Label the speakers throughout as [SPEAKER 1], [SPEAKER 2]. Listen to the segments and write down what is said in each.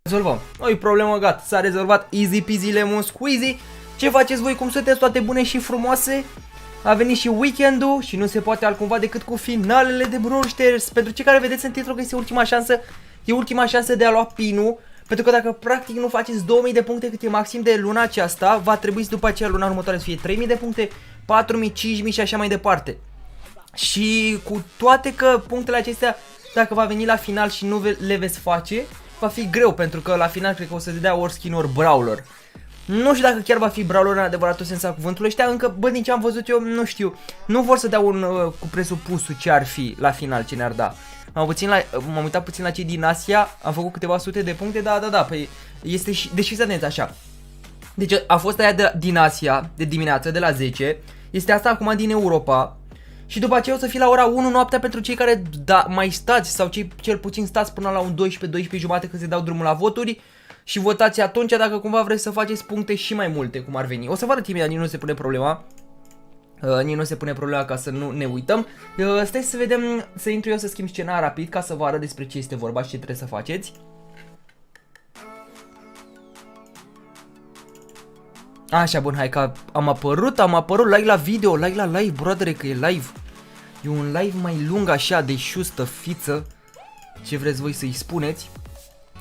[SPEAKER 1] Rezolvăm. Nu-i problemă, gata, s-a rezolvat, easy peasy lemon squeezy. Ce faceți voi, cum sunteți, toate bune și frumoase? A venit și weekendul și nu se poate altcumva decât cu finalele de Brawl Stars. Pentru cei care vedeți în titlu că este ultima șansă, e ultima șansă de a lua pinul. Pentru că dacă practic nu faceți 2000 de puncte cât e maxim de luna aceasta, va trebui după aceea luna următoare să fie 3000 de puncte, 4000, 5000 și așa mai departe. Și cu toate că punctele acestea, dacă va veni la final și nu le veți face, va fi greu, pentru că la final cred că o să se dea ori skin, ori brawler. Nu știu dacă chiar va fi brawler în adevăratul sens al cuvântului. Ăștia încă, bă, din ce am văzut eu, nu știu. Nu vor să dea un cu presupusul ce ar fi la final, ce ne-ar da. M-am uitat puțin la cei din Asia, am făcut câteva sute de puncte, da, păi este și, deși să atenți așa. Deci a fost aia din Asia, de dimineață, de la 10, este asta acum din Europa. Și după aceea o să fie la ora 1 noaptea pentru cei care mai stați sau cei cel puțin stați până la un 12 jumate când se dau drumul la voturi. Și votați atunci dacă cumva vreți să faceți puncte și mai multe, cum ar veni. O să vă arăt imediat, nici nu se pune problema. Nici nu se pune problema ca să nu ne uităm. Stai să vedem, să intru eu să schimb scena rapid ca să vă arăt despre ce este vorba și ce trebuie să faceți. Așa, bun, hai că am apărut, like la video, like la live, broadere, că e live. E un live mai lung așa, de șustă fiță. Ce vreți voi să-i spuneți?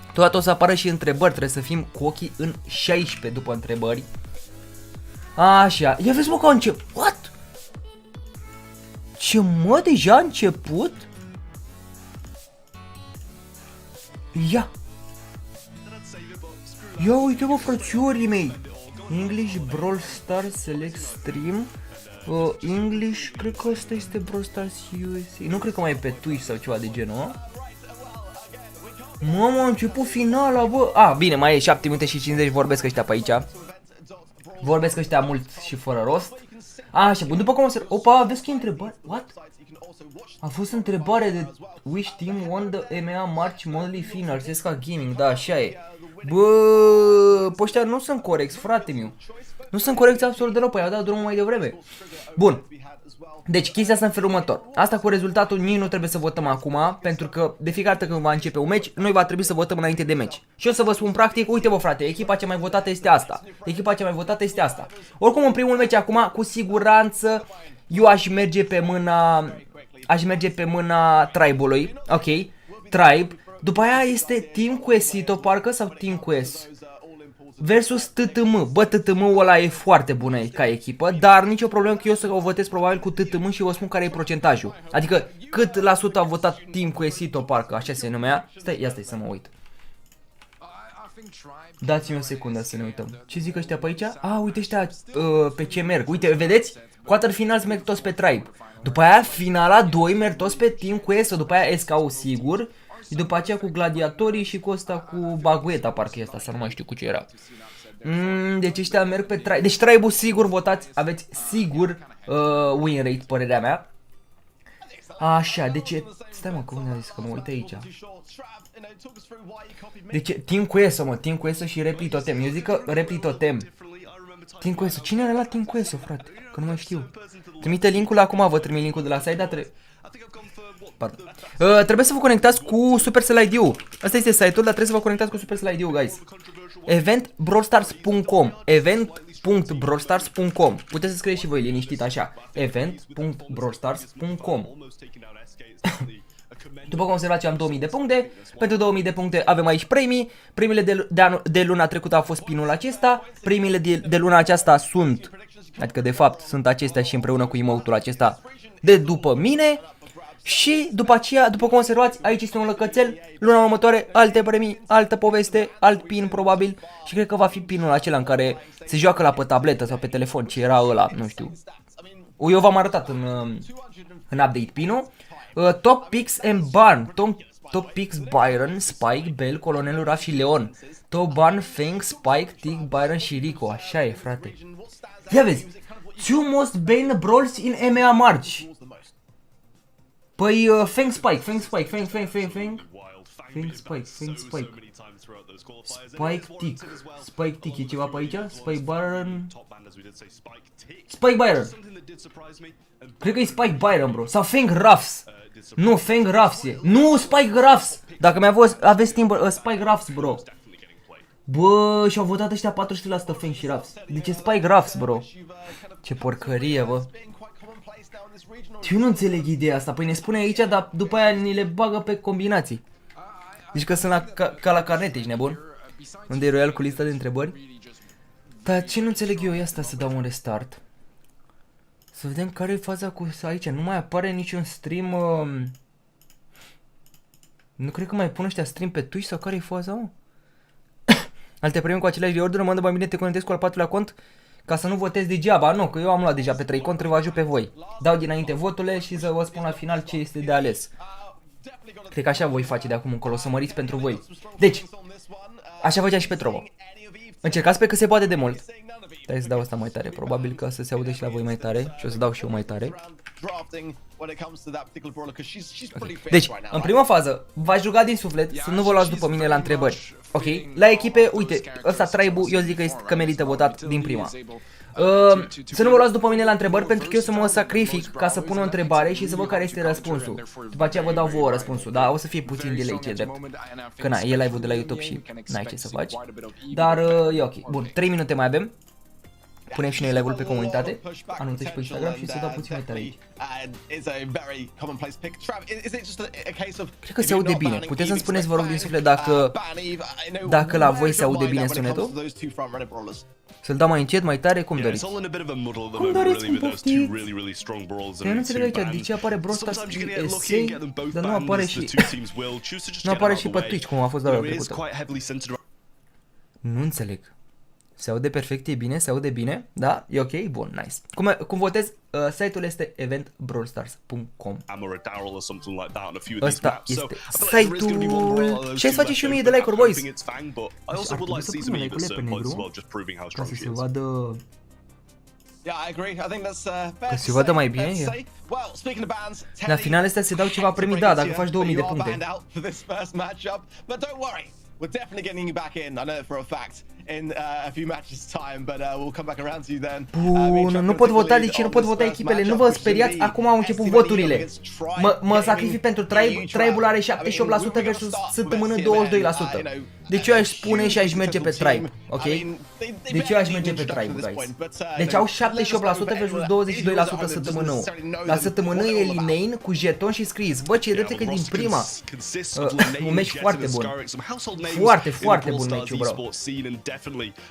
[SPEAKER 1] Totodată o să apară și întrebări, trebuie să fim cu ochii în 16 după întrebări. Așa, ia vezi mă că a început. What? Ce mă, deja a început? Ia. Ia uite mă, frățiorii mei. English Brawl Stars Select Stream. English, cred că ăsta este Brawl Stars USA. Nu cred că mai e pe Twitch sau ceva de genul. Mamă, a început finala, bă. Bine, mai e 7 minute și 50, vorbesc ăștia pe aici. Vorbesc ăștia mult și fără rost. Așa, bun, după cum o să... Opa, vezi că e întrebare? What? A fost întrebare de which team won the EMEA March Monthly Finals, SK Gaming, da, așa e. Bă, pe ăștia nu sunt corecți, frate meu. Nu sunt corecți absolut deloc, păi au dat drumul mai devreme. Bun. Deci chestia asta în felul următor. Asta cu rezultatul nici nu trebuie să votăm acum, pentru că de fiecare dată când va începe un meci, noi va trebui să votăm înainte de meci. Și eu să vă spun practic, uite bă frate, echipa cea mai votată este asta. Echipa cea mai votată este asta. Oricum în primul meci acum, cu siguranță, eu aș merge pe mâna Tribe-ului. Ok, Tribe. După aia este Team Quesito parcă sau Team Quest versus TTM. Bă, TTM-ul ăla e foarte bună ca echipă, dar nicio problemă că eu să o votez probabil cu TTM și vă spun care e procentajul. Adică cât la sută a votat Team Quesito parcă, așa se numea. Stai să mă uit. Dați-mi o secundă să ne uităm. Ce zic ăștia pe aici? Uite ăștia pe ce merg. Uite, vedeți? Quarterfinals merg toți pe Tribe. După aia finala 2 merg toți pe Team Quesito, după aia SKU sigur. Și după aceea cu gladiatorii și cu ăsta cu bagueta, parcă e asta, să nu mai știu cu ce era. Deci ăștia merg pe Tribe. Deci Tribe-ul sigur votați, aveți sigur win rate, părerea mea. Așa, deci stai mă, cum ne-a zis că mă uit aici. Deci Team Queso, mă, Team Queso și Repli Totem. Eu zic că Repli Totem. Team Queso, cine era la Team Queso, frate? Că nu mai știu. Trimite linkul acum, vă trimit linkul de la site, dar pardon. Trebuie să vă conectați cu Supercell ID-ul. Asta este site-ul, dar trebuie să vă conectați cu Supercell ID-ul, guys. Event.brawlstars.com Event.brawlstars.com Puteți să scrieți și voi liniștit așa. Event.brawlstars.com După cum observați, am 2000 de puncte. Pentru 2000 de puncte avem aici premii. Premiile de luna trecută au fost pinul acesta. Premiile de luna aceasta sunt, adică de fapt sunt acestea și împreună cu emote-ul acesta de după mine. Și după aceea, după cum observați, aici este un lăcățel. Luna următoare, alte premii, altă poveste, alt pin probabil. Și cred că va fi pinul acela în care se joacă la pe tabletă sau pe telefon, ce era ăla, nu știu. Eu v-am arătat în update pinul. Top Picks and Barn, Top Picks Byron, Spike, Bell, Colonelul Raf și Leon. Top Barn, Fang, Spike, Tick, Byron și Rico. Așa e, frate. Ia vezi. Two most banned brawls in EMEA March. Păi, Fang Spike, Fang Spike. Spike Tick, e ceva pe aici? Spike Byron. Cred că e Spike Byron, bro. Sau Fang Ruffs. Nu, Fang Ruffs e. Nu, Spike Ruffs. Dacă aveți timp, Spike Ruffs, bro. Bă, și-au votat ăștia 400% Fang și Ruffs. Deci Spike Ruffs, bro. Ce porcărie, bă. Eu nu înțeleg ideea asta. Păi ne spune aici, dar după aia ni le bagă pe combinații. Deci că sunt ca la carnet, ești nebun? Unde e royal cu lista de întrebări? Dar ce nu înțeleg eu e asta să dau un restart. Să vedem care e faza cu aici. Nu mai apare niciun stream. Nu cred că mai pun ăștia stream pe Twitch sau care e faza, mă? Alte premii cu aceleași de ordine, mă mai bine te conectezi cu al patrulea cont ca să nu votezi degeaba. Nu, că eu am luat deja pe 3 cont, trebuie ajut pe voi. Dau dinainte voturile și să vă spun la final ce este de ales. Cred că așa voi face de acum încolo, să măriți pentru voi. Deci, așa făcea și pe Trovo. Încercați pe cât se poate de mult. Stai să dau asta mai tare, probabil că să se aude și la voi mai tare. Și o să dau și eu mai tare. Okay. Deci, în prima fază, v-aș ruga din suflet să nu vă luați după mine la întrebări. Ok? La echipe, uite, ăsta tribe-ul, eu zic că merită votat din prima. Să nu vă luați după mine la întrebări, pentru că eu să mă sacrific ca să pun o întrebare și să văd care este răspunsul. După aceea vă dau vouă răspunsul, dar o să fie puțin delay, ce drept. Că na, e live-ul de la YouTube și n-ai ce să faci. Dar e ok. Bun, 3 minute mai avem. Punem și noi live-ul pe comunitate, anunțăm și pe Instagram și să dau puțin mai tare aici. Cred că se aude bine. Puteți să-mi spuneți, vă rog, din suflet dacă la voi se aude bine sunetul? Să-l dau mai încet, mai tare, cum doriți? Cum doriți, cum poftiți? Eu nu înțeleg aici, de ce apare Brawl Stars Este, dar nu apare și... Nu apare și pe Twitch, cum a fost data trecută. Nu înțeleg. Se aude perfect, e bine, se aude bine, da? E ok? Bun, nice. Cum votez? Site-ul este eventbrawlstars.com. Ăsta este site-ul. Și hai să facem și 1000 de like-uri, boys. Ar trebui să punem like-urile pe negru ca să se vadă... Că se vadă mai bine. La final astea se dau ceva premii, da, dacă faci 2000 de puncte.
[SPEAKER 2] We're definitely getting you back in. I know it for a fact in a few matches time, but we'll come back around to you then.
[SPEAKER 1] Bun, nu pot vota, deci nu pot vota echipele. Nu vă speriați, acum au început voturile. Mă sacrific pentru Tribe. Tribe-ul are 78% versus STMN 22%. Deci eu aș spune și aș merge pe Tribe, ok? Deci eu aș merge pe Tribe, guys. Deci au 78% versus 22% STMN-ul. La STMN e Linane cu jeton și scris. Bă, ce e drept că din prima. Un meci foarte bun. Foarte, foarte bun meciul, bro.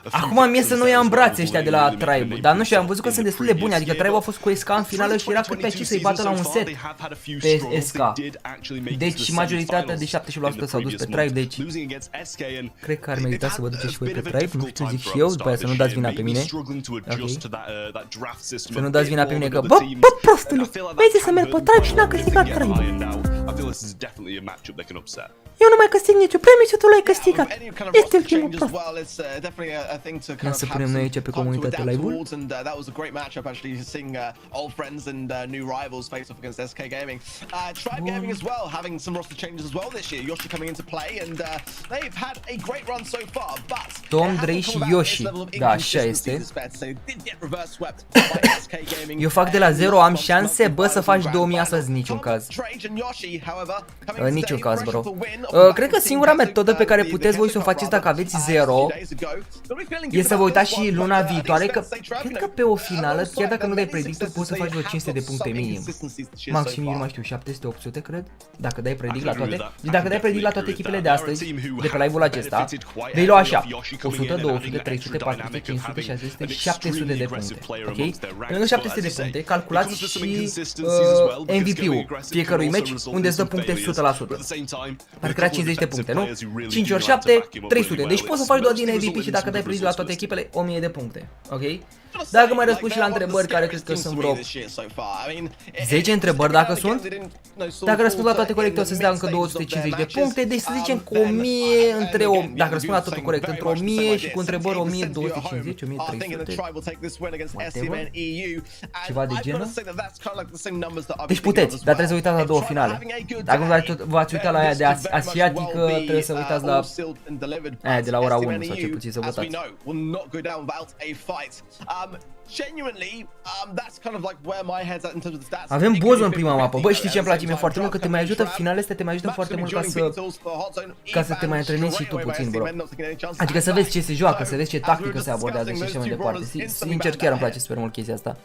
[SPEAKER 1] Acum mie să nu ia în brațe ăștia de la Tribe. Dar nu știu, am văzut că sunt destul de buni. Adică Tribe a fost cu SK în finală și era cât pe aici să-i bată la un set pe SK. Deci majoritatea de 78% s-au dus pe Tribe. Deci cred că ar merita să vă duceți și voi pe Tribe. Nu știu, zic și eu, după aia să nu dați vina pe mine. Okay. Să nu dați vina pe mine că bă, prostule, vezi să merg pe Tribe și n-a câștigat Tribe. Eu nu mai câștig niciun premiu și tu l-ai câștigat. Este ultimul prost. Ia să punem noi aici pe comunitate live-ul. Tom, Drey și Yoshi. Da, așa este. Eu fac de la 0, am șanse, bă, să faci 2000 astăzi, niciun caz. Niciun caz, bro. Cred că singura metodă pe care puteți voi să o faceți dacă aveți 0 e să vă uitați și luna viitoare, că cred că pe o finală, chiar dacă nu dai predictor, poți să faci vreo 500 de puncte minim. Maxim, nu mai știu, 700-800 cred, dacă dai predict la toate. Deci dacă dai predict la toate echipele de astăzi, de pe live-ul acesta, vei lua așa 100, 200, 300, 400, 500, 600, 700 de puncte, ok? Pe lângă 700 de puncte, calculați și MVP-ul fiecărui meci, unde îți dă puncte 100%. Parcă era 50 de puncte, nu? 5 ori 7, 300. Deci poți să faci doar din MVP și dacă dai predict la toate echipele, 1000 de puncte, ok? Dacă mai răspund și la întrebări, care cred că sunt vreo 10 întrebări dacă sunt. Dacă răspund la toate corecte, o să-ți dea încă 250 de puncte. Deci să zicem că 1000 între o... Dacă răspund la totul corect, între 1000 și cu întrebări 1250, 1300, whatever. Ceva de genul. Deci puteți, dar trebuie să uitați la două finale. Dacă v-ați uitat la aia de asiatică, trebuie să uitați la aia de la ora 1 sau ce puțin să votați. Avem BUTON în prima mapă. Bă, știi ce îmi place mie foarte mult? Că te mai ajută, finalele astea te mai ajută foarte mult ca să te mai antrenezi și tu puțin, bro. Adică să vezi ce se joacă, să vezi ce tactică se abordează și așa mai departe. Sincer, chiar îmi place super mult chestia asta.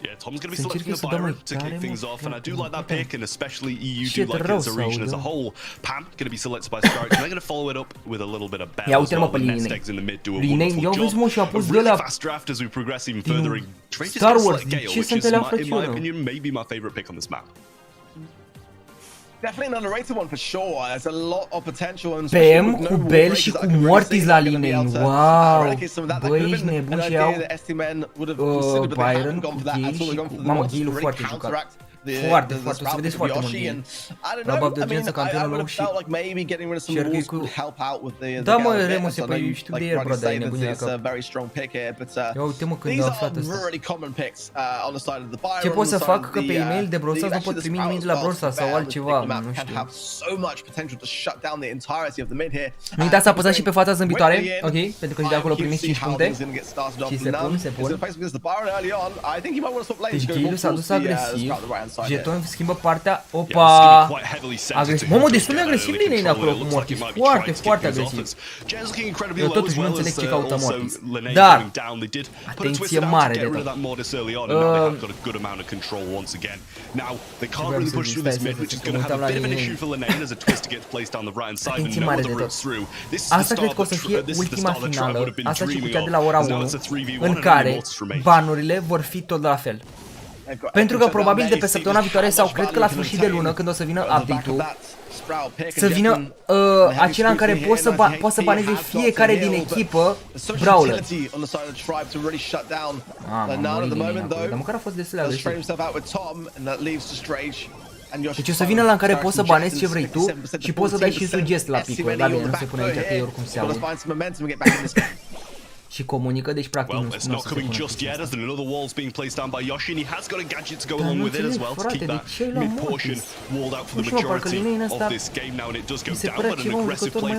[SPEAKER 3] Yeah, Tom's going to be selecting the Byron to kick things off, and I do like that pick, and especially EU do like it as a region as a whole. Pam going to be selected by Scarrett, and they're going to follow it up with a little bit of Bell as well. The nest eggs in the mid do a wonderful job. A really fast draft as we progress even further. Drake is going to select Gale, which is, in my opinion, maybe my favorite pick on this map.
[SPEAKER 2] Definitely an underrated one for sure. There's a lot of potential and
[SPEAKER 1] PM cu Bell și cu Mortis la lane. Wow! Băi, ești nebun și au Byron cu Gale și cu... Mamă, Gale-ul foarte jucat. Foarte, foarte, o să vedeți foarte mult din Rabab de urgență, campionul nou și Sherky cu... Da, mă, Remus, e pe știu de el, bro, dar e nebunit la cap. Ia uite-mă când a aflat ăsta. Ce pot să fac? Că pe e-mail de Brawl Stars nu pot primi nimic de la Brawl Stars sau altceva, nu știu. Nu uitați să apăsați și pe fața zâmbitoare, ok? Pentru că și de acolo primiți 5 puncte. Și se pun, se pun. Deci Gale s-a dus agresiv. Jeton schimbă partea. Opa! Agresiv. Mamă, destul de agresiv linii acolo cu Mortis. Foarte, foarte agresiv. Eu totuși nu înțeleg ce caută Mortis. Dar, atenție mare de tot. Atenție mare de tot. Asta cred că o să fie ultima finală. Asta și cu cea de la ora 1, în care banurile vor fi tot la fel. Pentru că probabil de pe săptămâna viitoare sau cred că la sfârșit de lună, când o să vină update-ul, să vină acela în care poți să baneze fiecare din echipă brawler. Dar măcar a fost destul de agresiv. Deci o să vină la în care poți să banezi ce vrei tu și poți să dai și sugest la picul. Dar bine, nu se pune aici că e oricum se aude. Și comunică, deci practic nu se pune. Dar nu înțeleg, frate, de ce e la Mortis? Nu știu, parcă linia ăsta mi se părea ceva un jucător mai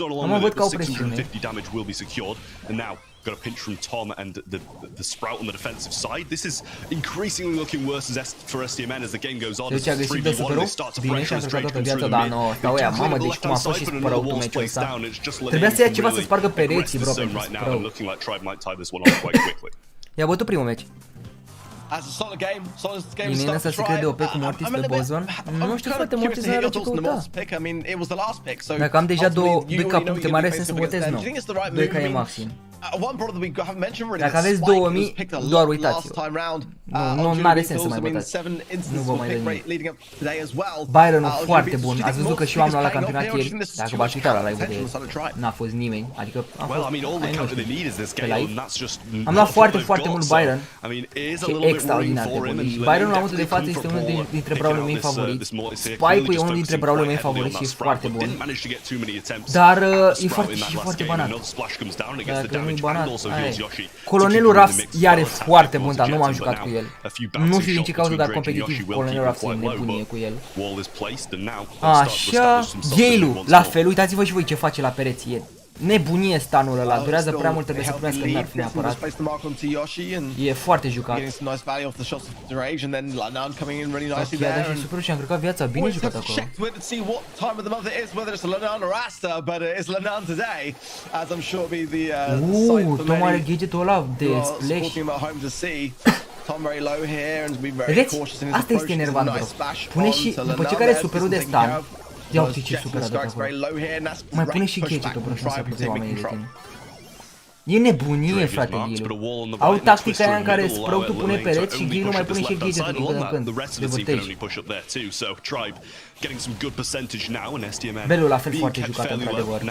[SPEAKER 1] wow. Am văd că au presiune.
[SPEAKER 3] Got a pinch from Tom and the Sprout on the defensive side. This is increasingly looking worse for STMN as the game goes on.
[SPEAKER 1] Deci agresiv de superul, bine și-a încărcat toată viața, dar nu, stau ea, mamă, deci cum a fost și Sprout-ul meciul ăsta. Trebuia să ia ceva să spargă pereții, bro, pentru Sprout. I-a bătut primul meci. Bine, ăsta se crede OP cu Mortis pe Bozon. Nu știu, frate, Mortis nu are ce căuta. Dacă am deja 2 ca puncte, mai are sens să votez, nu. 2 ca e maxim. Dacă aveți 2000, doar uitați-vă. Nu are sens să mai votați. Nu vă mai dă nimic. Byron-ul foarte bun. Ați văzut că și eu am luat la campionat ieri. Dacă v-ați uitat la live-ul de ieri, n-a fost nimeni. Adică a fost, pe live. Am luat foarte, foarte mult Byron. Și extraordinar de bun. Și Byron la momentul de față este unul dintre brawlerii mei favoriți. Spike-ul e unul dintre brawlerii mei favoriți și e foarte bun. Dar e foarte banat. Dacă nu e banat, Colonelul Ruffs iar e foarte bun, dar nu m-am jucat cu el. Nu știu din ce cauză, dar competitiv Colonelul Ruffs e nebunie cu el. Așa, Gale-ul, la fel, uitați-vă și voi ce face la pereți, e nebunie stanul ăla, durează prea mult, trebuie să primească nerf neapărat. E foarte jucat. Ok, a dat și superul și a încărcat viața, bine jucat acolo. Tom are gadgetul ăla de splash. Vedeți? Asta este enervant, bro. Pune și, după ce care superul de stun, ia uite ce super a dat acolo. Mai pune și gadget-ul până să apuce oamenii de tine. E nebunie, frate, Gale-ul. Au tactica aia în care Sprout-ul pune pereți și Gale-ul mai pune și gadget-ul din când în când. De vârtej. Belul la fel foarte jucat, într-adevăr.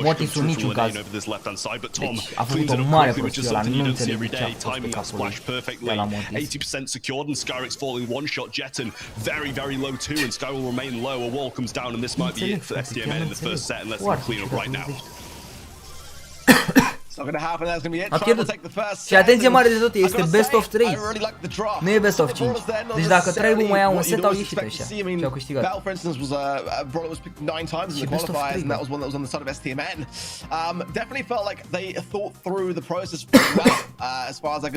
[SPEAKER 1] Mortis-ul niciun caz. Deci a făcut o mare prostie ăla, nu înțeleg de ce a fost pe capul lui de la Mortis. A pierdut. Și atenție mare de tot, este best of 3. Nu e best of 5. Deci dacă Tribe mai ia un set, au ieșit ăștia și au câștigat. Și best of 3, bă.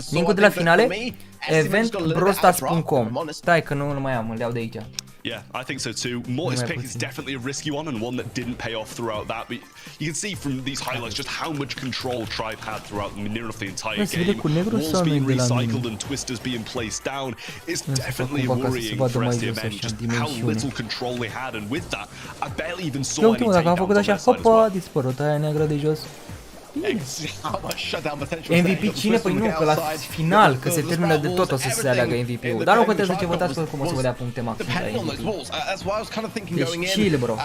[SPEAKER 1] Linkul de la finale, event.brostars.com. Stai că nu mai am, îl iau de aici.
[SPEAKER 3] Yeah, I think so too. Mortis pick is definitely a risky one and one that didn't pay off throughout that. But you can see from these highlights just how much control Tribe had throughout near enough the entire game. Walls being recycled and twisters being placed down. It's definitely worrying for STMN just how little control they had, and with that, I barely even saw any takedowns on their side as well.
[SPEAKER 1] Dispărut aia neagră de jos. MVP cine? Păi nu, că la final, că se termină de tot, o să se aleagă MVP-ul. Dar nu contează ce votați, oricum o să vă dea puncte maxim la MVP. Deci chill, bro.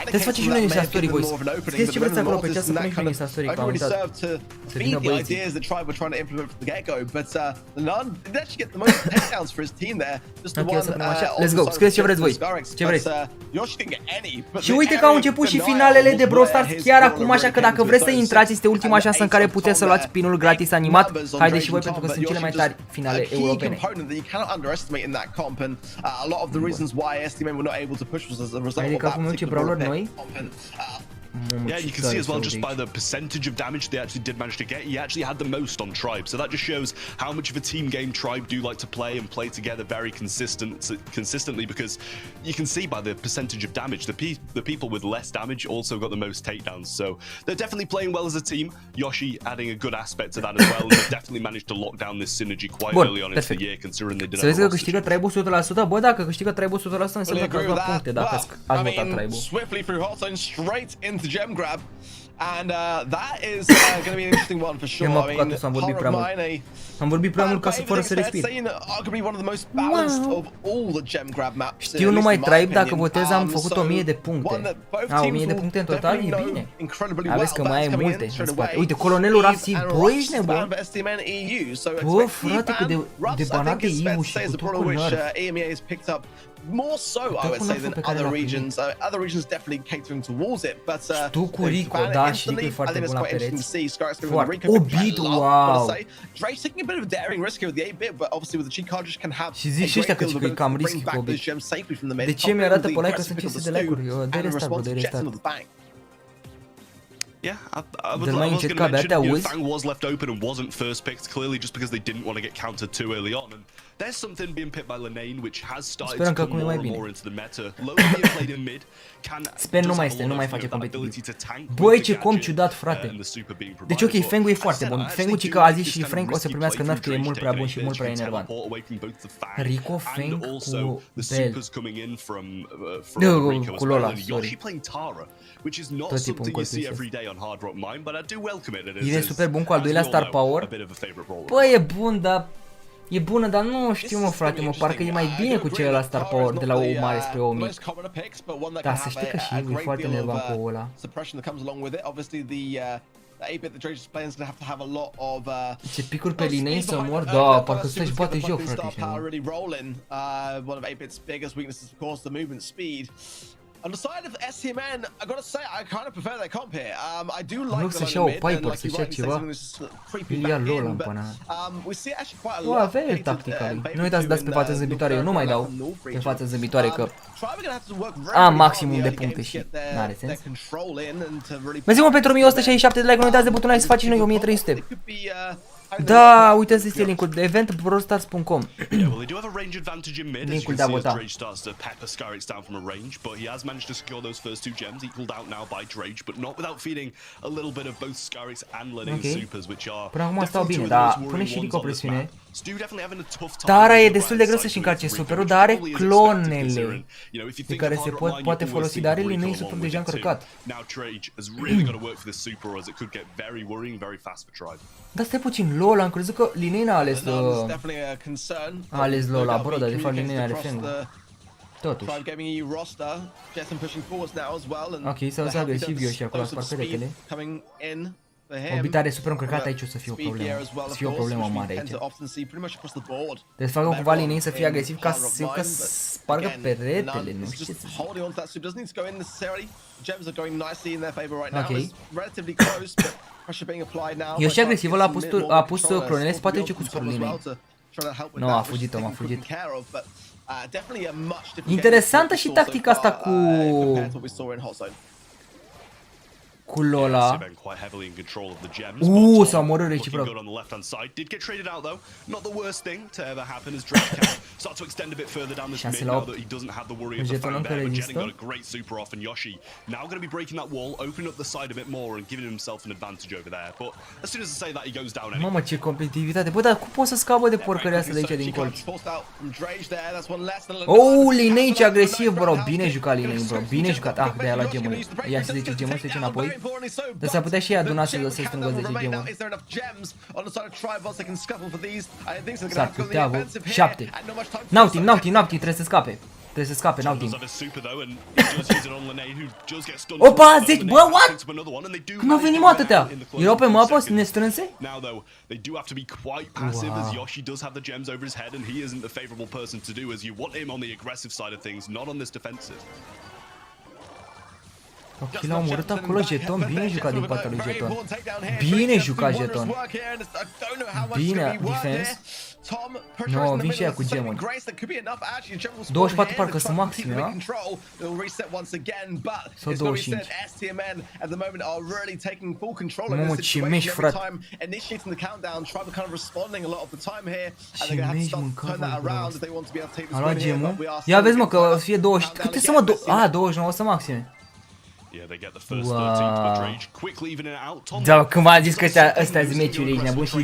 [SPEAKER 1] Trebuie să faceți și noi niște story, boys. Scrieți ce vreți acolo pe cea să punem și noi niște story, că am uitat. Să vină băieții. Ok, o să punem așa. Let's go, scrieți ce vreți voi. Ce vreți. Și uite că au început și finalele de Brawl Stars chiar acum, așa că dacă vreți să intrați, este ultima șansă în care puteți să luați pinul gratis animat. Haideți și voi, pentru că sunt cele mai tari finale europene. Adică acum ce brawler noi?
[SPEAKER 3] Yeah, you can see as well just by the percentage of damage they actually did manage to get. He actually had the most on Tribe, so that just shows how much of a team game Tribe do like to play and play together very consistently. Because you can see by the percentage of damage, the people with less damage also got the most takedowns. So they're definitely playing well as a team. Yoshi adding a good aspect to that as well. And they definitely managed to lock down this synergy quite early on into the year, considering they did.
[SPEAKER 1] Să vezi că câștigă Tribe 100%. Bă, dacă câștigă Tribe 100%, înseamnă că ați luat puncte dacă ați votat Tribe.
[SPEAKER 2] Gem grab, and that is going to be an interesting one for sure. I mean,
[SPEAKER 1] am vorbit prea mult ca să fără să respir. Știu numai Tribe, dacă votez am făcut 1000 de puncte. 1000 de puncte în total, e bine. Aveți că mai ai multe în spate. Uite, colonelul Rafsi, bă, ești nebun. Bă, frate, cât de banat de Ivu și cu tot cu nerf.
[SPEAKER 2] More so, I would say, than other regions. Other regions definitely catering towards it, but
[SPEAKER 1] știu cu Rico, da, și Rico e foarte bun la pereți. Foarte. O bit, wow!
[SPEAKER 2] Drake's taking a bit of a daring risk here with the 8-bit, but obviously with the cheat card just can have.
[SPEAKER 1] Și zici ăștia că e cam risky cu o bit. De ce mi-arată pe ăla că sunt 500 de like-uri? Eu de restart, bă, de restart.
[SPEAKER 3] Yeah, I was going to mention Fang was left open and wasn't first picked, clearly just because they didn't want to get countered too early on. And there's something being picked by Lenane, which has started to come more and more into the meta. Logan being played in mid
[SPEAKER 1] Sper nu mai este, nu mai face competitiv. Băi, ce com ciudat, frate. Deci ok, Fang-ul e foarte bun. Fang-ul, ci că a zis și Frank o să primească nerf, că e mult prea bun și mult prea enervant. Rico, Fang cu Bell. Cu Lola, sorry. Tot tipul încolțit. E super bun cu al doilea star power. Bă, e bun, dar... E bună, dar nu știu, mă, frate, mă, parcă e mai bine cu celălalt star power de la o mare spre o mic. Dar să știi că și e foarte nervant cu ăla. Ce picuri pe linei să mor? Da, parcă să-și bate joc, frate, și
[SPEAKER 2] On the side of STMN, I gotta say, I kind of prefer their comp here. I do like
[SPEAKER 1] să-și ia o Piper, să-și ia ceva. Ia Lola în până. O, avea tactica lui. Nu uitați să dați pe față zâmbitoare, eu nu mai dau pe față zâmbitoare, că am maximum de puncte și n-are sens. Mersi-mă pentru 1167 de like, nu uitați de butonul să faceți noi 1300. Da, uitați, este linkul de event.brostars.com. Linkul de a vota. Ok. Până acum stau bine, dar pune și Rico presiune. Tara e destul de greu să-și încarce superul, dar are clonele de care se poate folosi, dar are linei super deja încărcat. Dar stai puțin, Lola, am crezut că Linei n-a ales Lola, bro, dar de fapt Linei are Fang-ul. Totuși. Ok, s-au agresiv eu și acolo spar peretele. Orbita are super încărcată, aici o să fie o problemă. O să fie o problemă mare aici. Deci facă cumva linii să fie agresiv ca să spargă peretele, nu știu ce să zic. Ok. Eu și agresivul a pus clonele, se poate duce cu scurul linii. Nu, a fugit, om, a fugit. Interesantă și tactica asta cu Lola. S-a omorât reciproc. Șanse la 8. Jetonul încă rezistă. Mamă, ce competitivitate. Bă, dar cum poți să scapă de porcăria asta de aici din colț? Linei ce agresiv, bro. Bine jucat, Linei, bro. Bine jucat. Ah, de-aia la gemul. Ia și 10 gemuri, se duce înapoi. Dar s-ar putea și ea Donații să se strângă 10 gemuri. S-ar putea, bă. 7. N-au timp, trebuie să scape. Trebuie să scape, n-au timp. Opa, 10, bă, what? Când au venit mă atâtea? Erau pe mapă, nestrânse? Ok, l-a omorât acolo Jeton, bine jucat din partea lui Jeton. Bine jucat Jeton. Bine, defense. Nu, vin și ea cu gemul. 24 parcă sunt maxime, da? Sau 25. Mamă, ce meși, frate. Ce meși mâncava, bro. A luat gemul. Ia vezi, mă, că o să fie 20. Câte să mă... 29 să maxime. Da, când v-am zis că ăstea-s meciuri, ești nebun și îi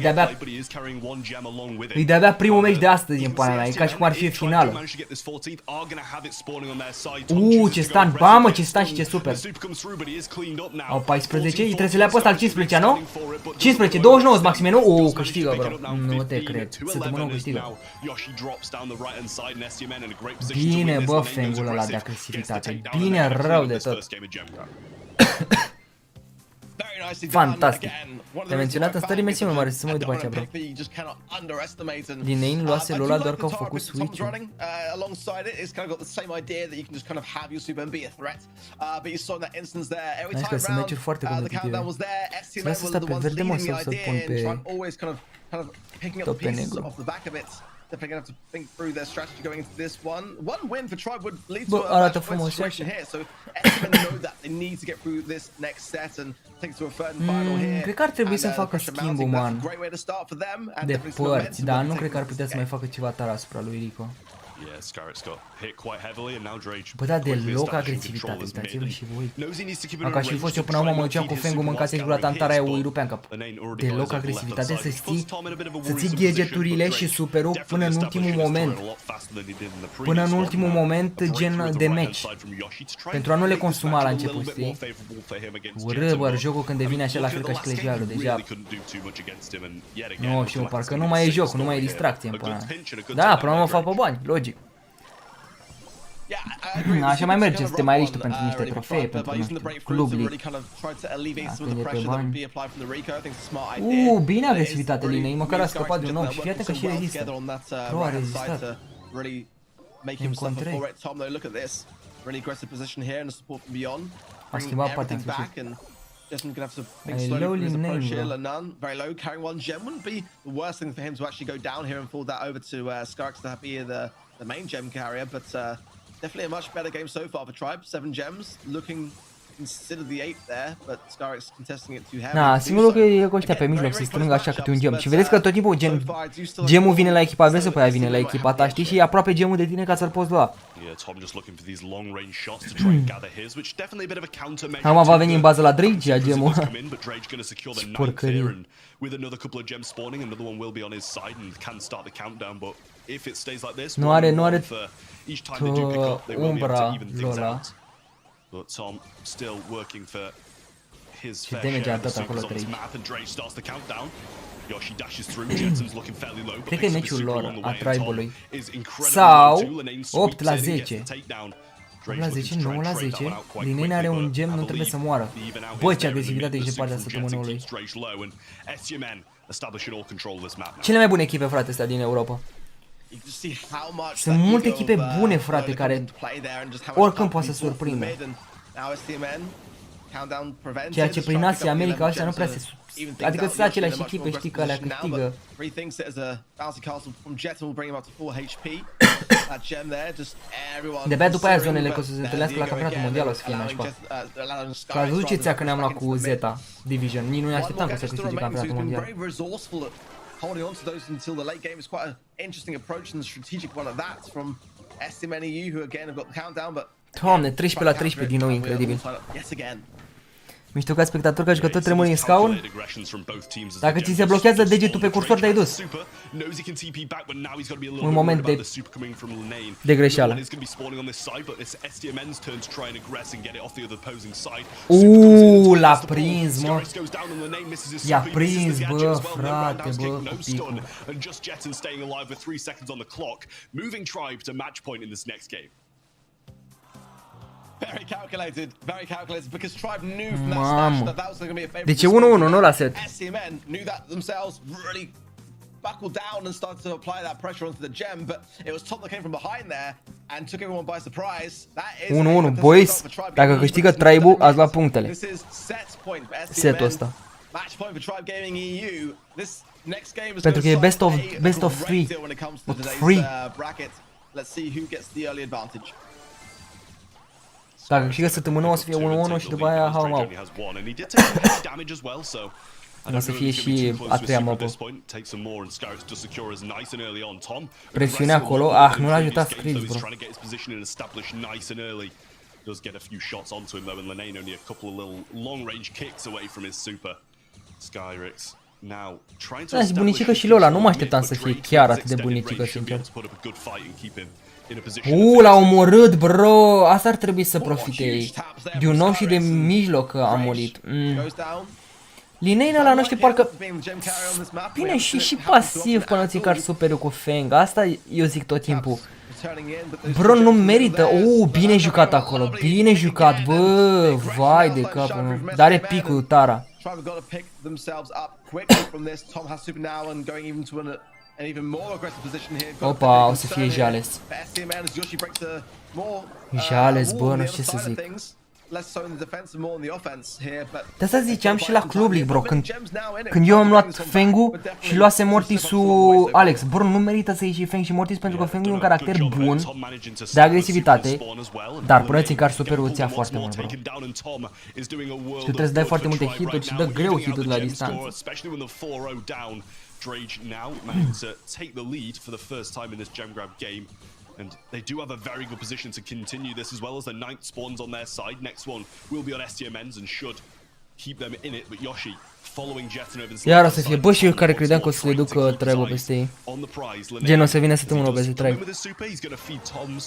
[SPEAKER 1] de-abia primul meci de astăzi în pana mea, e ca și cum ar fi finalul. Ce stun, bamă, ce stun și ce super. Au 14, trebuie să le ia pe ăsta al 15-a, nu? 15, 29 maxime, nu? Câștigă, bro. Nu te cred, săptămână câștigă. Bine, bă, fengul ăla de agresivitate, bine rău de tot. Fantastic. Te-am menționat în stări mesiune mare, să mă uit după aceea, bro. Din Nein luase Lola doar că au făcut switch-ul. Aici că sunt meciuri foarte competitive. Să las asta pe verde, mă, sau să-l pun pe tot pe negru.
[SPEAKER 2] Definitely gonna have to think through their strategy going into this one. One win for Tribe would lead to
[SPEAKER 1] arată
[SPEAKER 2] a
[SPEAKER 1] frumos
[SPEAKER 2] situation here, so Estimate know that they need to get through this next set and take it to a third and final here.
[SPEAKER 1] Cred că ar trebui să facă schimbul, man, de părți, dar nu cred că ar putea să mai facă ceva tare asupra lui Rico. Bă, da, deloc agresivitate, uitați-vă și voi. Dacă aș fi fost eu până acum mă duceam cu fengul, mâncați și tantara aia, îi rupeam cap. Deloc agresivitate, să ții gadgeturile și superul până în ultimul moment. Până în ultimul moment, gen de match. Pentru a nu le consuma la început, știi? Urât, bă, jocul când devine așa la fel ca și clejialul, deja. Nu știu, parcă nu mai e joc, nu mai e distracție în până. Da, până mă fac pe bani, logic. Așa mai merge să te mai riști pentru niște trofee, pentru nu știu, club league. Când e pe bani. Bine agresivitate Linei, măcar a scăpat de un om și fii atent că și rezistă. Pro a rezistat. M-contrei. A schimbat partea în sfârșit.
[SPEAKER 2] Ai low Linei, very low, carrying one gem wouldn't be the worst thing for him to actually go down here and forward that over to Skarx to be the main gem carrier, but definitely a much better game so far for Tribe. 7 gems, looking consider the 8 there, but Skarx contesting it too heavy.
[SPEAKER 1] Na, singurul lucru e că ăștia pe mijloc se strâng așa câte un gem. Și vedeți că tot timpul gemul vine la echipa adversă, pe aia vine la echipa ta, știi? Și e aproape gemul de tine ca să-l poți lua. Acum va veni în bază la Drake, ia gemul. Ce porcărie. Nu are umbra Lola. Ce damage a dat acolo Drake. Cred că e meciul lor, a Tribe-ului. Sau 8 la 10. La 10, 9 la 10. Lineina are un gem, nu trebuie să moară. Bă, ce agresivitate ești de partea săptămânului. Cele mai bune echipe, frate, astea din Europa. Sunt multe echipe bune, frate, care oricând poate să surprindă. Ceea ce prin Asia, America, astea nu prea se... Adică sunt aceleași echipe, știi, că alea câștigă. De-abia după aia zonele, că o să se întâlnească la campionatul mondial, o să fie nașpa. Că ați văzut ce țea că ne-am luat cu Zeta Division, nici nu ne așteptam că să câștige campionatul mondial.
[SPEAKER 2] Holding on to those until the late game is quite an interesting approach and strategic one at that from Este who again have got the countdown, but
[SPEAKER 1] Doamne, 13 la 13 din nou, incredibil. Mișto ca spectator, ca jucător tremuri în scaun. Dacă ți se blochează degetul pe cursor, te-ai dus. Un moment de greșeală. L-a prins, mă. I-a prins, bă, frate, bă, cupicul.
[SPEAKER 2] Very calculated, because Tribe knew from that smash that was going to be a favorite.
[SPEAKER 1] Deci 1-1, nu la set.
[SPEAKER 2] SCMN knew that themselves, really buckled down and started to apply that pressure onto the gem, but it was Tom that came from behind there and took everyone by surprise. That is
[SPEAKER 1] 1-1, boys. Dacă câștigă Tribe-ul, ați luat punctele. Setul ăsta.
[SPEAKER 2] Match point for Tribe Gaming EU. This next game is
[SPEAKER 1] pentru că e best of 3.
[SPEAKER 2] Let's see who gets the early advantage.
[SPEAKER 1] Dacă câștigă săptămâna o să fie 1-1 și după aia hau-mau. O să fie și a treia mapă. Presiunea acolo, nu l-a ajutat Scripps, bro.
[SPEAKER 3] Does get a few shots onto him though, and Lane only a couple of little long-range kicks away from his super. Skyrix now trying to establish
[SPEAKER 1] bunicică și Lola, nu mă așteptam să fie chiar atât de bunicică, sincer. L-a omorât, bro! Asta ar trebui să profite ei. De un om și de mijloc a murit. Lineina la noștri parcă bine și pasiv până ți car superior cu Feng. Asta eu zic tot timpul. Bro, nu merită. Bine jucat acolo. Bine jucat, bă. Vai de capul meu. Dar are picul Tara. Opa, o să fie Jales. Jales, bă, nu știu ce să zic. De asta ziceam și la Club League, bro, când eu am luat Feng-ul și luase Mortis-ul Alex. Bro, nu merită să iei și Feng și Mortis pentru că Feng e un caracter bun de agresivitate, dar până ți încarci superul îți ia foarte mult, bro. Și tu trebuie să dai foarte multe hit-uri și dă greu hit-uri la distanță.
[SPEAKER 3] Drage now managing to take the lead for the first time in this gem grab game, and they do have a very good position to continue this as well as the 9th spawns on their side. Next one will be on STMN's and should keep them in it, but Yoshi following Jet and Ovens.
[SPEAKER 1] Iar o să fie, bă, și eu care credeam că o să le ducă Trebo peste ei. Gen, o să vină săptămână peste Trebo.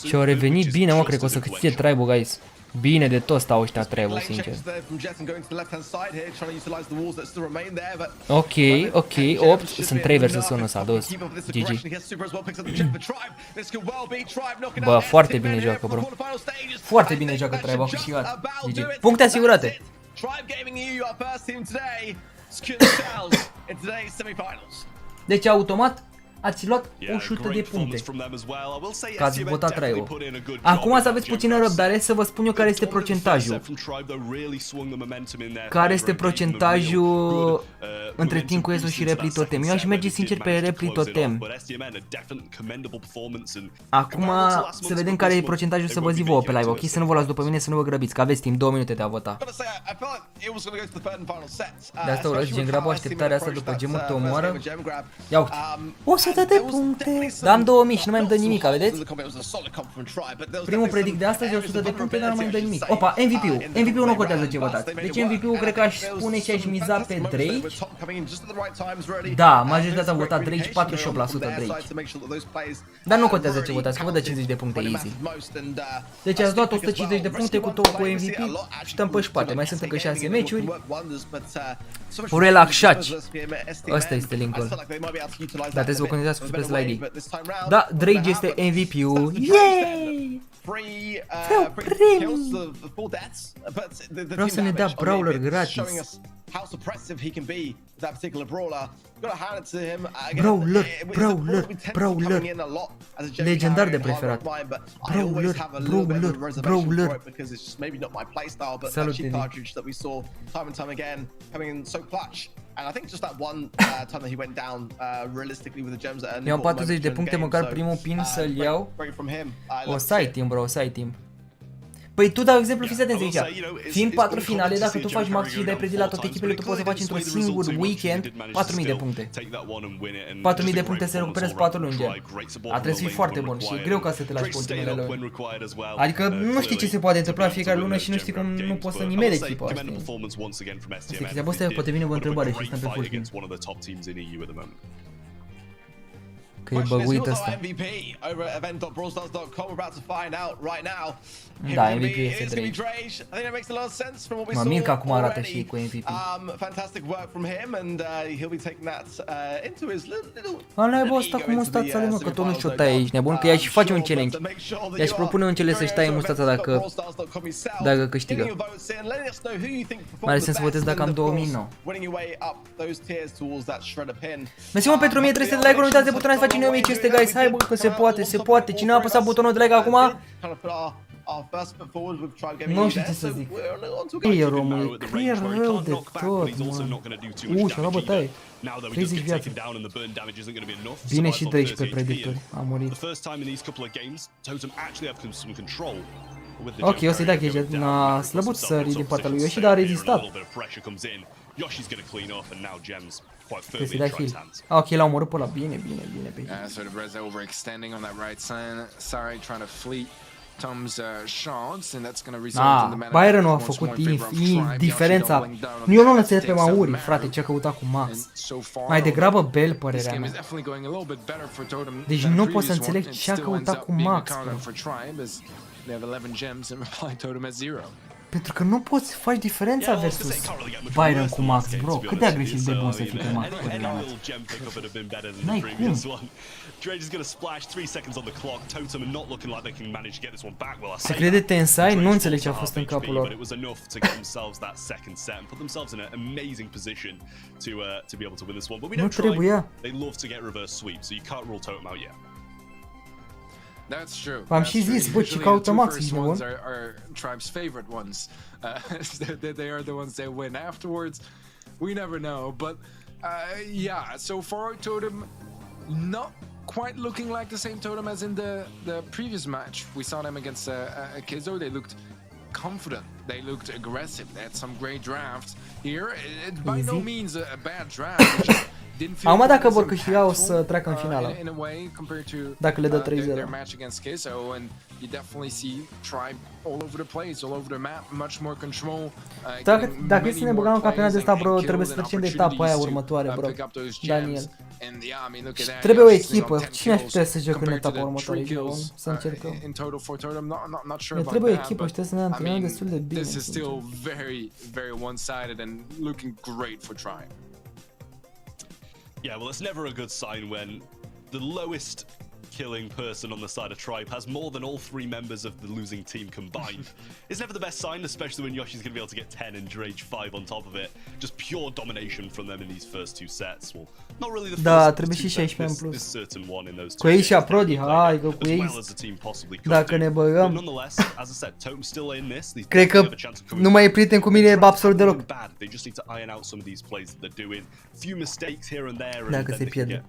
[SPEAKER 1] Și au revenit bine, mă, cred că o să câștige Trebo, guys. Bine de tot stau ăștia Trebo, sincer. Ok, 8, sunt 3 versus 1, s-a dus. GG. Bă, foarte bine joacă, bro. Foarte bine joacă Trebo, a câștigat. GG. Puncte asigurate. Deci automat ați luat 100 de puncte, că ați votat Traiul. Acum să aveți puțină răbdare să vă spun eu care este procentajul. Care este procentajul între Team Quest și Repli Totem. Eu aș merge sincer pe Repli Totem. Acum să vedem care e procentajul să vă zic vouă pe live, ok? Să nu vă luați după mine, să nu vă grăbiți, că aveți timp 2 minute de a vota. De asta urăți, gen grabă, așteptarea asta după gemul te omoară. Ia uite, 100 de puncte. Da, am 2000 și nu mai îmi dă nimic, vedeți? Primul predict de astăzi e 100 de puncte, dar nu mai îmi dă nimic. Opa, MVP-ul. MVP-ul nu contează ce votați. Deci MVP-ul cred că aș spune și aș miza pe Drake. Da, majoritatea a votat Drake, 48% Drake. Dar nu contează ce votați, că vă dă 50 de puncte easy. Deci ați luat 150 de puncte cu MVP și stăm pe spate. Mai sunt încă 6 meciuri. Relaxați. Ăsta este linkul. Dar trebuie să vă sincronizească cu Space ID. Da, Drake este MVP-ul. Yay! Vreau premii! Vreau să ne dea brawler gratis.
[SPEAKER 2] How suppressive he can be with that particular brawler. Gotta hand it to him.
[SPEAKER 1] Brawler. Legendar de preferat. Brawler.
[SPEAKER 2] Because it's just maybe not my playstyle, but
[SPEAKER 1] Salut,
[SPEAKER 2] that cheap cartridge that we saw time and time again coming in so clutch. And I think just that one time that he went down realistically with the gems that
[SPEAKER 1] Eu am 40 de puncte, măcar primul pin să-l iau. O să ai timp, bro, o să ai timp. Păi tu, de exemplu, fiți atenți aici. Fiind 4 finale, dacă tu faci max și dai predit la toate echipele, tu poți să faci într-un singur weekend 4000 de puncte. 4000 de puncte se recuperezi 4 luni, gen. A trebuit să fii foarte bun și e greu ca să te lași pe ultimele luni. Adică nu știi ce se poate întâmpla fiecare lună și nu știi cum nu poți să nimeri echipa, știi? Asta e chestia, bă, stai, poate vine o întrebare și stăm pe full screen. Că e băguit ăsta. Da, MVP este Drake. Mă mir că acum arată și cu MVP. Ala e bă ăsta cu mustața lui, mă, că tot nu și-o taie, ești nebun, că ea și face un challenge. Ea și propune un challenge să-și taie mustața dacă câștigă. Mai are sens să votez dacă am 2009. Mersi mă pentru 1300 de like-uri, nu uitați de butonul să faci 9500, guys. Hai bă, că se poate, se poate. Cine a apăsat butonul de like acum? Nu știu ce să zic. E romul, e rău de tot, mă. Și-a luat bătaie. 30 viață. Bine și 12 predictori. A murit. Ok, o să-i dea cheja. A slăbut sării din partea lui Yoshi, dar a rezistat. Trebuie să-i dea heal. Ok, l-a omorât pe ăla. Bine pe Byron a făcut diferența. Nu, eu nu înțeleg pe Mauri, frate, ce-a căutat cu Max. Mai degrabă Bell, părerea mea. Deci nu pot să înțeleg ce a căutat cu Max, pentru că nu poți să faci diferența versus Byron cu Max, bro. Cât de agresiv de bun să fii pe Max, părerea mea. N-ai cum. Se crede Tensai? Nu înțeleg ce a fost în capul lor. Nu trebuia.
[SPEAKER 4] That's true.
[SPEAKER 1] Am și zis, bă, ce caută Max, ești nebun?
[SPEAKER 4] Tribe's favorite ones. They are the ones that win afterwards. We never know, but yeah, so far Totem not quite looking like the same Totem as in the previous match. We saw them against Kizo. They looked confident. They looked aggressive. They had some great drafts. Here, it's by no means a bad draft.
[SPEAKER 1] Acum dacă vor câștiga o să treacă în finală. Dacă le dă 3-0. Dacă e să ne băgăm în campionat de ăsta, bro, trebuie să trecem de etapa aia următoare, bro. Daniel. Și trebuie o echipă. Cine aș putea să joacă în etapa următoare? Să încercăm. Ne trebuie o echipă și trebuie să ne antrenăm destul de bine.
[SPEAKER 3] Yeah, well, it's never a good sign when the lowest killing person on the side of Tribe has more than all 3 members of the losing team combined. It's never the best sign, especially when Yoshi's going to be able to get 10 and Drage 5 on top of it. Just pure domination from them in these first 2 sets. Well, not really the first,
[SPEAKER 1] trebuie și 16 în plus.
[SPEAKER 3] certain one in those
[SPEAKER 1] cu ei și Aprodi, hai că cu ei, dacă ne băgăm. Cred că nu mai e prieten cu mine absolut deloc. Dacă se pierde.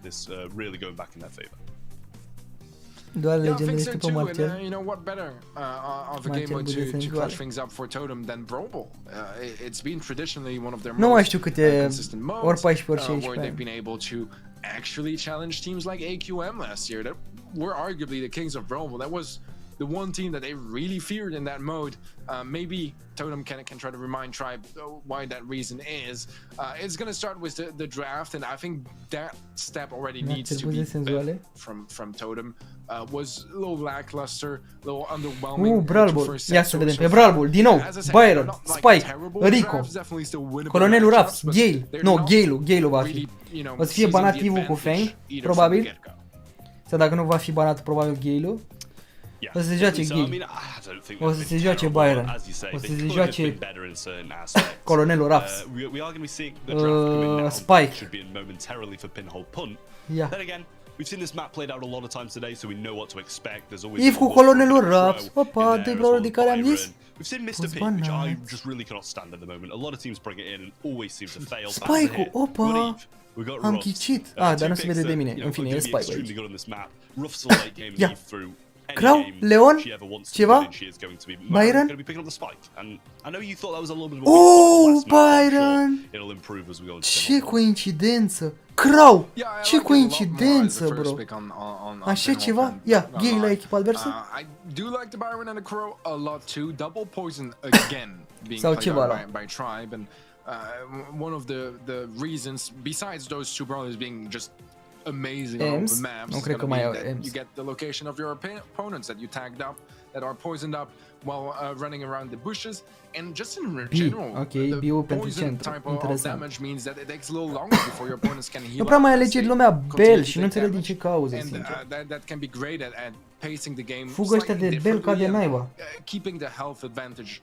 [SPEAKER 1] Doar legenda este pe Marcel.
[SPEAKER 4] You know what better of a game mode to clutch things up for Totem than Brawl. It's been traditionally one of their most consistent modes, where they've been able to actually challenge teams like AQM last year that were arguably the kings of Brawl. That was the one team that they really feared in that mode. Maybe Totem can try to remind Tribe why that reason is. It's gonna start with the draft, and I think that step already needs to be better from Totem. Was a little lackluster, a little underwhelming.
[SPEAKER 1] Brawl Ball. Ia să vedem pe Brawl Ball. Din nou, Byron, Spike, Rico, Colonelul Raps, Gale. Nu, Gale-ul va fi. O să fie banat Ivu cu Fang, probabil. Sau dacă nu va fi banat, probabil Gale-ul. O să se joace Gale. O să se joace Byron. O să se joace Colonelul Raps. Spike. Ia.
[SPEAKER 3] We've seen this map played out a lot of times today, so we know what to expect. There's always
[SPEAKER 1] If cu colonelul Raps, opa, de brawler de care am zis.
[SPEAKER 3] We've seen Mr. P, which I just really cannot stand at the moment. A lot of teams bring it in and always seem to fail.
[SPEAKER 1] Spike-ul, opa, am ghicit. Dar nu se vede de mine. În fine, e Spike aici. Ia. Crow, Leon, ceva? Byron? Oh, Byron! Ce coincidență! Crow! Ce coincidență, bro! Așa ceva? Ia, Gale la echipa adversă?
[SPEAKER 4] I do like the Byron and the Crow a lot too. Double poison again being played out by Tribe, and one of the reasons, besides those two brawlers being just amazing on all the maps,
[SPEAKER 1] nu cred că mai au
[SPEAKER 4] you get the location of your opponents that you tagged up, that are poisoned up while running around the bushes, and just in general, the poison type of damage means that it takes a little longer before your opponents can heal.
[SPEAKER 1] Nu prea mai alege lumea Bell și nu înțeleg din ce cauză,
[SPEAKER 4] sincer. That can be great at pacing the game.
[SPEAKER 1] Fugă ăștia de Bell ca de naiba.
[SPEAKER 4] Keeping the health advantage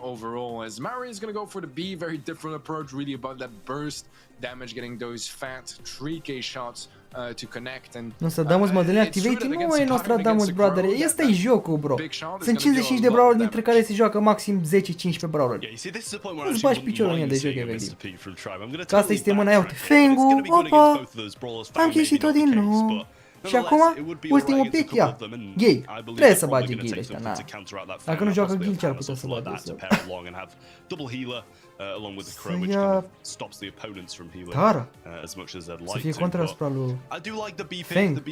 [SPEAKER 4] overall, as Mari is going to go for the B, very different approach, really about that burst damage, getting those fat 3k shots to connect. And
[SPEAKER 1] Nostradamus Madalin Activate nu e Nostradamus, brother, este jocul, bro. Sunt 55 de brawler dintre care se joacă maxim 10-15 brawler. Îți bagi piciorul în el de joc, efectiv. Că asta este mâna, iau-te. Fang-ul, opa, am chestit-o din nou. Și acum, ultimul pick, ia, Gale. Trebuie să bage Gale ăștia, na. Dacă nu joacă Gale, ce-ar putea să bage ăsta? Să ia Tara. Să fie contra asupra lui Fang.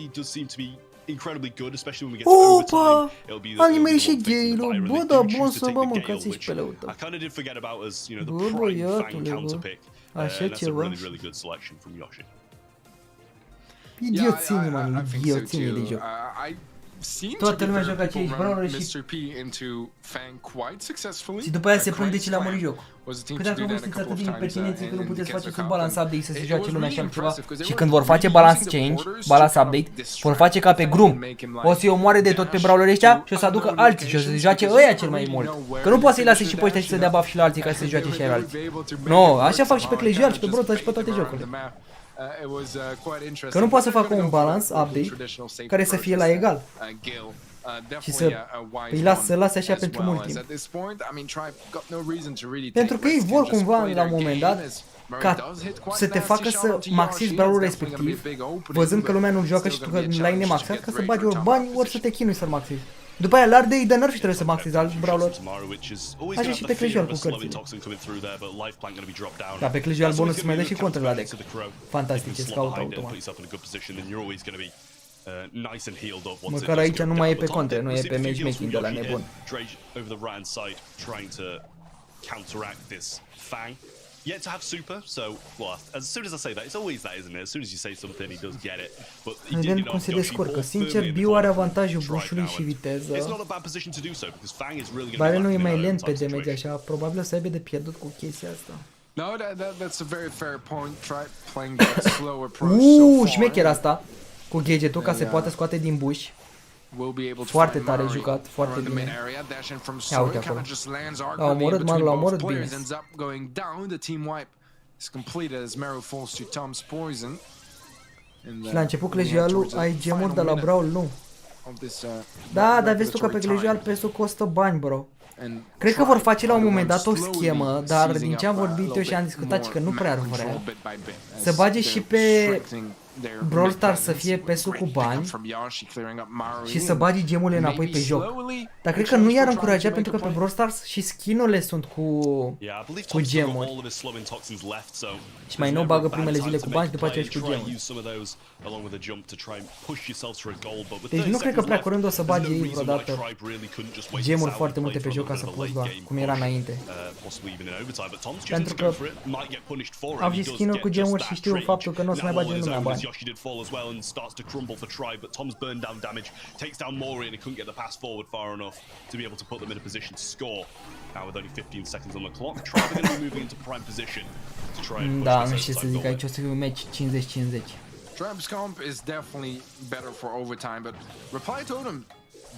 [SPEAKER 1] Opa! Am nimerit și Gale-ul. Bă, da, bun să bă, mâncați și pe lău tău. Bă, băiatule, bă. Așa ceva. Idioțenie, man, idioțenie de joc. Toată lumea joacă aceiași brawler și după aia se plâng de ce le-a murit jocul. Că dacă nu sunteți atât de impertinenți că nu puteți face un balance update să se joace lumea așa ceva. Și când vor face balance change, balance update, vor face ca pe Grum. O să-i omoare de tot pe brawlerii ăștia și o să aducă alții și o să se joace ăia cel mai mult. Că nu poate să-i lase și pe ăștia și să dea buff și la alții ca să se joace și aia alții. No, așa fac și pe Clejual și pe Brota și pe toate jocurile. Că nu poate să facă un balance update care să fie la egal și să lase așa pentru mult timp. Pentru că ei vor cumva la un moment dat ca să te facă să maxezi brawlerul respectiv, văzând că lumea nu joacă și tu că l-ai nemaxat, ca să bagi ori bani ori să te chinui să-l maxezi. După aia l-ar de dă nerf și trebuie să maxezi alt brawler. Așa și pe Clejual cu cărțile. Dar pe Clejual bonus se mai dă și contra la deck. Fantastice, scout automat. Măcar aici nu mai e pe contre, nu e pe matchmaking de la nebun.
[SPEAKER 3] Yet to have super, so well, as soon as I say that, it's always that, isn't it? As soon as you say something, he does get it. But he did
[SPEAKER 1] cum se descurcă. Sincer, Biu are avantajul bușului și viteză. Bare nu e mai lent pe damage așa, probabil o să aibă de pierdut cu chestia asta.
[SPEAKER 4] No, that's a very fair point. Try playing that slow approach.
[SPEAKER 1] Șmecher asta cu gadgetul ca să poată scoate din buș. Foarte tare jucat, foarte bine. Ia uite acolo. L-a omorât, man, l-a omorât bine. Și la început Clejualul ai gemuri, dar la Brawl nu. Da, dar vezi tu că pe Clejual pesul costă bani, bro. Cred că vor face la un moment dat o schemă, dar din ce am vorbit eu și am discutat și că nu prea ar vrea, să bage și pe Brawl Stars să fie pesul cu bani și să bagi gemurile înapoi pe joc. Dar cred că nu i-ar încuraja pentru că pe Brawl Stars și skin-urile sunt cu gemuri. Și mai nou bagă primele zile cu bani și după aceea și cu gemuri. Deci nu cred că prea curând o să bage ei vreodată gemuri foarte multe pe joc ca să poți lua, cum era înainte. Pentru că au și skin-uri cu gemuri și știu faptul că nu o să mai bage lumea bani.
[SPEAKER 3] Yoshi did fall as well and starts to crumble for Tribe, but Tom's burned down damage, takes down Mori, and he couldn't get the pass forward far enough to be able to put them in a position to score. Now with only 15 seconds on the clock, Tribe are going to be moving into prime position to try and push
[SPEAKER 1] da, nu știu ce să zic, aici o să fie un match 50-50.
[SPEAKER 4] Tribe's comp is definitely better for overtime, but Reply Totem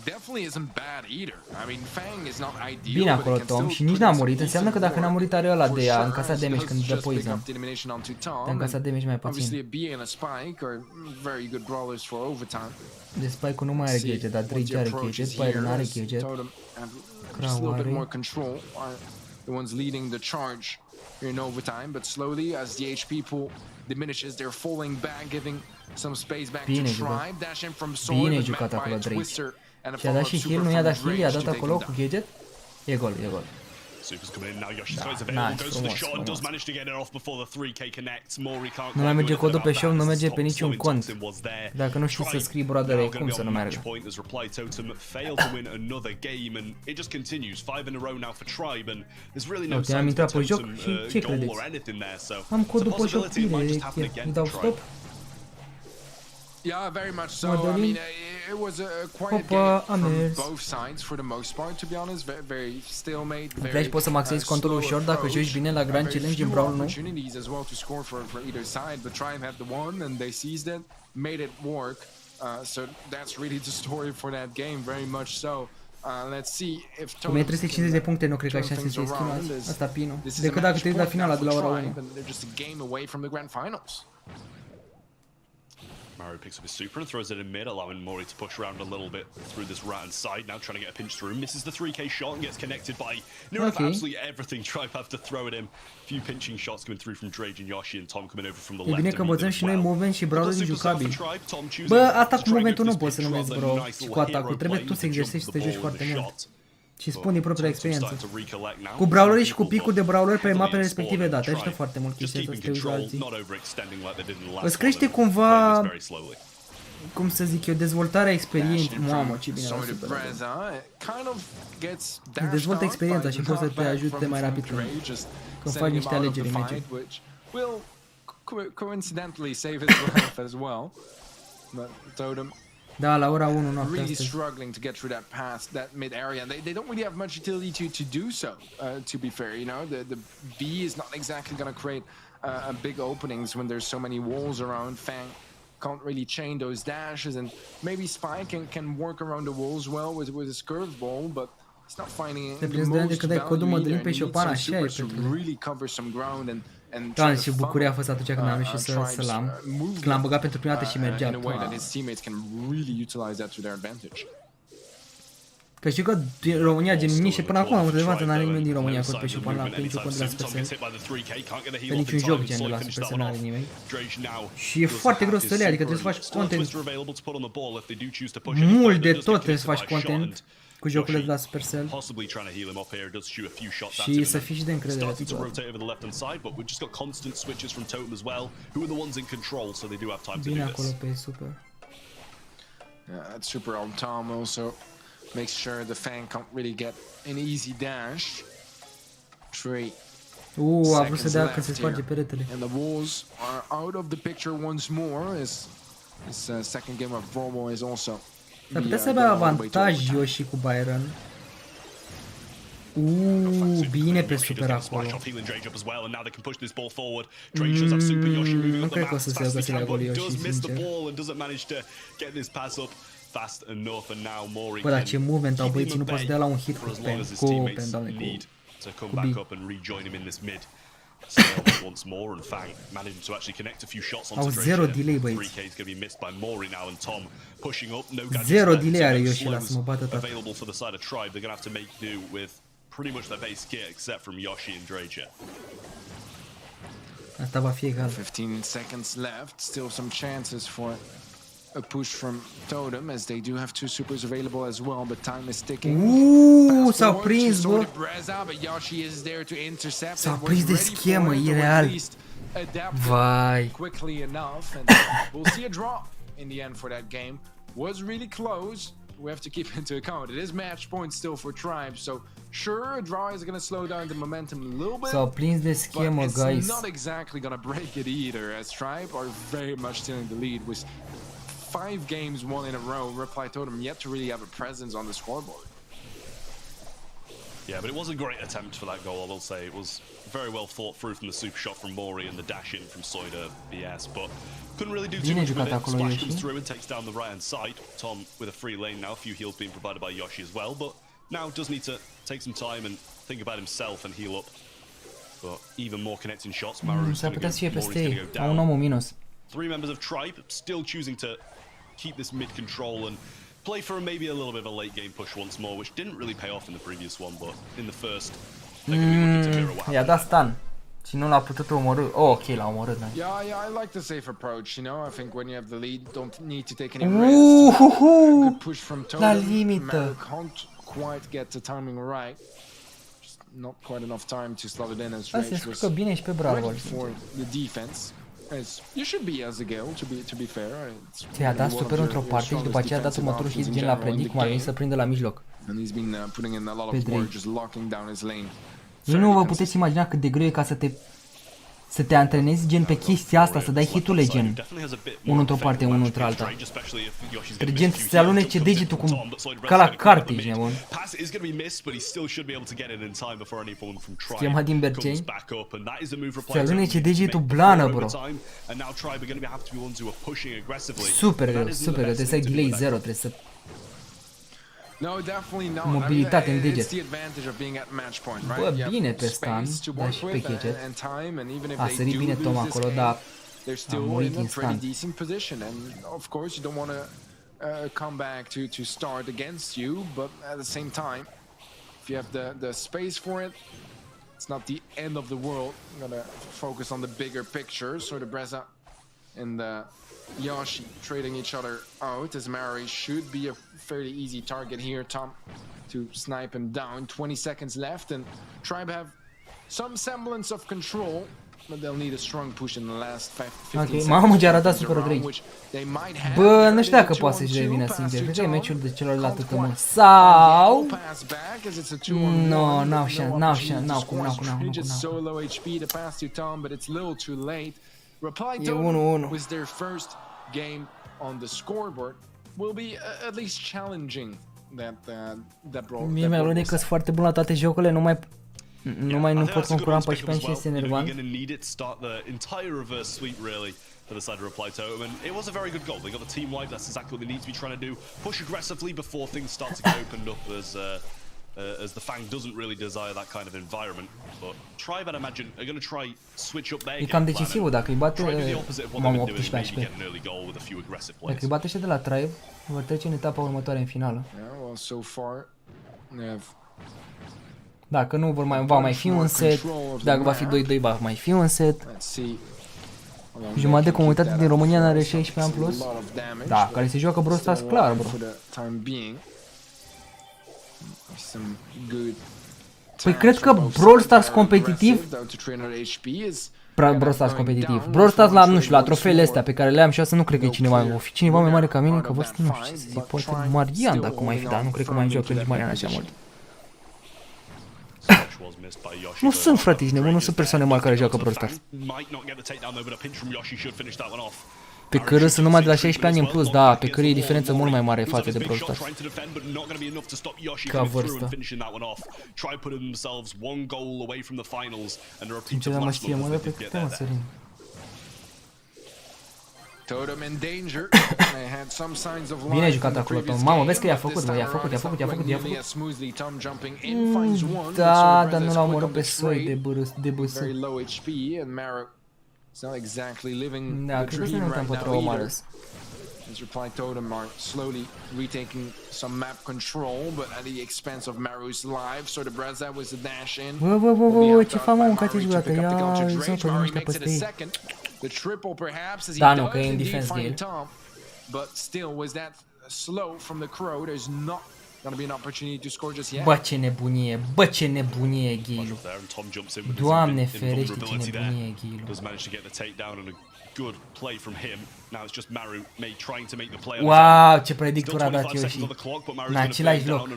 [SPEAKER 4] definitely isn't bad either. I mean, Fang is not ideal.
[SPEAKER 1] Bine acolo Tom și nici n-a murit, înseamnă că dacă n-a murit are ăla de a încasa damage când dă poison. Te încasa damage mai puțin. De Spike-ul nu mai are gadget, dar Drake are gadget, Byron are gadget, Crow are.
[SPEAKER 4] The ones leading the charge here in overtime, but slowly as the HP pool diminishes, they're falling back, giving some space back to Tribe, dash in from Sword,
[SPEAKER 1] bine jucat acolo Drake. Și-a dat și heal, nu i-a dat heal, i-a dat acolo cu gadget. E gol, e gol. Nu mai merge codul pe show, nu merge pe niciun cont. Dacă nu știi să scrii brodere, cum să nu meargă? Ok, am intrat pe joc și ce credeți? Am codul pe joc, bine, îi dau stop.
[SPEAKER 4] Yeah, very much so. I mean, it was a quiet game from both sides for the most part, to be honest. Very stalemate.
[SPEAKER 1] Vrei poți să maxezi contul ușor dacă joci bine la Grand Challenge în Brawl, nu?
[SPEAKER 4] Opportunities as well to score for either side, but Tribe had the one and they seized it, made it work. So that's really the story for that game, very much so. Let's see if
[SPEAKER 1] cu 1350 de puncte nu cred că ai șanse să-i schimbați. Asta Pino. Decât dacă te uiți la finala de la ora 1.
[SPEAKER 3] Mario picks up his super and throws it in mid, allowing Mori to push around a little bit through this right-hand side. Now trying to get a pinch through, misses the 3k shot and gets connected by near enough absolutely everything. Tribe have to throw it in. Few pinching shots coming through from Drage and Yoshi, and Tom coming over from the left.
[SPEAKER 1] E bine că învățăm și noi movement și brawlerii jucabili. Bă, asta cu momentul nu poți să numezi bro și cu atacul. Trebuie tu să exersezi și să te joci foarte mult. Și spun din propria experiență. Cu brawlerii și cu picul de brawler pe mapele respective date, ajută foarte mult chestia asta să te uiți la alții. Îți crește cumva, cum să zic eu, dezvoltarea experienței. Mamă, ce bine la super. Îți dezvoltă experiența și poți să te ajute mai rapid când faci niște alegeri în meciuri. Da, la ora 1 noaptea
[SPEAKER 4] really
[SPEAKER 1] astăzi.
[SPEAKER 4] struggling to get through that pass, that mid area, and they don't really have much utility to do so. To be fair, you know, the B is not exactly going to create big openings when there's so many walls around. Fang can't really chain those dashes, and maybe Spike can work around the walls well with his curveball, but it's not finding the most value either. He needs some supers to really cover some ground and
[SPEAKER 1] Da, și bucuria a fost atunci când am reușit să-l am. Când l-am băgat pentru prima dată și mergea. Că știu că din România, gen nici până acum am întrebat, n-are nimeni din România pe Șupan la pe niciun cont de la Supercell. Pe niciun joc gen de la Supercell n-are nimeni. Și e foarte greu să le ia, adică trebuie să faci content mult de tot, trebuie să faci content cu jocurile de la Supercell și să fii și de încredere. Bine acolo pe super.
[SPEAKER 4] Yeah, that's super on Tom also makes sure the Fang can't really get an easy dash. Trey.
[SPEAKER 1] A vrut să dea când se sparge peretele.
[SPEAKER 4] And the walls are out of the picture once more as this second game of Brawl is also.
[SPEAKER 1] Dar putea să aibă avantaj Yoshi cu Byron. Bine pe super acolo. Nu cred că o să se iau găsirea gol Yoshi, sincer. Bă, dar ce movement au băieții, nu poți să dea la un hit cu pen, doamne, cu B.
[SPEAKER 3] once more, and Fang managing to actually connect a few shots
[SPEAKER 1] Au
[SPEAKER 3] onto
[SPEAKER 1] zero
[SPEAKER 3] Drake.
[SPEAKER 1] delay, băieți.
[SPEAKER 3] 3K is going to be missed by Mori now, and Tom pushing up. No gadgets
[SPEAKER 1] Zero
[SPEAKER 3] left,
[SPEAKER 1] delay are
[SPEAKER 3] no
[SPEAKER 1] Yoshi la să
[SPEAKER 3] slows
[SPEAKER 1] mă bată tot.
[SPEAKER 3] available for the side of Tribe. They're going to have to make do with pretty much their base kit, except from Yoshi and Drake.
[SPEAKER 1] Asta va fi egal.
[SPEAKER 4] 15 seconds left, still some chances for a push from Totem, as they do have two supers available as well, but time is ticking.
[SPEAKER 1] S-a prins, bă. S-a prins de schemă, ireal. Vai.
[SPEAKER 4] Quickly enough, and we'll see a draw in the end for that game. Was really close. We have to keep into account. It is match point still for Tribe, so sure, a draw is going to slow down the momentum a little bit.
[SPEAKER 1] S-au prins de schemă,
[SPEAKER 4] but it's
[SPEAKER 1] guys.
[SPEAKER 4] not exactly going to break it either, as Tribe are very much still in the lead with 5 games won in a row. Reply Totem yet to really have a presence on the scoreboard.
[SPEAKER 3] Yeah, but it was a great attempt for that goal, I will say. It was very well thought through from the super shot from Mori and the dash in from Soida BS, but couldn't really do too much with it. Splash comes through and takes down the right hand side. Tom with a free lane now, a few heals being provided by Yoshi as well, but now does need to take some time and think about himself and heal up. But even more connecting shots. Maru's going to go down. 3 members of Tribe still choosing to keep this mid control and play for maybe a little bit of a late game push once more, which didn't really pay off in the previous one, but in the first, they're going to be looking to mirror what
[SPEAKER 1] I-a dat stun. Și nu l-a putut omorâ. Oh, ok, l-a omorât.
[SPEAKER 4] Yeah, I like the safe approach, you know. I think when you have the lead, don't need to take any risks. Good push from Totem.
[SPEAKER 1] La limită.
[SPEAKER 4] Can't quite get the timing right. Just not quite enough time to slot it in as Rage was
[SPEAKER 1] descurcă bine și pe Brawl
[SPEAKER 4] ready for the defense. As you should be as a girl, to be fair.
[SPEAKER 1] Ți-a dat super într-o parte și după aceea a dat următorul hit gen la predic, cum ar veni să prindă la mijloc.
[SPEAKER 4] And he's been putting in a lot of work, just locking down his lane.
[SPEAKER 1] Nu vă puteți imagina cât de greu e ca să te antrenezi gen pe chestia asta, să dai hiturile gen unul într-o parte, unul într-alta. Gen să te alunece degetul ca la carte, ești nebun. Schema din Berceni se alunece degetul blană, bro. Super greu, trebuie să ai delay 0, trebuie să... Mobilitate în deget. Bă, bine pe stun, dar și pe gadget. A sărit bine Tom acolo, dar a murit instant.
[SPEAKER 4] Of course, you don't want to come back to start against you, but at the same time, if you have the space for it, it's not the end of the world. I'm gonna focus on the bigger picture. So the Breza and Yoshi trading each other out, as Mary should be a fairly easy target here. Tom to snipe him down. 20 seconds left, and Tribe have some semblance of control, but they'll need a strong push in the last 15 seconds.
[SPEAKER 1] Mamă, ce arată super Drake. Bă, nu știu dacă poate să-și revină sincer. Cred că e meciul de celorlalte tămâni. Sau... Nu, n-au cum. E 1-1.
[SPEAKER 4] With their first game on the scoreboard will be at least challenging that Brawl.
[SPEAKER 1] Mie mi-a luat că sunt foarte bun la toate jocurile, nu pot concura în 14 și este enervant.
[SPEAKER 3] For the side of Reply Totem, and it was a very good goal. They got the team wipe. That's exactly what they need to be trying to do. Push aggressively before things start to get opened up, as the Fang doesn't really desire that kind of environment. But Tribe, I'd imagine, are going to try switch up their game plan.
[SPEAKER 1] E cam decisivul, dacă îi bate, m-am 18 HP. Dacă îi bate și de la Tribe, vor trece în etapa următoare în finală. Dacă nu va mai fi un set, dacă va fi 2-2 va mai fi un set. Jumătate de comunitate din România n-are 16 ani plus. Da, care se joacă Brawl Stars, clar, bro. Păi cred că Brawl Stars competitiv, Brawl Stars competitiv, Brawl Stars la, nu știu, la trofeele astea pe care le am și asta nu cred că e cineva, o fi cineva mai mare ca mine, că văd, nu știu ce să zic, poate Marian dacă mai fi, dar nu cred că mai joacă nici Marian așa mult. Nu sunt, frate, ești nebun, nu sunt persoane mari care joacă Brawl Stars. Pe cârâ sunt numai de la 16 ani în plus, da, pe cârâ e diferență mult mai mare față de Brawl Stars. Ca vârstă. Sincer, mă știe, mă, de pe câte mă sărim.
[SPEAKER 4] Totem in danger. They had some signs of life.
[SPEAKER 1] Bine jucat acolo, Tom. Mamă, vezi că i-a făcut, mă, i-a făcut. Da, dar nu l-au omorât pe soi de bâsă. Da, cred că să ne uităm pe Tromarus.
[SPEAKER 4] His reply totem are slowly retaking some map control, but at the expense of Maru's life. So the Brazza was the dash in.
[SPEAKER 1] Bă, ce fac, mă, un cate jurată? Ia, zău pe niște peste ei.
[SPEAKER 4] The triple perhaps as he
[SPEAKER 1] Da, nu,
[SPEAKER 4] does
[SPEAKER 1] că e în
[SPEAKER 4] indeed
[SPEAKER 1] defense
[SPEAKER 4] find
[SPEAKER 1] game.
[SPEAKER 4] Tom, but still was that slow from the crow. There's not gonna be an opportunity to score just yet.
[SPEAKER 1] Bă, ce nebunie, bă, ce nebunie, Ghilu. Doamne ferește, ce nebunie, Ghilu.
[SPEAKER 3] Does manage to get the takedown and a good play from him. Now it's just Maru trying to make the play.
[SPEAKER 1] Wow, ce predictor a dat Yoshi. În același loc.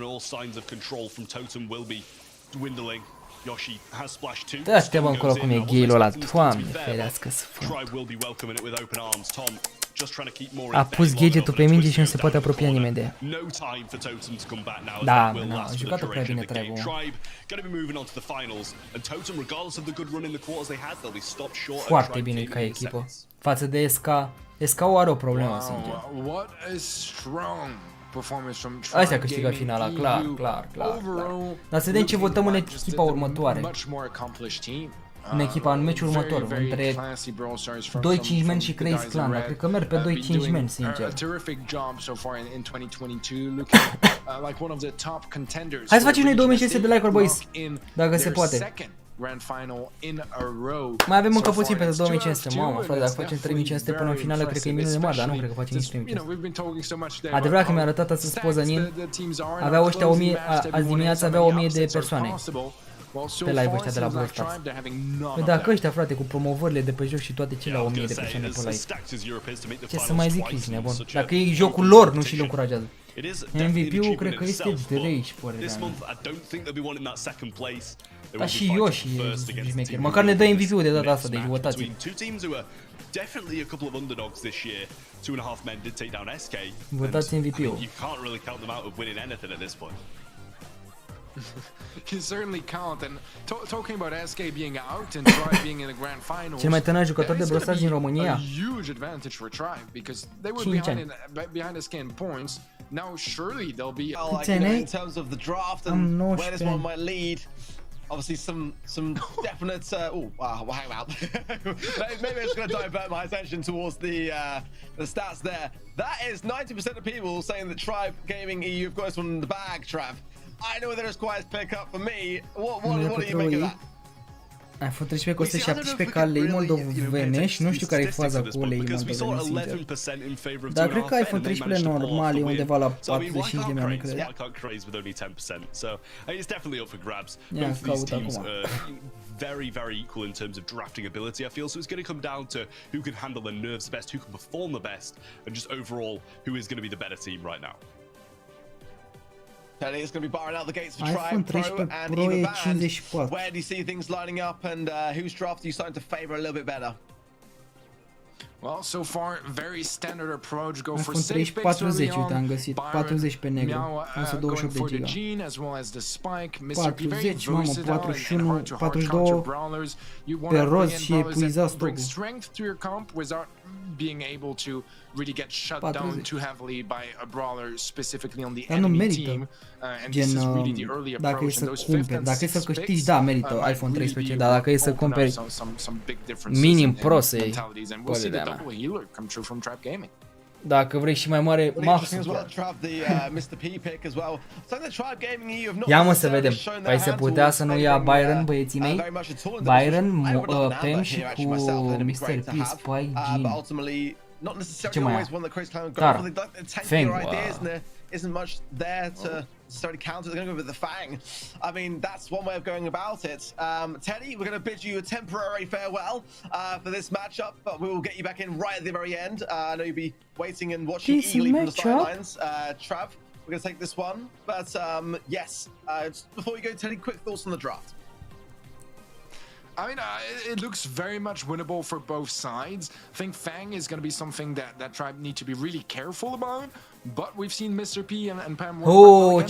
[SPEAKER 3] Yoshi has splash 2.
[SPEAKER 1] Da-te bă încolo cum e Ghilu ăla, Doamne ferească sfânt. A pus gadgetul pe minge și nu se poate apropia nimeni de ea. Da, nu, a jucat-o prea bine Tribe-ul. Foarte bine ca echipă. Față de SK, SK-ul are o problemă, sincer. Astea câștigă finala, clar. Dar să vedem ce votăm în echipa următoare. În echipa, în meciul următor, între 2 5-men și Crazy Clan, dar cred că merg pe 2 5-men, sincer. Hai să facem noi 2500 de like-uri, boys, dacă se poate. Mai avem încă puțin pentru 2500, mamă, frate, dacă facem 3500 până în finală, cred că e minune mare, dar nu cred că facem nici 3500. Adevărat că mi-a arătat astăzi poză în el, aveau ăștia 1000, azi dimineața aveau 1000 de persoane pe live ăștia de la Brawl Stars. Păi dacă ăștia, frate, cu promovările de pe joc și toate cele au 1000 de persoane pe live. Ce să mai zic, ești nebun? Dacă e jocul lor, nu și-l încurajează. MVP-ul cred că este Drake, părerea mea. Dar și Yoshi e șmecher. Măcar ne dă MVP-ul de data asta, deci votați. Votați MVP-ul.
[SPEAKER 4] You certainly can't. And talking about SK being out and Tribe being in the grand finals,
[SPEAKER 1] cel mai tânăr jucător de Brawl Stars din România.
[SPEAKER 4] A huge advantage for Tribe because they were behind SK in points. Now surely they'll be
[SPEAKER 2] in terms of the draft and where this one might lead. Obviously, some definite. Hang on. Maybe I'm just going to divert my attention towards the stats there. That is 90% of people saying that Tribe Gaming EU have got this one in the bag. Trav, I know there is quite a pick up for me. What do you make of that?
[SPEAKER 1] iPhone 13 costă 17 ca lei moldovenești, nu știu care e faza cu lei moldovenești, sincer. Dar cred că iPhone 13 normal e undeva la 45 de mii, nu cred. Ia, caut acum.
[SPEAKER 3] Very equal in terms of drafting ability, I feel. So it's going to come down to who can handle their nerves the best, who can perform the best, and just overall who is going to be the better team right now.
[SPEAKER 2] It's going to be barring out the gates for Tribe Pro and even Band. Where do you see things lining up, and whose draft are you starting to favor a little bit better?
[SPEAKER 4] Well, so far, very standard approach. Go for
[SPEAKER 1] safe picks 40, uite, am găsit 40 pe negru, 128 de giga. 40, mamă, 41, 42 pe roz și epuizat stocul.
[SPEAKER 4] Being able to really get shut down too heavily by a brawler specifically on the
[SPEAKER 1] dar nu
[SPEAKER 4] enemy
[SPEAKER 1] merită.
[SPEAKER 4] team, and this is really the early approach.
[SPEAKER 1] Dacă e să câștigi, da, merită iPhone 13, dar dacă e să cumperi minim pro să iei, părerea mea. Dacă vrei și mai mare, maxim. Ia mă să vedem. Păi se putea să nu ia Byron, băieții mei? Byron, Pem și cu Mr. P, Spike, Jean. Ce mai ia? Tara. Fang,
[SPEAKER 2] isn't much there to necessarily counter. They're going to go with the Fang. I mean, that's one way of going about it. Teddy, we're going to bid you a temporary farewell for this matchup, but we will get you back in right at the very end. I know you'll be waiting and watching eagerly from the sidelines. Trav, we're going to take this one. But yes, before we go, Teddy, quick thoughts on the draft.
[SPEAKER 4] I mean, it looks very much winnable for both sides. I think Fang is going to be something that Tribe need to be really careful about. But we've seen Mr. P and Pam work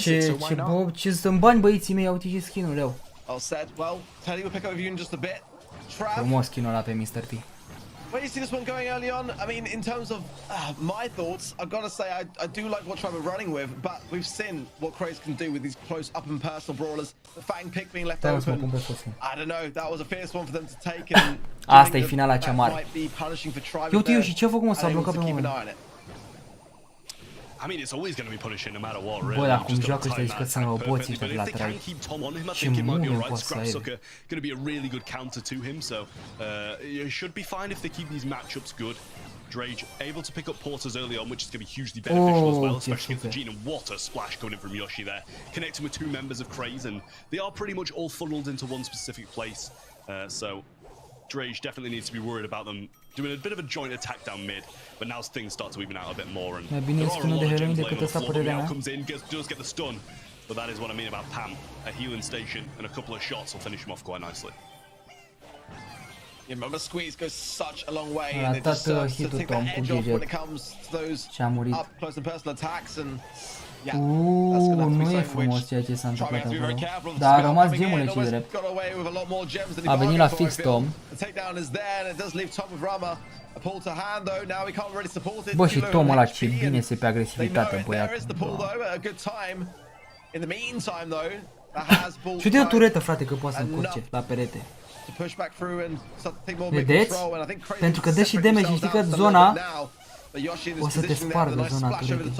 [SPEAKER 1] ce sunt bani, băieții mei, uite ce skin-uri au.
[SPEAKER 2] All set. Well, Teddy will pick up with you in just a bit. Trav.
[SPEAKER 1] Frumos skin-ul ăla pe Mr. P.
[SPEAKER 2] Where do you see this one going early on? I mean, in terms of my thoughts, I've got to say I do like what Tribe are running with, but we've seen what Craze can do with these close up and personal brawlers. The Fang pick being left open. I don't know, that was a fierce one for them to take. And
[SPEAKER 1] asta e finala cea mare.
[SPEAKER 2] Uite,
[SPEAKER 1] și ce a făcut, mă, s-a blocat pe moment.
[SPEAKER 3] I mean, it's always going to be punishing no matter what, really.
[SPEAKER 1] Bă, dar cum joacă ăștia, zici că sunt roboți ăștia de la Tribe. Ce mult poate să aibă.
[SPEAKER 3] Going to be a really good counter to him, so it should be fine if they keep these matchups good. Drage able to pick up porters early on, which is going to be hugely beneficial as well, especially against the Gene. And what a splash coming in from Yoshi there, connecting with two members of Craze, and they are pretty much all funneled into one specific place. So Drage definitely needs to be worried about them doing a bit of a joint attack down mid, but now things start to even out a bit more. And there are a lot of gems laying on the floor. Now comes in, does get the stun, but that is what I mean about Pam. A healing station and a couple of shots will finish him off quite nicely.
[SPEAKER 2] You remember Squeeze goes such a long way, and it just to take the edge off when it comes to those up close and personal attacks. And
[SPEAKER 1] nu e frumos ceea ce s-a întâmplat acolo. Dar a rămas gemule ce drept. A venit la fix Tom. Bă, și Tom ăla ce bine se pe agresivitate, băiatul. Și de o turetă, frate, că poate să încurce la perete. Vedeți? Pentru că dă și damage și știi că zona o să te spargă zona turetei.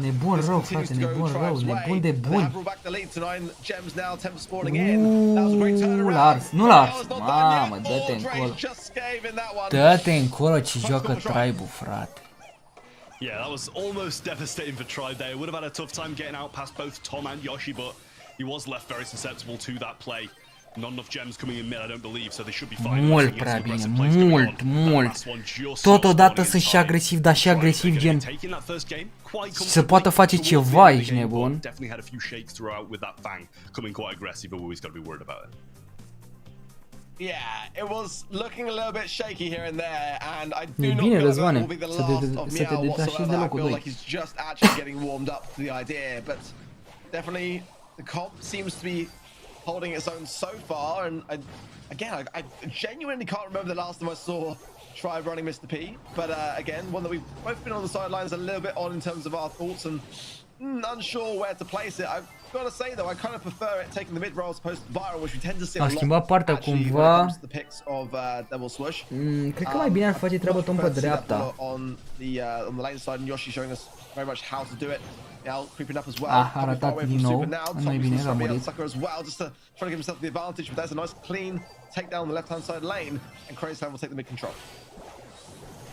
[SPEAKER 1] Nebun rău, frate, nebun rău, nebun de bun. L-a ars, nu l-a ars. Mamă, dă-te încolo. Dă-te încolo ce joacă Tribe-ul, frate.
[SPEAKER 3] Yeah, that was almost devastating for Tribe there. Would have had a tough time getting out past both Tom and Yoshi, but he was left very susceptible to that play. Not enough gems coming in mid, I don't believe, so they should be fine.
[SPEAKER 1] Mult prea bine, mult. Totodată sunt și agresiv, dar și agresiv gen să poată face ceva, ești nebun.
[SPEAKER 3] Definitely had a few shakes throughout with that Fang coming quite aggressive, but we always got to be worried about it.
[SPEAKER 2] Yeah, it was looking a little bit shaky here and there, and I do not feel that will be the last of Meow whatsoever. I feel like he's just actually getting warmed up to the idea, but definitely the comp seems to be holding its own so far, and I genuinely can't remember the last time I saw Tribe running Mr. P, but again, one that we've both been on the sidelines a little bit on in terms of our thoughts, and unsure where to place it. I've got to say though, I kind of prefer it taking the mid rolls post viral, which we tend to see a lot actually when it comes to the picks of Devil Swoosh.
[SPEAKER 1] Cred că mai bine ar face treaba Tom pe dreapta.
[SPEAKER 2] On the lane side, and Yoshi showing us very much how to do it. Now creeping up as well.
[SPEAKER 1] A ratat din nou, mai bine l-a murit.
[SPEAKER 2] As well, just to try to give himself the advantage, but there's a nice clean takedown on the left-hand side lane, and Crazy will take the mid control.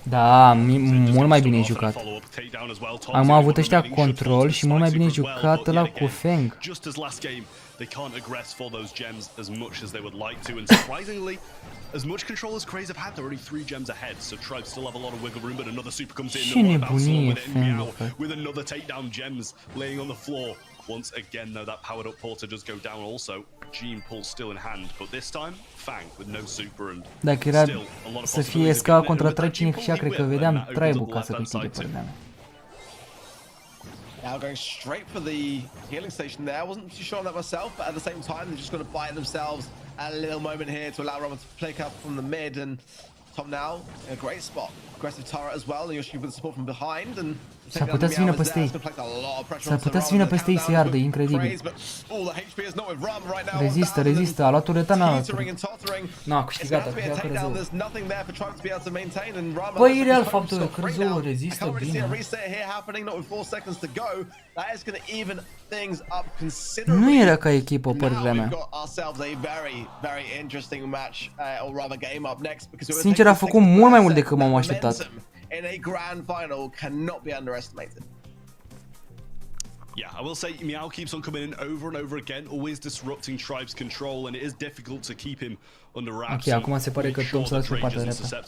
[SPEAKER 1] Da, mult mai bine jucat. Am avut ăștia control și mult mai bine jucat ăla cu Fang.
[SPEAKER 3] They can't aggress for those gems as much as they would like to, and surprisingly, as much control as Craze have had, they're already 3 gems ahead, so Tribe still have a lot of wiggle room, but another super comes in, and what about slow with Meow with another takedown gems laying on the floor. Once again though, that powered up porter does go down also. Gene pull still in hand, but this time, Fang with no super and
[SPEAKER 1] dacă era să fie SK contra Tribe, și cred că vedeam Tribe-ul ca să câștige părerea mea.
[SPEAKER 2] Now going straight for the healing station there. Wasn't too sure on that myself, but at the same time, they're just going to buy themselves a little moment here to allow Rama to pick up from the mid. And Tom now in a great spot. Aggressive turret as well, and Yoshi with support from behind. And
[SPEAKER 1] s-ar putea să vină peste ei. S-ar putea să vină peste ei să-i ardă, incredibil. Rezistă, a luat tureta, n-a luat tureta. N-a câștigat, a câștigat Crăzău. Băi, e real faptul că Crăzău rezistă bine. Nu era ca echipă, părerea mea. Sincer, a făcut mult mai mult decât m-am așteptat.
[SPEAKER 2] In a grand final cannot be underestimated.
[SPEAKER 3] Yeah, I will say Meow keeps on coming in over and over again, always disrupting Tribe's control, and it is difficult to keep him under wraps.
[SPEAKER 1] Ok, acum se pare că Tom s-a dat pe partea dreaptă.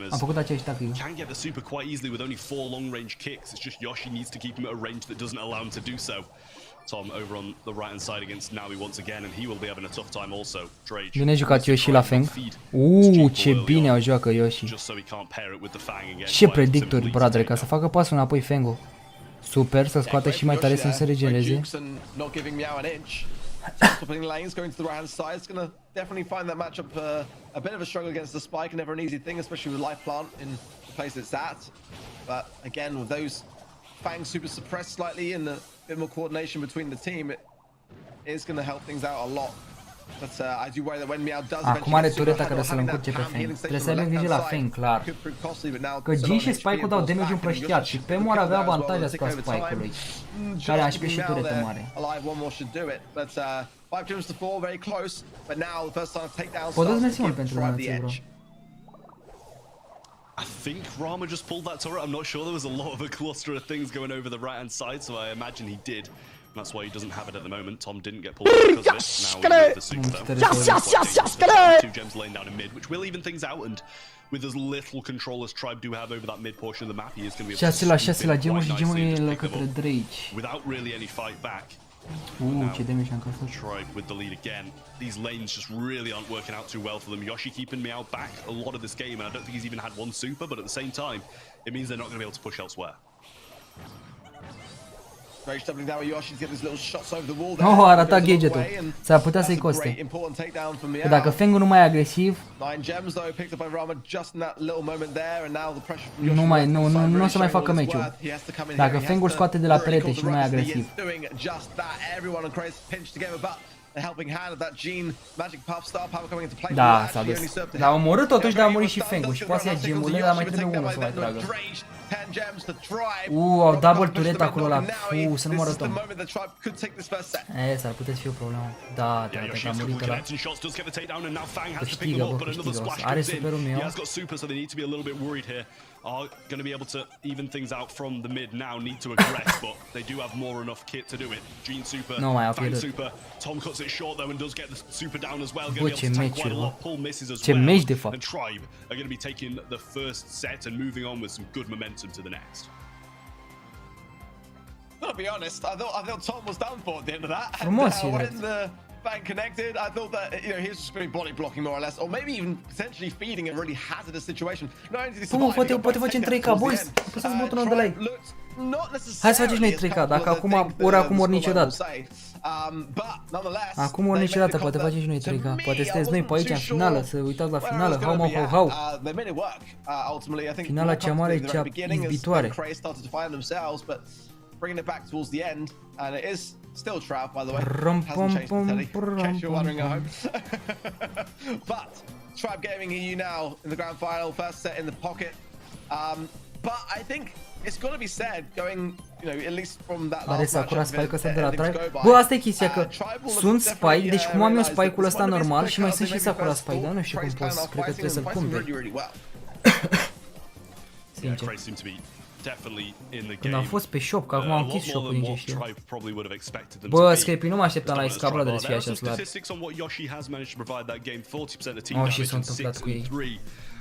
[SPEAKER 1] Am făcut aceeași tactică.
[SPEAKER 3] Can get the super quite easily with only 4 long range kicks. It's just Yoshi needs to keep him at a range that doesn't allow him to do so. Tom over on the right hand side against Nawi once again, and he will be having a tough time also. Drage.
[SPEAKER 1] Bine jucat Yoshi la Fang. Ce bine o joacă Yoshi. Ce predictori, brother, ca să facă pasul înapoi Fang-ul. Super, să scoată și mai tare să se regenereze.
[SPEAKER 2] definitely find that matchup a bit of a struggle against the spike, never an easy thing, especially with life plant in the place it's at. But again, with those fangs super suppressed slightly and a bit more coordination between the team, it is going to help things out a lot. But I do worry that when Meow does
[SPEAKER 1] acum are tureta care să-l încurce pe Fang. Trebuie să aibă grijă la Fang, clar. Că G și Spike-ul dau damage împrăștiat și Pemu ar avea avantaj asupra Spike-ului, care are și turetă mare. Poți mersi pentru Donație, bro.
[SPEAKER 3] I think Rama just pulled that turret. I'm not sure. There was a lot of a cluster of things going over the right-hand side, so I imagine he did. And that's why he doesn't have it at the moment. Tom didn't get pulled because of it. Now with the super though. 2 gems laying down in mid, which will even things out. And with as little control as Tribe do have over that mid portion of the map, he is going to be able to
[SPEAKER 1] 6 la gemul și gemul e la către Drake.
[SPEAKER 3] without really any fight back.
[SPEAKER 1] Ce damage am casat.
[SPEAKER 3] Tribe with the lead again. These lanes just really aren't working out too well for them. Yoshi keeping Meow back a lot of this game, and I don't think he's even had one super, but at the same time, it means they're not going to be able to push elsewhere.
[SPEAKER 1] Oh, a ratat gadgetul. S-ar putea să-i coste. Că dacă Fang-ul nu mai e agresiv, nu o să mai facă meciul. Dacă Fang-ul scoate de la perete și nu mai e agresiv. Da, s-a dus. Dar a omorât totuși, dar a murit și Fang-ul și poate să ia gemurile, dar mai trebuie unul să mai tragă. Au double turret acolo la... să nu moară Tom. S-ar putea să fie o problemă. Da, a murit ăla. Câștigă, bă, câștigă. Are superul meu.
[SPEAKER 3] Are going to be able to even things out from the mid now, need to aggress, but they do have more enough kit to do it. Gene super, Fang super, Tom cuts it short though and does get the super down as well, going to be able to take quite a lot, pull misses as well, and Tribe are going to be taking the first set and moving on with some good momentum to the next.
[SPEAKER 2] I'll be honest, I thought Tom was done for at the end of that.
[SPEAKER 1] Frumos,
[SPEAKER 2] when the Fang connected, I thought that he was just going to be body blocking more or less, or maybe even potentially feeding a really hazardous situation.
[SPEAKER 1] Poate facem 3K, boys. Apăsați butonul de like. Hai să faceți noi 3K, dacă acum ori niciodată. Acum ori niciodată, poate facem și noi 3K. Poate sunteți noi pe aici în finală, să uitați la finală. Hau. Finala cea mare, cea izbitoare.
[SPEAKER 2] Bringing it back towards the end, and it is still Trav, by the way. Hasn't changed today, in case you're wondering at home. But Trav Gaming EU now in the grand final, first set in the pocket. But I think it's got to be said, going, at least from that last match.
[SPEAKER 1] Bă, asta e chestia, că sunt Spike, deci cum am eu Spike-ul ăsta normal și mai sunt și Sakura Spike, dar nu știu cum poți, cred că trebuie să-l cumperi. Sincer. Când am fost pe shop, că acum am închis shop-ul, nici știu. Bă, Scrapey, nu mă așteptam la escapul ăla de să fie așa slab. Oh, și s-a întâmplat cu ei.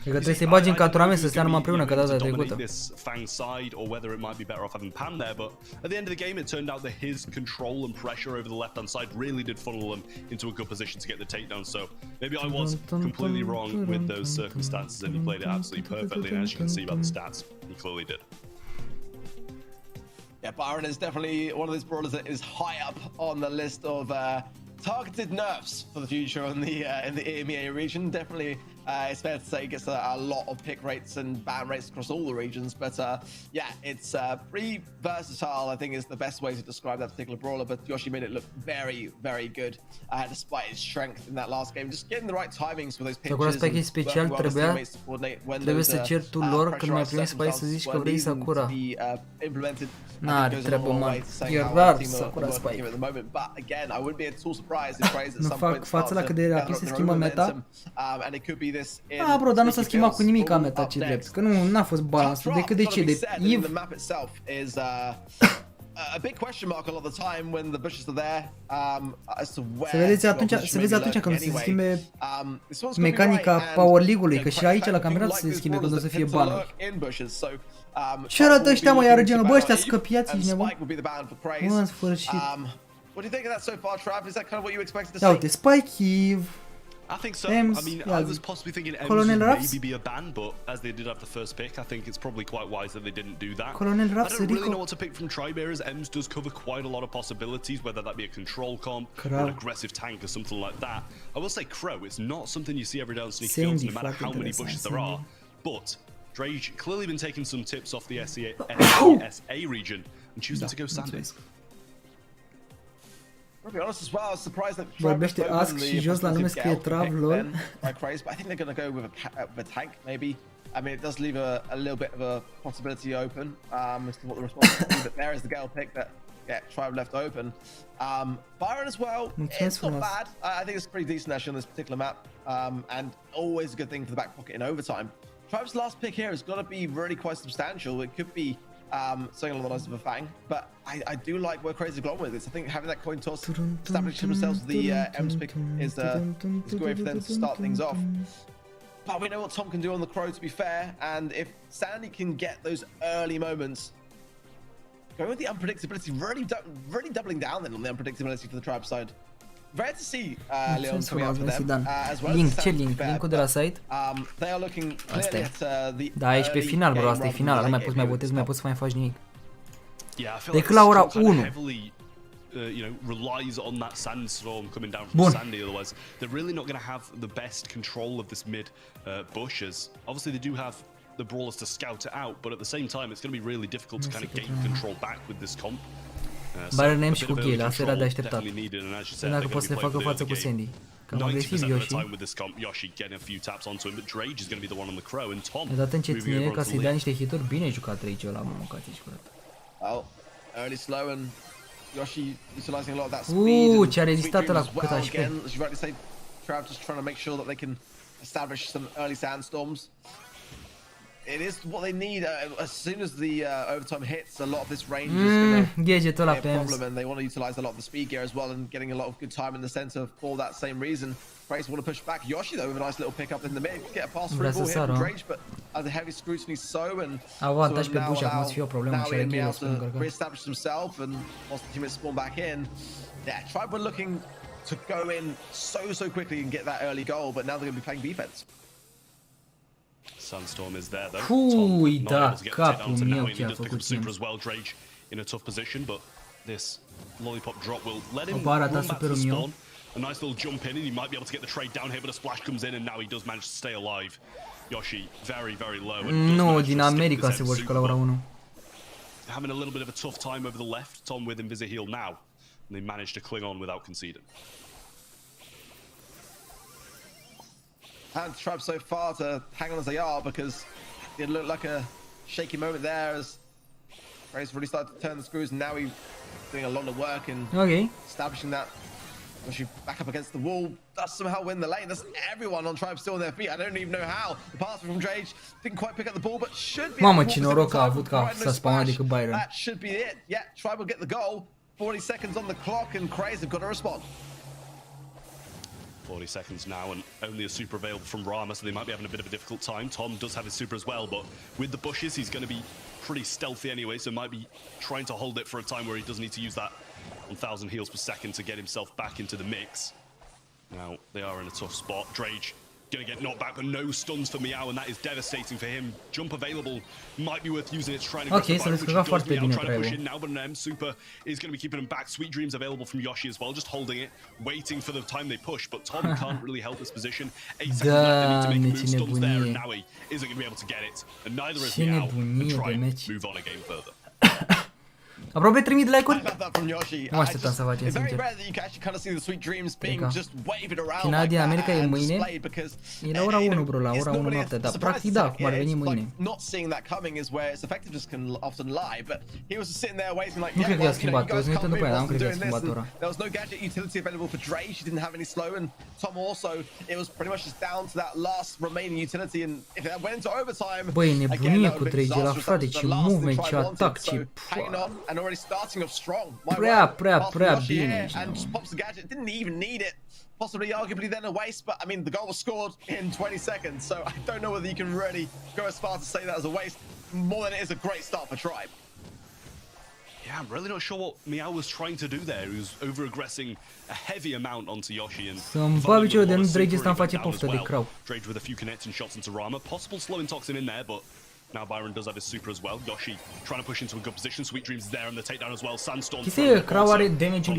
[SPEAKER 1] Cred că trebuie să-i bagi în caturament să stea numai împreună ca data trecută.
[SPEAKER 3] At the end of the game, it turned out that his control and pressure over the left-hand side really did funnel him into a good position to get the takedown. So maybe I was completely wrong with those circumstances, and he played it absolutely perfectly. And as you can see by the stats, he clearly did.
[SPEAKER 2] Yeah, Byron is definitely one of those brawlers that is high up on the list of targeted nerfs for the future in the EMEA region. Definitely, it's fair to say, gets a lot of pick rates and ban rates across all the regions. But yeah, it's pretty versatile, I think, is the best way to describe that particular brawler. But Yoshi made it look very, very good, despite his strength in that last game. Just getting the right timings for those pitches.
[SPEAKER 1] Sakura special trebuie să cer tu lor când mai primești Spike să zici că vrei Sakura. N-are treabă, man. E rar Sakura Spike. Nu fac față la cât de rapid se schimbă meta. Ah, bro, dar nu s-a schimbat cu nimic meta, ce drept. Că nu n-a fost balansul decât de ce? De Eve?
[SPEAKER 2] A big question mark a lot of the time when the bushes are there as to where.
[SPEAKER 1] Să vezi atunci când se schimbe mecanica Power League-ului, că și aici la campionat se schimbe când o să fie banuri. Ce arată ăștia, mă, iar genul, bă, ăștia scăpiați ești nebun? Mă, în sfârșit. Ia uite, Spike Eve.
[SPEAKER 3] I think so.
[SPEAKER 1] Ems,
[SPEAKER 3] I mean,
[SPEAKER 1] ia
[SPEAKER 3] I
[SPEAKER 1] zi.
[SPEAKER 3] was possibly thinking Ems
[SPEAKER 1] Colonel
[SPEAKER 3] would
[SPEAKER 1] Ruffs?
[SPEAKER 3] maybe be a ban, but as they did have the first pick, I think it's probably quite wise that they didn't do that.
[SPEAKER 1] Colonel
[SPEAKER 3] I
[SPEAKER 1] Ruffs,
[SPEAKER 3] don't really
[SPEAKER 1] Rico.
[SPEAKER 3] know what to pick from Tribe as Ems does cover quite a lot of possibilities, whether that be a control comp or
[SPEAKER 1] Crow.
[SPEAKER 3] an aggressive tank or something like that. I will say Crow, it's not something you see every day on Sneaky
[SPEAKER 1] Sandy,
[SPEAKER 3] Fields, no matter
[SPEAKER 1] foarte
[SPEAKER 3] how many
[SPEAKER 1] interesant,
[SPEAKER 3] bushes there are.
[SPEAKER 1] Sandy.
[SPEAKER 3] But Drage clearly been taking some tips off the SA region and choosing to go Sandy.
[SPEAKER 2] To be honest as well, I was surprised that
[SPEAKER 1] Vorbește ask și jos la nume scrie Trav, lol.
[SPEAKER 2] Craze, but I think they're going to go with a tank maybe. I mean, it does leave a little bit of a possibility open as to what the response will be, but there is the Gale pick that Tribe left open. Byron as well, it's not bad. I think it's pretty decent actually on this particular map, and always a good thing for the back pocket in overtime. Tribe's last pick here has got to be really quite substantial. It could be something along the lines of a Fang, but I do like where Crazy's gone with this. I think having that coin toss, establishing themselves with the M's pick is great for them to start things off. But we know what Tom can do on the Crow, to be fair, and if Sandy can get those early moments, going with the unpredictability, really doubling down then on the unpredictability for the Tribe side. Rare to see Leon coming out for them, as well
[SPEAKER 1] Link,
[SPEAKER 2] as
[SPEAKER 1] ce link? Link-ul de la site?
[SPEAKER 2] they are looking clearly at the
[SPEAKER 1] Da, ești pe final, bro, asta e final, nu mai poți mai votezi, nu mai poți să mai faci nimic.
[SPEAKER 3] Yeah, I feel
[SPEAKER 1] Decât
[SPEAKER 3] like
[SPEAKER 1] la ora
[SPEAKER 3] this kind of
[SPEAKER 1] 1.
[SPEAKER 3] heavily, relies on that sandstorm coming down from Sandy. Otherwise, they're really not going to have the best control of this mid bushes. Obviously, they do have the brawlers to scout it out, but at the same time, it's going to be really difficult to kind of gain control back with this comp.
[SPEAKER 1] Byron M și cu Gale, asta era de așteptat. Dacă poți să le facă față cu Sandy. Cam agresiv Yoshi. I-a dat încetinire ca să-i dea niște hituri bine jucat aici ăla, mă, mâncați și curat.
[SPEAKER 2] Well, early slow and Yoshi utilizing a lot of that speed.
[SPEAKER 1] Ce a rezistat ăla cu cât HP.
[SPEAKER 2] Again, as you rightly say, Trav just trying to make sure that they can establish some early sandstorms. It is what they need. As soon as the overtime hits, a lot of this range is going to be a problem, and they want to utilize a lot of the speed gear as well, and getting a lot of good time in the center for that same reason. Crazy want to push back. Yoshi though with a nice little pick up in the mid, get a pass through ball here from Drage, but the heavy scrutiny and
[SPEAKER 1] avantaj pe bush, acum să fie o problemă și are Gale
[SPEAKER 2] to reestablish himself, and once the teammates spawn back in, yeah, Tribe were looking to go in so quickly and get that early goal, but now they're going to be playing defense.
[SPEAKER 3] Sandstorm is there though.
[SPEAKER 1] Ui, da, capul meu ce a făcut
[SPEAKER 3] super as well. Drage in a tough position, but this lollipop drop will let him
[SPEAKER 1] run
[SPEAKER 3] back to the spawn. A nice little jump in, and he might be able to get the trade down here, but a splash comes in, and now he does manage to stay alive. Yoshi very low.
[SPEAKER 1] Nu, din America se vor juca la ora 1.
[SPEAKER 3] Having a little bit of a tough time over the left. Tom with Invisi heal now, and they managed to cling on without conceding.
[SPEAKER 2] And Tribe so far to hang on as they are, because it looked like a shaky moment there as Ray's really started to turn the screws, and now he's doing a lot of work in establishing that. She back up against the wall, does somehow win the lane. That's everyone on Tribe still on their feet. I don't even know how. The pass from Drage didn't quite pick up the ball, but should be.
[SPEAKER 1] Mamă, ce noroc a avut ca să spawnă decât Byron.
[SPEAKER 2] That should be it. Yeah, Tribe will get the goal. 40 seconds on the clock, and Craze have got to respond.
[SPEAKER 3] 40 seconds now, and only a super available from Rama, so they might be having a bit of a difficult time. Tom does have his super as well, but with the bushes, he's going to be pretty stealthy anyway, so might be trying to hold it for a time where he does need to use that 1,000 heals per second to get himself back into the mix. Now, they are in a tough spot. Drage going to get knocked back, but no stuns for Meow, and that is devastating for him. Jump available, might be worth using it to try and
[SPEAKER 1] okay, so let's go
[SPEAKER 3] trying to push in now, but an M super is going to be keeping him back. Sweet Dreams available from Yoshi as well, just holding it, waiting for the time they push, but Tom can't really help this position. 8 seconds left, they need to make a move, stuns there, and now he isn't going to be able to get it, and neither is Meow, and try and move on a game further.
[SPEAKER 1] Aproape 3000 de like-uri?
[SPEAKER 2] Nu
[SPEAKER 1] așteptam să facem, sincer. Finala din America e mâine. E la ora 1, bro, la ora 1 noaptea, dar practic da, cum ar veni mâine. Nu cred că i-a schimbat, o să ne uităm după aia, dar nu cred că i-a schimbat ora. Băi, nebunie cu Drage ăla, frate, ce movement, ce atac, ce...
[SPEAKER 2] And already starting off strong.
[SPEAKER 1] Prea bine.
[SPEAKER 2] And pops the gadget, didn't even need it. Possibly, arguably, then a waste, but I mean, the goal was scored in 20 seconds, so I don't know whether you can really go as far to say that as a waste, more than it is a great start for Tribe.
[SPEAKER 3] Yeah, I'm really not sure what Meow was trying to do there. He was over-aggressing a heavy amount onto Yoshi and
[SPEAKER 1] să-mi bag piciorul de nu Drake ăsta îmi face poftă de crau.
[SPEAKER 3] Drake with a few connecting shots into Rama. Possible slow and toxin in there, but now Byron does have his super as well. Yoshi trying to push into a good position. Sweet Dreams is there on the takedown as well. Sandstorm.
[SPEAKER 1] Chestia e, crau are damage-ul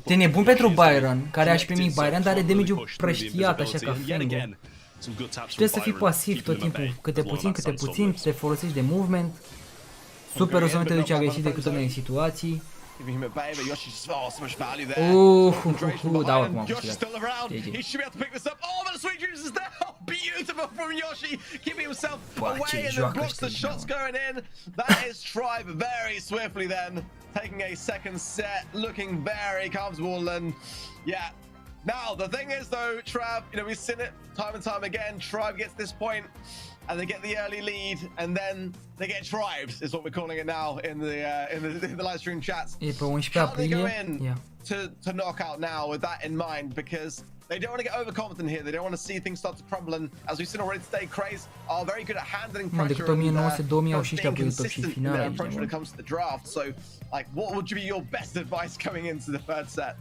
[SPEAKER 1] de nebun pentru Byron, care aș primi Byron, dar are damage-ul prăștiat așa ca Fengu. Și trebuie să fii pasiv tot timpul, câte puțin, te folosești de movement. Superul să nu te duci agresif decât în situații.
[SPEAKER 2] Giving him a bay, but Yoshi just so much value there.
[SPEAKER 1] Da, acum am
[SPEAKER 2] Yoshi's still around. He should be able to pick this up. Oh, but the Sweet Dreams is there. Oh, beautiful from Yoshi, keeping himself away and then blocks the shots going in. That is Tribe very swiftly then, taking a second set, looking very comfortable and yeah. Now the thing is though, Trav, you know, we've seen it time and time again. Tribe gets this point, and they get the early lead, and then they get tribes, is what we're calling it now in the live stream chats. How do they go in to knock out now with that in mind? Because they don't want to get overconfident here. They don't want to see things start to crumble. And as we've seen already today, Craze are very good at handling pressure and being consistent in their approach when it comes to the draft. So, like, what would be your best advice going into the third set?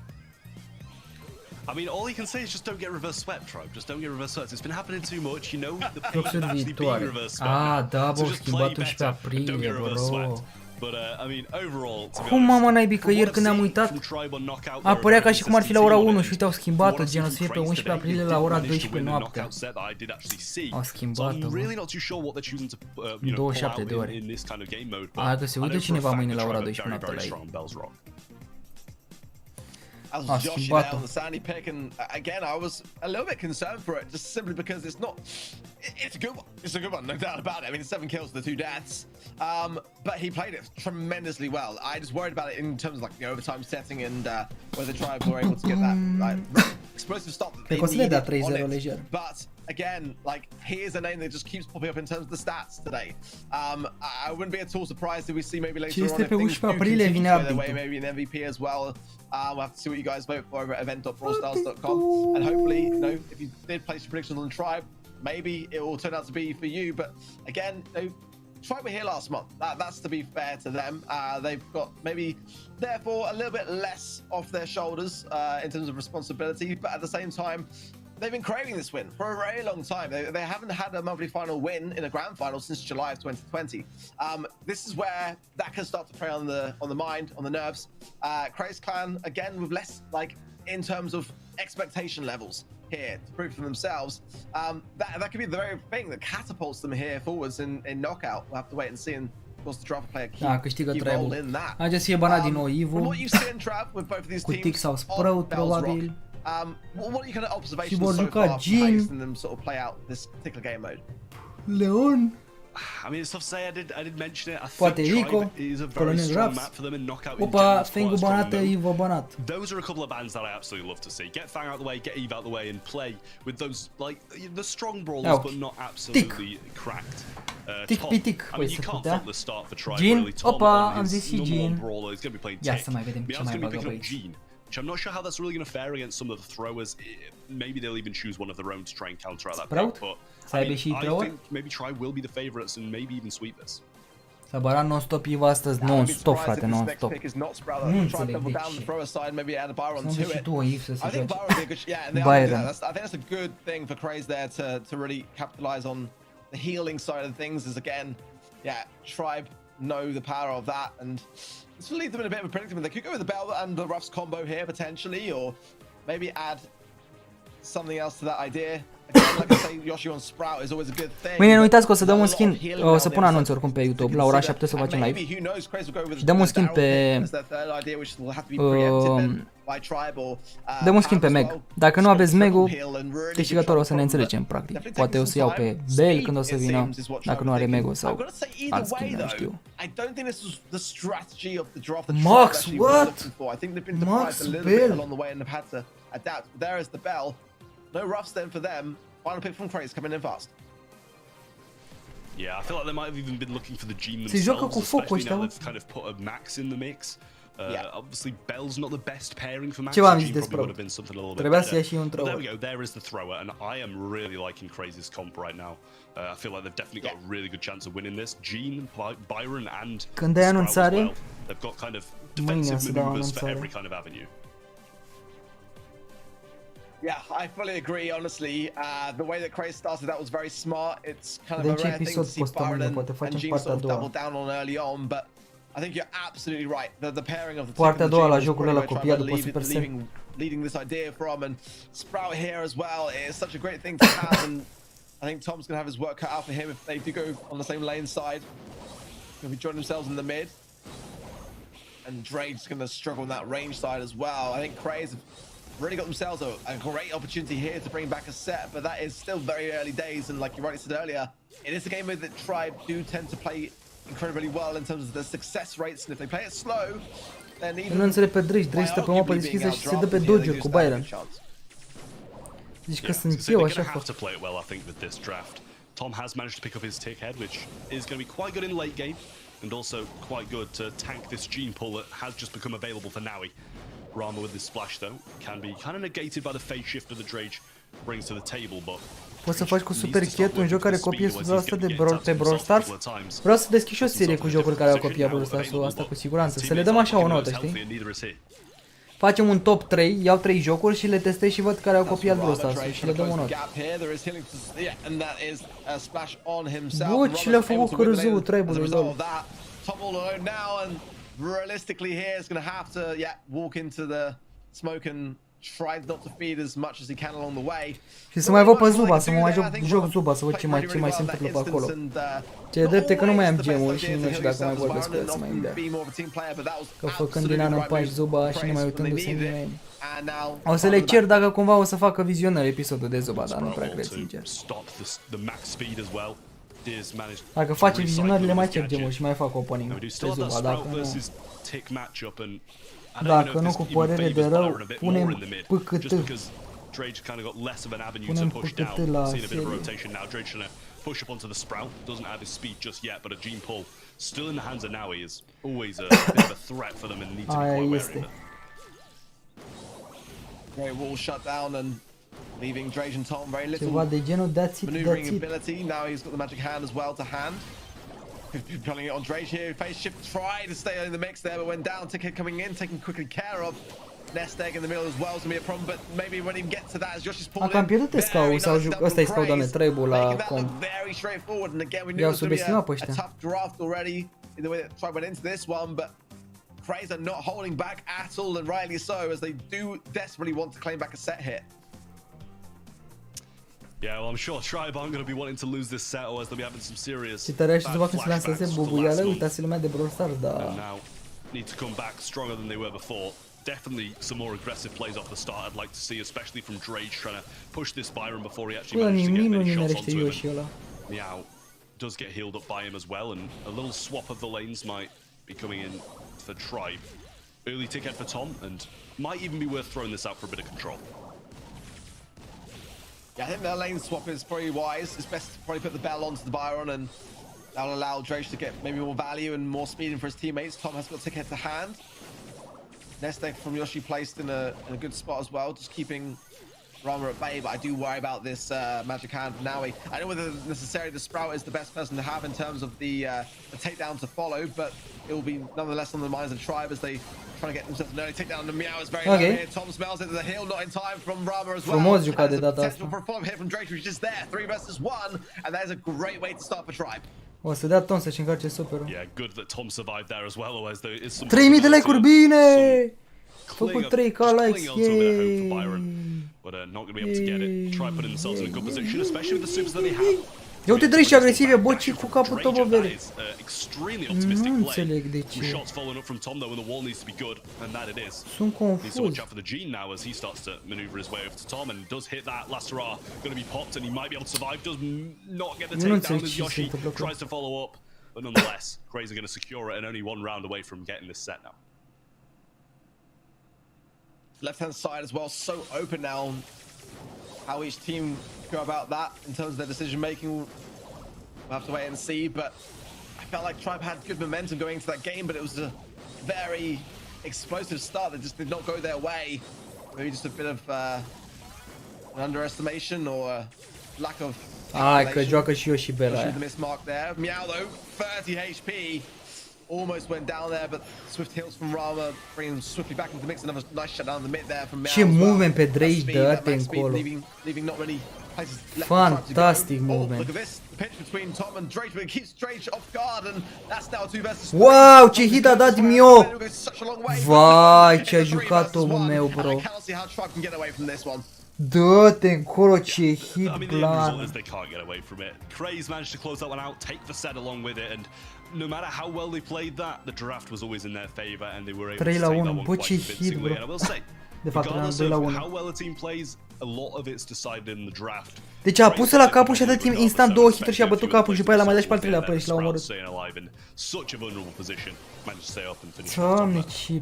[SPEAKER 3] I mean, all you can say is just don't get reverse swept, Tribe. Just don't get reverse swept. It's been happening too much. You know the pain of actually being reverse swept. So just play better and don't get reverse swept. But I mean, overall, to be
[SPEAKER 1] Cum mama naibii că ieri când ne-am uitat apărea ca și cum ar fi la ora 1 și uite au schimbat-o, gen o să fie pe 11 aprilie la ora 12 noaptea. Au schimbat-o, bă. 27 de ore. Hai că se uită cineva mâine la ora 12 noaptea la ei.
[SPEAKER 2] As was Joshi there on the sandy pick, and again, I was a little bit concerned for it, just simply because it's not. It's a good one. It's a good one, no doubt about it. I mean, 7 kills to the 2 deaths, but he played it tremendously well. I just worried about it in terms of like the overtime setting and whether Tribes were able to get that like explosive stop that they needed on it. But again, like he is a name that just keeps popping up in terms of the stats today. I wouldn't be at all surprised if we see maybe later on if things do continue to go their way, maybe an MVP as well. We'll have to see what you guys vote for over at event.brawlstars.com, and hopefully, you know, if you did place your predictions on Tribe, maybe it will turn out to be for you. But again, you know, Tribe were here last month. That's to be fair to them. They've got maybe, therefore, a little bit less off their shoulders in terms of responsibility, but at the same time, they've been craving this win for a very long time. They haven't had a monthly final win in a grand final since July of 2020. This is where that can start to prey on the mind, on the nerves. Craze Clan, again, with less, like, in terms of expectation levels here to prove for themselves. That could be the very thing that catapults them here forwards in knockout. We'll have to wait and see. And of course, the draft player key role in that.
[SPEAKER 1] Haideți să fie banat din nou Ivo.
[SPEAKER 2] From what you see in Trav with both of these
[SPEAKER 1] cu
[SPEAKER 2] teams,
[SPEAKER 1] Tix sau Sprout, probabil.
[SPEAKER 2] What are your kind of observations so far from them sort of play out this particular game mode?
[SPEAKER 1] Leon.
[SPEAKER 3] I mean, it's tough to say. I did mention it. I
[SPEAKER 1] Poate
[SPEAKER 3] think
[SPEAKER 1] Rico,
[SPEAKER 3] Tribe is a very strong map for them in knockout.
[SPEAKER 1] Opa, Fengu banată, Ivo banat.
[SPEAKER 3] Those are a couple of bans that I absolutely love to see. Get Fang out the way, get Eve out the way, and play with those like the strong brawlers, but not absolutely cracked.
[SPEAKER 1] Tic pitic,
[SPEAKER 3] I mean, you can't fault the start for Tribe
[SPEAKER 1] Jean,
[SPEAKER 3] really. Tom,
[SPEAKER 1] opa, am zis și
[SPEAKER 3] number
[SPEAKER 1] Jean.
[SPEAKER 3] 1 brawler is going to be playing
[SPEAKER 1] Ia
[SPEAKER 3] Tick.
[SPEAKER 1] să mai vedem ce mai bagă pe aici.
[SPEAKER 3] Which I'm not sure how that's really going to fare against some of the throwers. Maybe they'll even choose one of their own to try and counter out that pick. But I think maybe Tribe will be the favorites and maybe even sweep this.
[SPEAKER 1] S-a barat non-stop Ivo astăzi, non-stop, frate, non-stop. Nu înțeleg de ce. Să înveți și tu o Eve să se joace. Byron.
[SPEAKER 2] I think that's a good thing for Craze there to really capitalize on the healing side of things. Is again, yeah, Tribe know the power of that, and this will leave them in a bit of a predicament. They could go with the Bell and the Ruffs combo here potentially, or maybe add something else to that idea. Again, like I say, Yoshi on Sprout is always a good thing.
[SPEAKER 1] Mâine nu uitați că o să dăm un skin, o să pun anunț oricum pe YouTube, la ora 7 să facem live. Și dăm un skin pe dăm un skin pe Meg. Dacă nu aveți Meg-ul, câștigătorul o să ne înțelegem practic. Poate o să iau pe Bell când o să vină, dacă nu are Meg-ul sau alt skin, nu știu. Max, what? Max Bell.
[SPEAKER 2] No Ruffs then for them. Final pick from Craze coming in fast.
[SPEAKER 3] Yeah, I feel like they might have even been looking for the Gene
[SPEAKER 1] Se joacă cu
[SPEAKER 3] themselves,
[SPEAKER 1] focul
[SPEAKER 3] especially now
[SPEAKER 1] ăștia.
[SPEAKER 3] they've kind of put a Max in the mix. Obviously, Bell's not the best pairing for Max.
[SPEAKER 1] Ce v-am zis
[SPEAKER 3] Gene
[SPEAKER 1] despre
[SPEAKER 3] probably would have been something a little bit
[SPEAKER 1] Trebuia să
[SPEAKER 3] better.
[SPEAKER 1] ia și un
[SPEAKER 3] But there
[SPEAKER 1] thrower.
[SPEAKER 3] we go. There is the thrower, and I am really liking Crazy's comp right now. I feel like they've definitely got a really good chance of winning this. Gene, Byron, and
[SPEAKER 1] Când dai anunțare,
[SPEAKER 3] well. They've got kind of defensive maneuvers for every kind of avenue.
[SPEAKER 2] Yeah, I fully agree, honestly. The way that Crazy started, that was very smart. It's kind of a
[SPEAKER 1] ce
[SPEAKER 2] rare thing to
[SPEAKER 1] episod
[SPEAKER 2] see
[SPEAKER 1] postăm
[SPEAKER 2] Byron
[SPEAKER 1] mâine, poate
[SPEAKER 2] and
[SPEAKER 1] facem
[SPEAKER 2] Gene
[SPEAKER 1] partea a
[SPEAKER 2] sort of
[SPEAKER 1] doua.
[SPEAKER 2] double down on early on, but I think you're absolutely right. The pairing of the
[SPEAKER 1] Partea a doua la
[SPEAKER 2] is
[SPEAKER 1] jocul
[SPEAKER 2] probably
[SPEAKER 1] ăla
[SPEAKER 2] where
[SPEAKER 1] copiat
[SPEAKER 2] Trevor
[SPEAKER 1] după Supercell.
[SPEAKER 2] leading this idea from, and Sprout here as well is such a great thing to have, and I think Tom's gonna have his work cut out for him if they do go on the same lane side. If he join themselves in the mid, and Drake's gonna struggle on that range side as well. I think Craze really got themselves a great opportunity here to bring back a set, but that is still very early days, and like you rightly said earlier, it is a game where the Tribe do tend to play incredibly well in terms of the success rates, and if they play it slow, then even
[SPEAKER 1] Nu înțeleg pe Drake stă pe mapă deschisă și se dă pe Dodger cu Byron. Zici că sunt
[SPEAKER 3] So
[SPEAKER 1] eu
[SPEAKER 3] they're
[SPEAKER 1] așa
[SPEAKER 3] going to have
[SPEAKER 1] fac.
[SPEAKER 3] to play it well, I think, with this draft. Tom has managed to pick up his tick head, which is going to be quite good in late game, and also quite good to tank this gene pull that has just become available for Nowie. Rama with this splash, though, can be kind of negated by the phase shift that the Drage brings to the table, but
[SPEAKER 1] Poți să faci cu Super Cat un joc care copie 100% de Brawl Stars? Vreau să deschid și o serie cu jocuri care au copiat Brawl Stars-ul, asta cu siguranță. Să le dăm așa o notă, știi? Facem un top 3, iau 3 jocuri și le testez și văd care au copiat Brawl Stars-ul și le dăm o notă. Bă, ce le-a făcut cu râzul trebuie, lol.
[SPEAKER 2] Realistically here is going to have to walk into the smoke and try not to feed as much as he can along the way.
[SPEAKER 1] Și să mai văd pe Zuba, să mă mai joc Zuba, să văd ce mai se întâmplă pe acolo. Ce e drept e că nu mai am gemuri și nu știu dacă mai vorbesc cu el să mai îmi dea. Că făcând din an în pași Zuba și nu mai uitându-se în nimeni. O să le cer dacă cumva o să facă vizionări episodul de Zuba, dar nu prea cred, sincer. Dacă face vizionări, le mai cer gemuri și mai fac opening pe Zuba, dacă nu... Dacă nu, cu părere de rău, punem PCT.
[SPEAKER 3] Drage kind of got less of an avenue
[SPEAKER 1] Punem
[SPEAKER 3] to push
[SPEAKER 1] PCT
[SPEAKER 3] down.
[SPEAKER 1] la
[SPEAKER 3] Seeing a bit of
[SPEAKER 1] serie.
[SPEAKER 3] rotation now. Drage trying to push up onto the Sprout. Doesn't have his speed just yet, but a gene pull still in the hands of Nowie is always a bit of a threat for them and need to be quite wary of it.
[SPEAKER 2] Very wall shut down and leaving Drage and Tom very little
[SPEAKER 1] Ceva de genul that's it,
[SPEAKER 2] maneuvering
[SPEAKER 1] that's it.
[SPEAKER 2] ability. Now he's got the magic hand as well to hand. Pulling it on Drage here. Face shift, tried to stay in the mix there, but went down. Ticket coming in, taken quickly care of. Nest egg in the middle as well is going to be a problem, but maybe when he gets to that, as Josh is pulling
[SPEAKER 1] Am pierdut scout sau ăsta e scout, doamne, trebuie la comp.
[SPEAKER 2] Very straightforward, and again we knew
[SPEAKER 1] I-au
[SPEAKER 2] it was going to
[SPEAKER 1] subestimat
[SPEAKER 2] be
[SPEAKER 1] pe
[SPEAKER 2] a
[SPEAKER 1] ăștia.
[SPEAKER 2] tough draft already in the way that Tribe went into this one, but Craze are not holding back at all, and rightly so, as they do desperately want to claim back a set here.
[SPEAKER 3] Yeah, well, I'm sure Tribe aren't going to be wanting to lose this set, or else they'll be having some serious
[SPEAKER 1] Și tărea și Zuba când se
[SPEAKER 3] flashbacks
[SPEAKER 1] lanseze
[SPEAKER 3] to
[SPEAKER 1] bubuială,
[SPEAKER 3] last month.
[SPEAKER 1] uitați lumea de Brawl Stars, da.
[SPEAKER 3] And now need to come back stronger than they were before. Definitely some more aggressive plays off the start I'd like to see, especially from Drage trying to push this Byron before he actually
[SPEAKER 1] Bă,
[SPEAKER 3] manages to get
[SPEAKER 1] nimic nu
[SPEAKER 3] many shots
[SPEAKER 1] nimerește
[SPEAKER 3] onto him.
[SPEAKER 1] Yoshi ăla.
[SPEAKER 3] Meow does get healed up by him as well, and a little swap of the lanes might be coming in for Tribe. Early tick head for Tom, and might even be worth throwing this out for a bit of control.
[SPEAKER 2] Yeah, I think their lane swap is probably wise. It's best to probably put the bell onto the Byron, and that'll allow Drage to get maybe more value and more speed in for his teammates. Tom has got tick head to hand. Nest egg from Yoshi placed in a good spot as well, just keeping Rama at bay, but I do worry about this magic hand from Nowie. I don't know whether necessarily the Sprout is the best person to have in terms of the takedown to follow, but it will be nonetheless on the minds of the Tribe as they try to get themselves an early takedown. The Meow is very low here. Tom smells it to the hill, not in time from Rama as well.
[SPEAKER 1] Frumos jucat de
[SPEAKER 2] And there's
[SPEAKER 1] data
[SPEAKER 2] potential
[SPEAKER 1] asta.
[SPEAKER 2] for a follow here from Drake, who's just there, 3 versus 1, and that is a great way to start for Tribe.
[SPEAKER 1] O să dea Tom să-și încarce superul.
[SPEAKER 3] Yeah, good that Tom survived there as well, otherwise there is some
[SPEAKER 1] 3000 de like-uri, bine!
[SPEAKER 3] Făcut
[SPEAKER 1] 3k likes, yay!
[SPEAKER 3] But not going to be able to get it. Try putting themselves in a good position, especially with the supers that they have.
[SPEAKER 1] Ia uite Drake și agresive, bă, ce cu capul tău, bă, vede.
[SPEAKER 3] Extremely optimistic
[SPEAKER 1] Nu
[SPEAKER 3] play.
[SPEAKER 1] înțeleg de
[SPEAKER 3] Some
[SPEAKER 1] ce.
[SPEAKER 3] shots following up from Tom though, and the wall needs to be good, and that it is.
[SPEAKER 1] Sunt
[SPEAKER 3] Needs to watch
[SPEAKER 1] confuz.
[SPEAKER 3] out for the Gene now as he starts to maneuver his way over to Tom and does hit that last hurrah. Going to be popped and he might be able to survive. Does not get the
[SPEAKER 1] Nu
[SPEAKER 3] takedown
[SPEAKER 1] înțeleg
[SPEAKER 3] as
[SPEAKER 1] ce se
[SPEAKER 3] Yoshi
[SPEAKER 1] întâmplă acolo.
[SPEAKER 3] tries to follow up, but nonetheless, Crazy are going to secure it and only one round away from getting this set now.
[SPEAKER 2] Left-hand side as well, so open now. How each team go about that in terms of their decision-making, we'll have to wait and see, but I felt like Tribe had good momentum going into that game, but it was a very explosive start that just did not go their way. Maybe just a bit of an underestimation or a lack of.
[SPEAKER 1] Hai că joacă și eu și Bela aia.
[SPEAKER 2] The miss mark there. Meow though, 30 HP. Almost went down there, but swift heals from Rama, bringing him swiftly back into the mix. Another nice shutdown in the mid there from Meow.
[SPEAKER 1] Ce movement pe Drake dă-te încolo.
[SPEAKER 2] Leaving not many places left.
[SPEAKER 1] Fantastic movement.
[SPEAKER 2] Look at this, the pinch between Tom and Drake, but it keeps Drake off guard, and that's now 2 versus 3.
[SPEAKER 1] Wow, ce hit a dat Mio! Vai, ce a jucat omul meu, bro. Dă-te încolo, ce hit plan.
[SPEAKER 3] They can't get away from it. Craze managed to close that one out, take the set along with it, and no matter how well they played that, the draft was always in their favor, and they were able to take that one quite convincingly. And I will say, regardless of how well a team plays, a lot of it's decided in the draft.
[SPEAKER 1] Deci a pus la capul și a dat timp instant 2 hituri și a bătut capul și după aia l-a mai dat și pe al treilea play și l-a omorât. Doamne, ce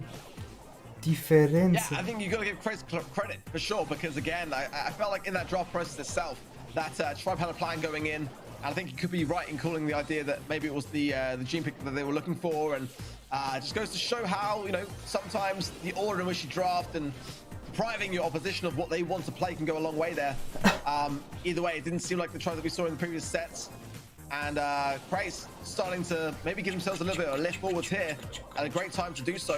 [SPEAKER 1] diferență.
[SPEAKER 2] Yeah, I think you got to give Craze credit for sure, because again, I felt like in that draft process itself, that Tribe had a plan going in. And I think he could be right in calling the idea that maybe it was the gene pick that they were looking for, and it just goes to show how, you know, sometimes the order in which you draft and depriving your opposition of what they want to play can go a long way there. Either way, it didn't seem like the Tribe that we saw in the previous sets. And Craze starting to maybe give themselves a little bit of a lift forwards here, and a great time to do so.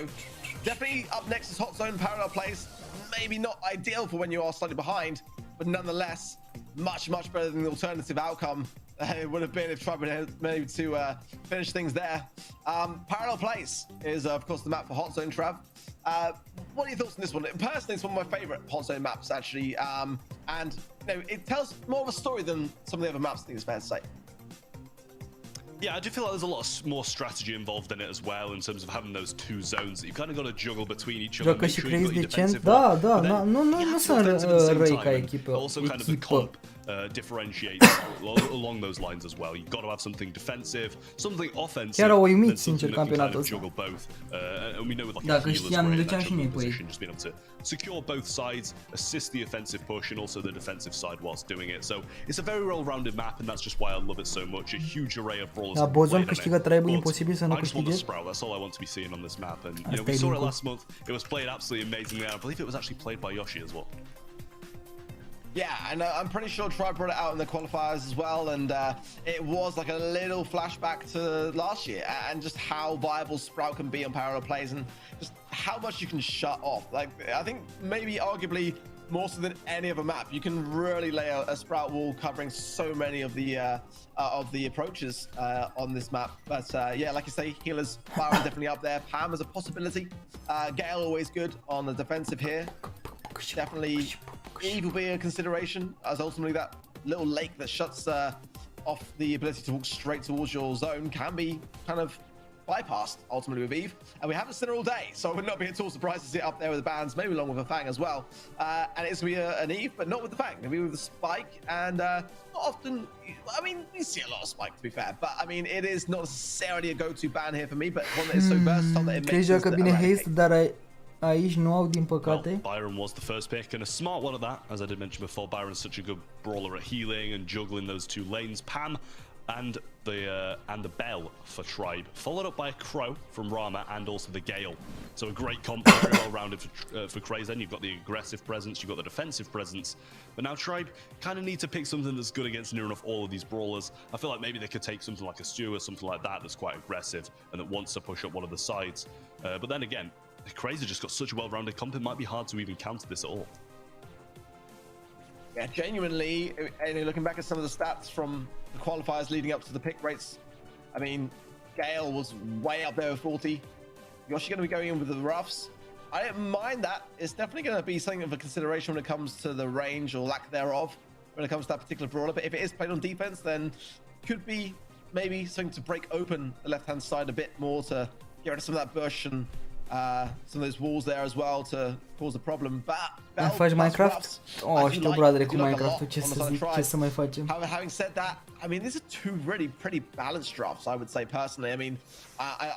[SPEAKER 2] Definitely up next is Hot Zone parallel plays. Maybe not ideal for when you are slightly behind, but nonetheless, much better than the alternative outcome it would have been if Tribe had managed to finish things there. Parallel plays is of course the map for Hot Zone, Trav. What are your thoughts on this one? Personally, it's one of my favorite Hot Zone maps actually, and you know, it tells more of a story than some of the other maps, I think it's fair to say.
[SPEAKER 3] Yeah, I do feel like there's a lot more strategy involved in it as well, in terms of having those two zones that you've kind of got to juggle between each other.
[SPEAKER 1] Joacă și Craze decent, da, nu sunt răi ca echipă.
[SPEAKER 3] Also kind of the comp differentiates along those lines as well. You've got to have something defensive, something offensive.
[SPEAKER 1] Chiar au uimit, sincer, campionatul ăsta.
[SPEAKER 3] Dacă știam, ne duceam și noi pe ei. Just being able to secure both sides, assist the offensive push and also the defensive side whilst doing it. So it's a very well-rounded map, and that's just why I love it so much. A huge array of brawlers.
[SPEAKER 1] Da, Bozon câștigă Tribe, imposibil să nu câștige.
[SPEAKER 3] That's all I want to be seeing on this map, and you know, we saw it last month. It was played absolutely amazingly. I believe it was actually played by Yoshi as well.
[SPEAKER 2] Yeah, and I'm pretty sure Tribe brought it out in the qualifiers as well, and it was like a little flashback to last year and just how viable Sprout can be on parallel plays and just how much you can shut off. Like, I think maybe arguably more so than any other map, you can really lay a Sprout wall covering so many of the approaches on this map. But yeah, like you say, healers Byron definitely up there. Pam is a possibility. Gale always good on the defensive here. Definitely Eve will be a consideration, as ultimately that little lake that shuts off the ability to walk straight towards your zone can be kind of bypassed ultimately with Eve. And we haven't seen her all day, so I would not be at all surprised to see it up there with the bands, maybe along with a Fang as well. And it's going to be an Eve, but not with the Fang. It'll be with the Spike, and not often, I mean, we see a lot of Spike to be fair, but I mean, it is not necessarily a go-to ban here for me, but one that is so versatile that it makes sense to eradicate.
[SPEAKER 1] Aici nu au, din păcate.
[SPEAKER 3] Well, Byron was the first pick, and a smart one at that. As I did mention before, Byron's such a good brawler at healing and juggling those two lanes. Pam and the Bell for Tribe, followed up by a Crow from Rama and also the Gale. So a great comp, very well rounded for Craze. Then you've got the aggressive presence, you've got the defensive presence. But now Tribe kind of need to pick something that's good against near enough all of these brawlers. I feel like maybe they could take something like a Stew or something like that that's quite aggressive and that wants to push up one of the sides. But then again, Crazy just got such a well-rounded comp, it might be hard to even counter this at all.
[SPEAKER 2] Yeah, genuinely, looking back at some of the stats from the qualifiers leading up to the pick rates, I mean, Gale was way up there with 40. Yoshi going to be going in with the roughs. I don't mind that. It's definitely going to be something of a consideration when it comes to the range or lack thereof when it comes to that particular brawler. But if it is played on defense, then could be maybe something to break open the left-hand side a bit more to get rid of some of that bush and some of those walls there as well to cause a problem.
[SPEAKER 1] Mai faci Minecraft? Oh, știu, brother, cu Minecraft-ul, ce să zic, ce să mai facem?
[SPEAKER 2] Having said that, I mean, these are two really pretty balanced drafts, I would say personally. I mean,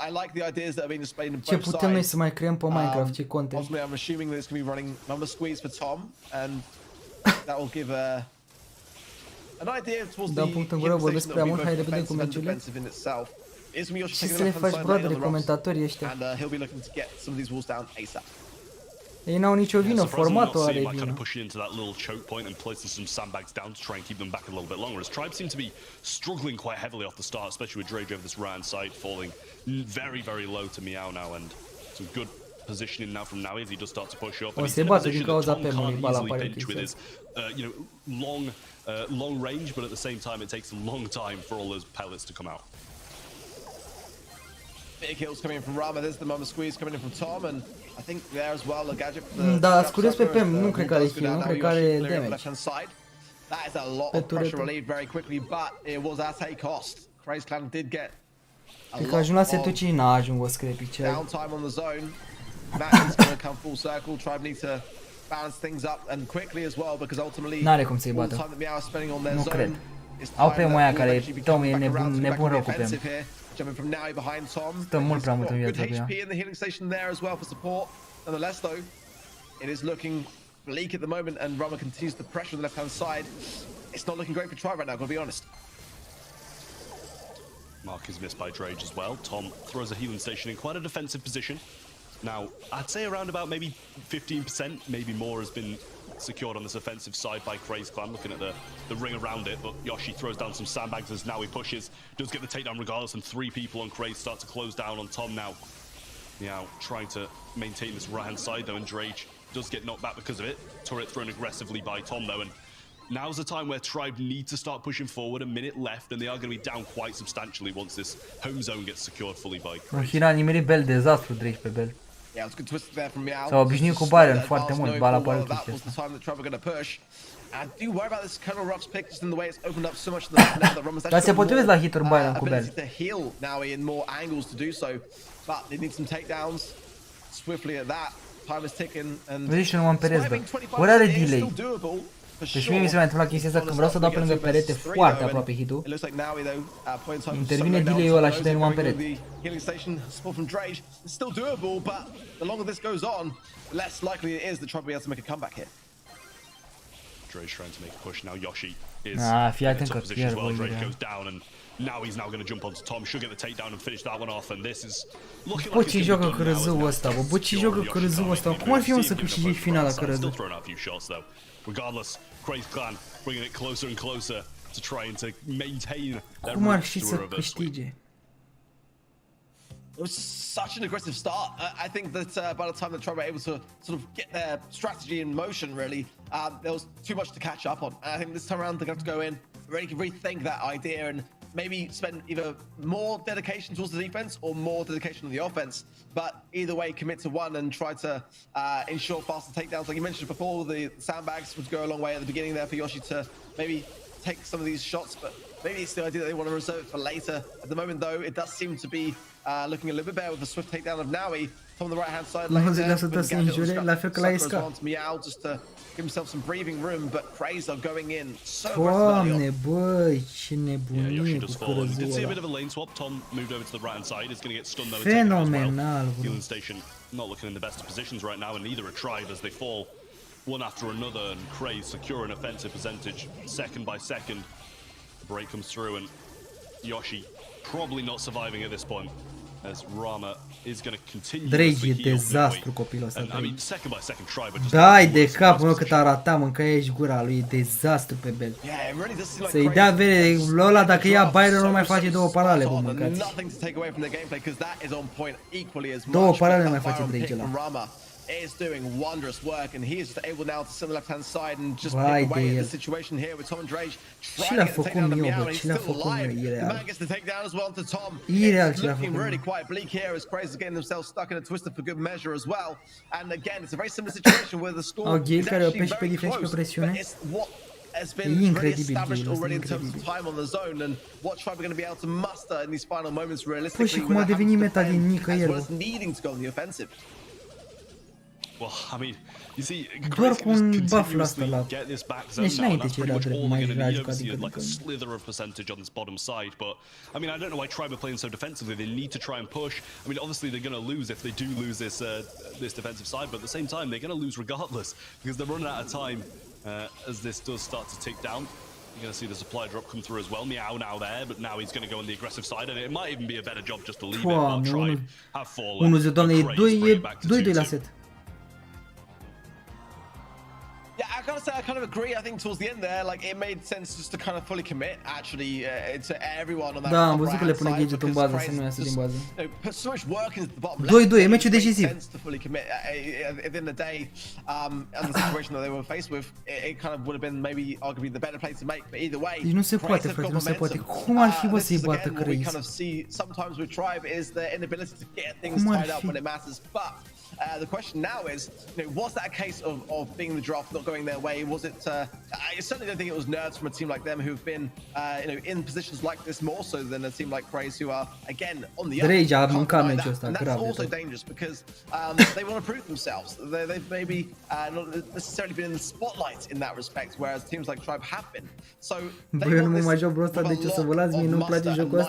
[SPEAKER 2] I like the ideas that have been displayed in both sides.
[SPEAKER 1] Ce putem noi să mai creăm pe Minecraft, ce content?
[SPEAKER 2] Ultimately, I'm assuming that it's going to be running number squeeze for Tom, and that will give an idea towards
[SPEAKER 1] Da, punct în gură, vorbesc prea mult, hai repede cu meciurile. Și să le faci broadere comentatorii ăștia. Ei n-au nicio vină, formatul are vină.
[SPEAKER 3] Kind of pushing into that little choke point and placing some sandbags down to try and keep them back a little bit longer. As Tribe seem to be struggling quite heavily off the start, especially with Drage over this right hand side, falling very, very low to Meow now, and some good positioning now from Naui as he does start to push up.
[SPEAKER 1] O se bate din cauza PEM-ului, bala pare
[SPEAKER 3] with his, long range, but at the same time it takes a long time for all those pellets to come out.
[SPEAKER 2] Big kills coming in from Rama. There's the moment squeeze coming in from Tom, and I think there as well a gadget for the
[SPEAKER 1] da, scurios pe PEM, nu cred că are heal, nu cred că are damage.
[SPEAKER 2] That is a lot of pressure relieved very quickly, but it was at a cost. Craze Clan did get a
[SPEAKER 1] lot of
[SPEAKER 2] downtime on the zone. Matt is going to come full circle. Tribe needs to balance things up and quickly as well, because ultimately all the time that Meow is spending on their zone is time that will actually become back around to offensive here. Jumping from Naui behind Tom. Good HP in the healing station there as well for support. Nonetheless though, it is looking bleak at the moment, and Rama continues to pressure on the left hand side. It's not looking great for Tribe right now, gotta be honest.
[SPEAKER 3] Mark is missed by Drage as well. Tom throws a healing station in quite a defensive position. Now, I'd say around about maybe 15%, maybe more, has been secured on this offensive side by Craze Clan, looking at the ring around it, but Yoshi throws down some sandbags as now he pushes, does get the takedown regardless, and 3 people on Craze start to close down on Tom now. Meow trying to maintain this right-hand side though, and Drage does get knocked back because of it. Turret thrown aggressively by Tom though, and now's the time where Tribe need to start pushing forward. A minute left, and they are going to be down quite substantially once this home zone gets secured fully by Craze.
[SPEAKER 2] Yeah, it was good twist there from Meow.
[SPEAKER 1] S-a obișnuit cu Byron foarte mult, bala pare chestia asta.
[SPEAKER 2] And do worry about this Colonel Rock's pick, just in the way it's opened up so much now that Roman's
[SPEAKER 1] Dar se potrivesc la hituri Byron cu Bell.
[SPEAKER 2] To heal now in more angles to do so, but they need some takedowns swiftly at that. Time is ticking, and
[SPEAKER 1] vezi și nu mă amperez, bă. Ori are delay. Deci mie mi se mai întâmpla chestia asta când vreau să dau pe lângă perete foarte aproape hit-ul. Intervine delay-ul ăla și dai numai în perete.
[SPEAKER 3] Drage trying to make a push now. Yoshi is
[SPEAKER 1] fii atent că pierd, bă,
[SPEAKER 3] now he's now going to jump onto Tom, should get the takedown and finish that one off, and this is looking
[SPEAKER 1] like ce joacă cărăzău ăsta, bă, ce joacă cărăzău ăsta. Cum ar fi să câștigi finala cărăzău?
[SPEAKER 3] Regardless, Craze Clan bringing it closer and closer to try and to maintain their
[SPEAKER 1] cum ar fi să câștige?
[SPEAKER 2] It was such an aggressive start. I think that by the time that Tribe were able to sort of get their strategy in motion, really, there was too much to catch up on. And I think this time around they're going to have to go in, really rethink that idea, and maybe spend either more dedication towards the defense or more dedication on the offense. But either way, commit to one and try to ensure faster takedowns. Like you mentioned before, the sandbags would go a long way at the beginning there for Yoshi to maybe take some of these shots, but maybe it's the idea that they want to reserve it for later. At the moment, though, it does seem to be looking a little bit better with the swift takedown of Naui from the right-hand side. Meow just to give himself some breathing room, but Craze are going in so
[SPEAKER 1] Doamne, băi, ce nebunie cu
[SPEAKER 3] cărăzul ăla. Did see a bit of a lane swap. Tom moved over to the right-hand side. Is going to get stunned though.
[SPEAKER 1] Fenomenal, bro.
[SPEAKER 3] Healing station not looking in the best of positions right now, and neither are Tribe as they fall one after another, and Craze secure an offensive percentage second by second. The break comes through, and Yoshi probably not surviving at this point, as Rama is going to continue.
[SPEAKER 1] Drage e dezastru copilul ăsta.
[SPEAKER 3] I mean, second by second Tribe.
[SPEAKER 1] Dai de cap, mă, cât arata, mâncai aici gura lui, e dezastru pe Bell. Să-i dea vere, ăla dacă ia Byron nu mai face 2 parale, bă, mâncați. 2 parale nu mai face Drage ăla.
[SPEAKER 2] Is doing wondrous work, and he is just able now to sit on the left-hand side and just pick away at the situation here with Tom and Drage trying to get the takedown of Meow, and he's still alive. The man gets the takedown as well to Tom. It's looking really quite bleak here as Craze is getting themselves stuck in a twister for good measure as well. And again, it's a very similar situation where the score is actually very close, but it's what has been really established already in terms of time on the zone, and what Tribe are going to be able to muster in these final moments realistically without having to defend, as well as needing to go on the offensive.
[SPEAKER 3] Well, I mean, you see,
[SPEAKER 1] doar cu un buff la asta la...
[SPEAKER 3] get this back zone now, and that's pretty much all they're going to need. Obviously, like a slither of percentage on this bottom side, but I mean, I don't know why Tribe are playing so defensively. They need to try and push. I mean, obviously they're going to lose if they do lose this this defensive side, but at the same time they're going to lose regardless because they're running out of time as this does start to tick down. You're going to see the supply drop come through as well. Meow now there, but now he's going to go on the aggressive side, and it might even be a better job just to leave it. But Tribe have fallen.
[SPEAKER 1] 1-0, doamne, e 2-2 la set.
[SPEAKER 2] Yeah, I gotta say, I kind of agree. I think towards the end there, like, it made sense just to kind of fully commit, actually, to everyone on that.
[SPEAKER 1] Da, am văzut că le pune gadget în bază, să nu iasă din bază.
[SPEAKER 2] Put so much work into the bottom left.
[SPEAKER 1] 2-2, e meciul decisiv.
[SPEAKER 2] To fully commit. At the end of the day, and the situation that they were faced with, it kind of would have been maybe arguably the better play to make. But either way,
[SPEAKER 1] deci nu se poate, frate, nu se poate. Cum ar fi, bă, să-i bată
[SPEAKER 2] What we
[SPEAKER 1] Craze?
[SPEAKER 2] kind of see sometimes with Tribe is their inability to get things tied up when it matters. But the question now is, was that a case of being the draft not going their way? Was it? I certainly don't think it was nerves from a team like them who've been, in positions like this more so than a team like Craze, who are again on the up. And that's also dangerous because they want to prove themselves. They've maybe not necessarily been in the spotlight in that respect, whereas teams like Tribe have been. So they want this with a lot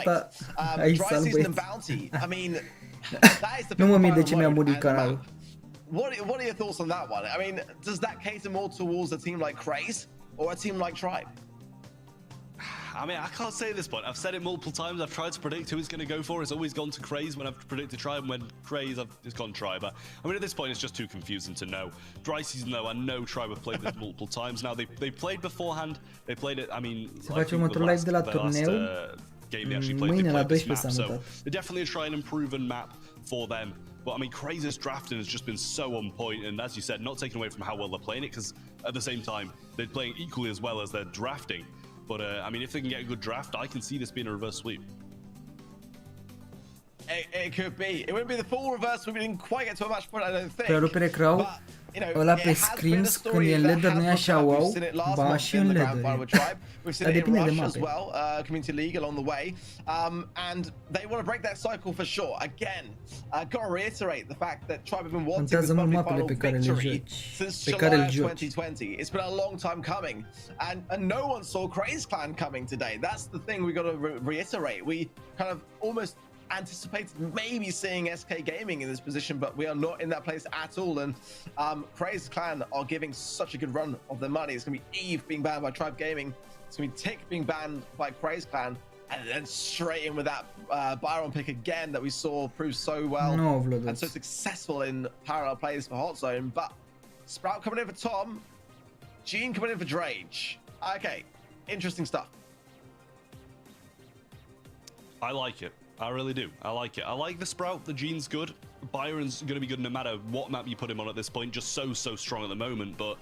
[SPEAKER 2] of dry season and bounty. I mean, that is the big final. What are your thoughts on that one? I mean, does that cater more towards a team like Craze or a team like Tribe?
[SPEAKER 3] I mean, I can't say at this point. I've said it multiple times. I've tried to predict who it's going to go for. It's always gone to Craze when I've predicted Tribe, and when Craze, it's gone Tribe. I mean, at this point, it's just too confusing to know. Dry season, though, I know Tribe have played this multiple times. Now, they played beforehand. They played it, I mean, like the last game they actually played this map. So they're definitely a try and improve and map for them. But I mean, Craze's drafting has just been so on point, and as you said, not taken away from how well they're playing it, because at the same time, they're playing equally as well as they're drafting. But I mean, if they can get a good draft, I can see this being a reverse sweep.
[SPEAKER 2] It could be. It wouldn't be the full reverse. We didn't quite get to a match point, I don't think.
[SPEAKER 1] Rupere crowd. Ăla pe screens când e în ladder nu e așa wow, ba și în ladder. Dar depinde de mape.
[SPEAKER 2] Community League along the way, and they want to break that cycle for sure. Again, gotta reiterate the fact that Tribe have been wanting this monthly final victory since July 2020. It's been a long time coming, and no one saw Craze Clan coming today. That's the thing we got to reiterate. We kind of almost anticipated maybe seeing SK Gaming in this position, but we are not in that place at all. And Craze Clan are giving such a good run of their money. It's going to be Eve being banned by Tribe Gaming. It's going to be Tick being banned by Craze Clan. And then straight in with that Byron pick again that we saw prove so well and so successful in parallel plays for Hot Zone. But Sprout coming in for Tom. Gene coming in for Drage. Okay, interesting stuff.
[SPEAKER 3] I like it. I really do. I like it. I like the Sprout. The Gene's good. Byron's going to be good no matter what map you put him on at this point. Just so strong at the moment. But,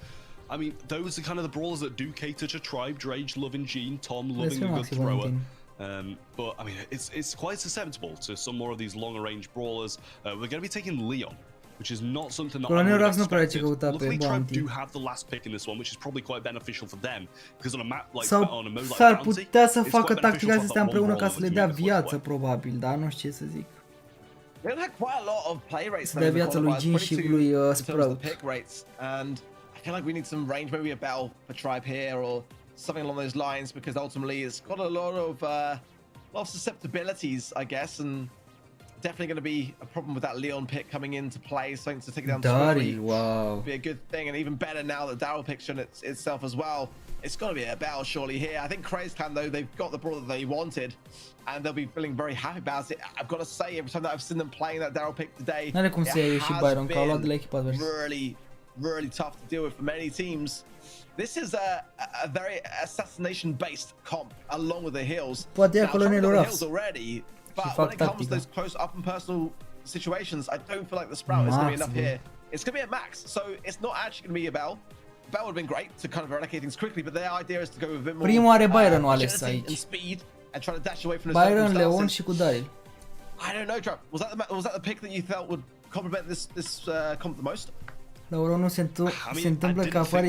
[SPEAKER 3] I mean, those are kind of the brawlers that do cater to Tribe. Drage loving Gene. Tom loving a good thrower. But, I mean, it's quite susceptible to some more of these longer range brawlers. We're going to be taking Leon, which is not something that I would have expected. Luckily, Tribe do have the last pick in this one, which is probably quite beneficial for them, because on a map like on a mode like
[SPEAKER 1] s-ar putea să facă tactica astea împreună ca să le dea viață, probabil, dar nu știu ce să zic.
[SPEAKER 2] They've had quite a lot of play rates.
[SPEAKER 1] Să dea viața lui Jin și lui Sprout.
[SPEAKER 2] And I feel like we need some range, maybe a bell for Tribe here or something along those lines, because ultimately it's got a lot of susceptibilities, I guess, and definitely going to be a problem with that Leon pick coming into play, something to take down the
[SPEAKER 1] wow.
[SPEAKER 2] Be a good thing, and even better now that Daryl pick's shown itself as well. It's got to be a battle surely here. I think Craze Clan, though, they've got the brawl that they wanted, and they'll be feeling very happy about it. I've got to say, every time that I've seen them playing that Daryl pick today, it has been really tough to deal with for many teams. This is a very assassination-based comp, along with the heals. Now, the heals already, but when it comes to those close up and personal situations, I don't feel like the Sprout is going to be enough here. It's going to be a max, so it's not actually going to be a Bell. Bell would have been great to kind of eradicate things quickly, but their idea is to go with a bit more agility and speed and try to dash away from the circumstances. I don't know, Trap. Was that the pick that you felt would complement this comp the most?
[SPEAKER 1] La ora nu se întâmplă că apare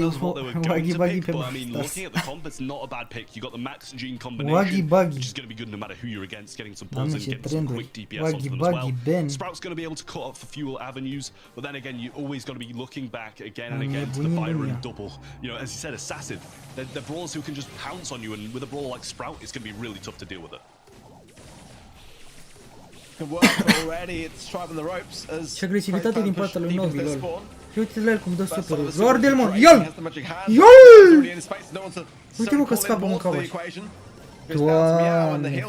[SPEAKER 1] Waggy Buggy pe
[SPEAKER 3] I mean, looking at the comp, it's not a bad pick. You got the Max Gene combination, which is going to be good no matter who you're against, getting some pulls and getting some quick DPS onto them as well. Sprout's going to be able to cut off the fuel avenues, but then again, you always got to be looking back again and again to the Byron double. You know, as you said, assassin. They're brawlers who can just pounce on you, and with a brawler like Sprout, it's going to be really tough to deal with it.
[SPEAKER 2] Can work already. It's Tribe on the ropes as
[SPEAKER 1] și agresivitate din partea lui Novi, lol. Și uite-l cum dă super. Lor del mon, iol! Iol! Uite mă că scapă un cavaș. Doamne,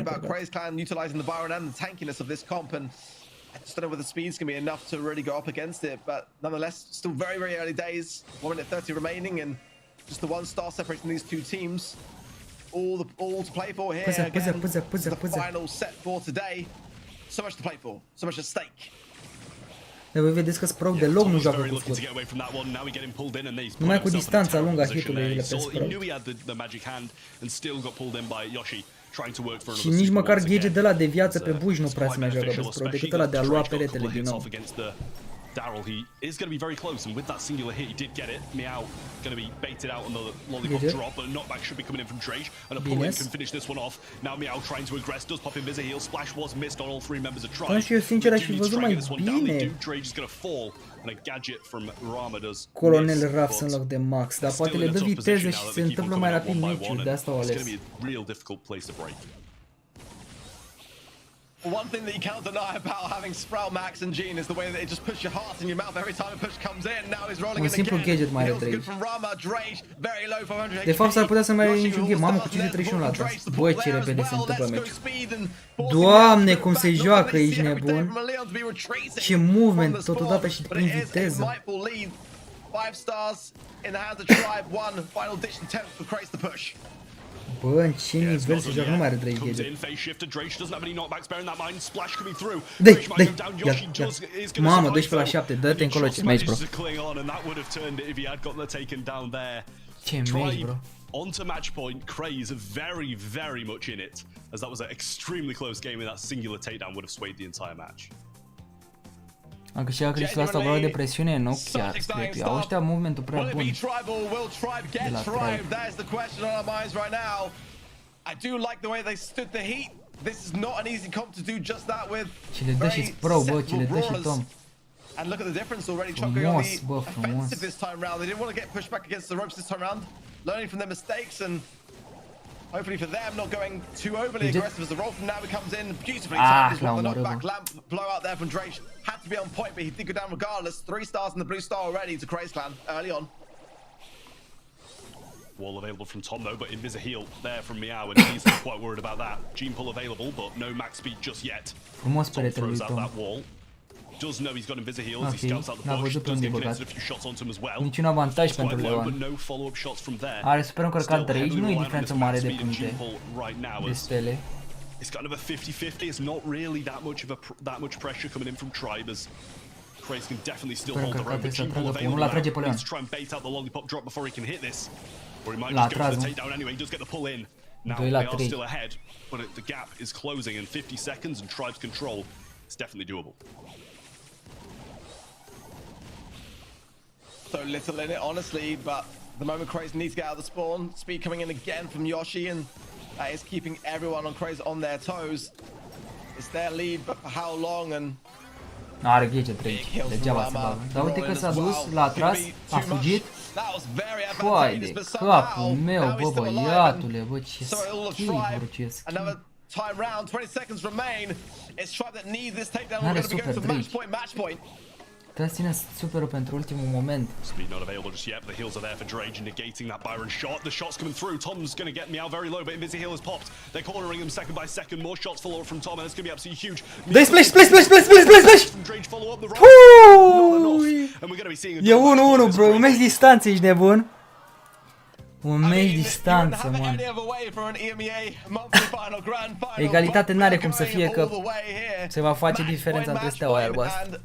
[SPEAKER 1] dar
[SPEAKER 2] Clan utilizing the Byron and the tankiness of this comp, and I just don't know whether the speed's gonna be enough to really go up against it, but nonetheless, still very, very early days. 1 minute 30 remaining, and just the 1 star separating these 2 teams. All to play for here. Again, the final set for today. So much to play for, so much at stake.
[SPEAKER 1] Dar voi vedeți că Sprout deloc nu joacă cu scurt. Numai cu distanța lungă a hitului pe Sprout. Și nici măcar gadget de ăla de viață pe buși nu prea se mai joacă pe Sprout, decât ăla de a lua peretele din nou.
[SPEAKER 3] Daryl, he is going to be very close, and with that singular hit, he did get it. Meow going to be baited out on the lollipop drop, but a knockback should be coming in from Drage, and a pull-in can finish this one off. Now Meow trying to aggress, does pop Invisa heal, splash was missed on all 3 members of Tribe.
[SPEAKER 1] Și eu sincer aș fi văzut mai bine
[SPEAKER 3] Drage is going to fall, and a gadget from Rama does
[SPEAKER 1] Colonel Ruffs în loc de Max, dar poate le dă viteză și se întâmplă mai rapid meciul, de asta o ales.
[SPEAKER 2] One thing that you cannot deny about having Sprout, Max, and Gene is the way that it just puts your heart in your mouth every time a push comes in. Now he's rolling in again. Heals good from Rama, Drage, very low 400.
[SPEAKER 1] De fapt s-ar putea să mai are niciun game. Mamă, cu 531 la atras. Băi, ce repede se întâmplă meciul. Doamne, cum se joacă, ești nebun. Ce movement, totodată și prin viteză.
[SPEAKER 2] 5 stars in the hands of Tribe, 1 final ditch attempt for Craze to push.
[SPEAKER 1] Bă, în ce nivel se joacă, nu mai are Drake gadget. Dă-i, ia. Mamă, 12 la 7, dă-te încolo, ce meci, bro. Ce meci, bro.
[SPEAKER 3] Onto match point, Craze very, very much in it, as that was an extremely close game, and that singular takedown would have swayed the entire match.
[SPEAKER 1] Am câștigat Crisul asta valoare de presiune, nu chiar, cred eu. Au ăștia movementul prea bun de la Tribe. Și le dă și Sprout, bă, ce le dă și Tom. Frumos, bă, frumos.
[SPEAKER 2] Hopefully for them, not going too overly aggressive as the roll from now comes in. Beautifully timed as well. The knockback lamp blowout there from Drage had to be on point, but he did go down regardless. 3 stars in the blue star already to Craze Clan early on.
[SPEAKER 3] Wall available from Tom though, but Invisa heal there from Meow, and he's not quite worried about that. Gene pull available, but no max speed just yet.
[SPEAKER 1] Frumos peretele lui Tom.
[SPEAKER 3] Does know he's got Invisa heals, he scouts out the bush, does get connected a few shots onto him as well.
[SPEAKER 1] Niciun avantaj pentru Leon. Are super încărcat Drage, nu e diferență mare de puncte de stele.
[SPEAKER 3] It's kind of a 50-50. It's not really that much pressure coming in from Tribe, as Craze can definitely still hold the road. But Gene pull available now. Needs to try and bait out the lollipop drop before he can hit this, or he might just go for the takedown anyway. He does get the pull in. Now they are still ahead, but the gap is closing in 50 seconds, and Tribe's control is definitely doable.
[SPEAKER 2] So little in it, honestly, but the moment Craze needs to get out of the spawn, speed coming in again from Yoshi, and that is keeping everyone on Craze on their toes. It's their lead, but for how long? And
[SPEAKER 1] are gadget Drake, degeaba se bagă. Dar uite că s-a dus, l-a atras, a fugit. Foai de capul meu, bă, băiatule, bă, ce skill-uri, ce skill.
[SPEAKER 2] Time round, 20 seconds remain. It's Tribe that needs this takedown. We're going to be going for match point.
[SPEAKER 1] Trebuie să ține superul pentru ultimul moment.
[SPEAKER 3] Speed not available just yet, but the heals are there for Drage, negating that Byron shot. The shot's coming through. Tom's going to get Meow very low, but Invisa heal has popped. They're cornering him second by second. More shots follow from Tom, and it's going to be absolutely huge.
[SPEAKER 1] Splash!
[SPEAKER 3] Drage follow up the round. Not enough. And we're going to be seeing a
[SPEAKER 1] 1-1, bro. Un meci distanță, ești nebun? Un meci distanță, man. Egalitate n-are cum să fie, că se va face diferența între steaua aia albastră.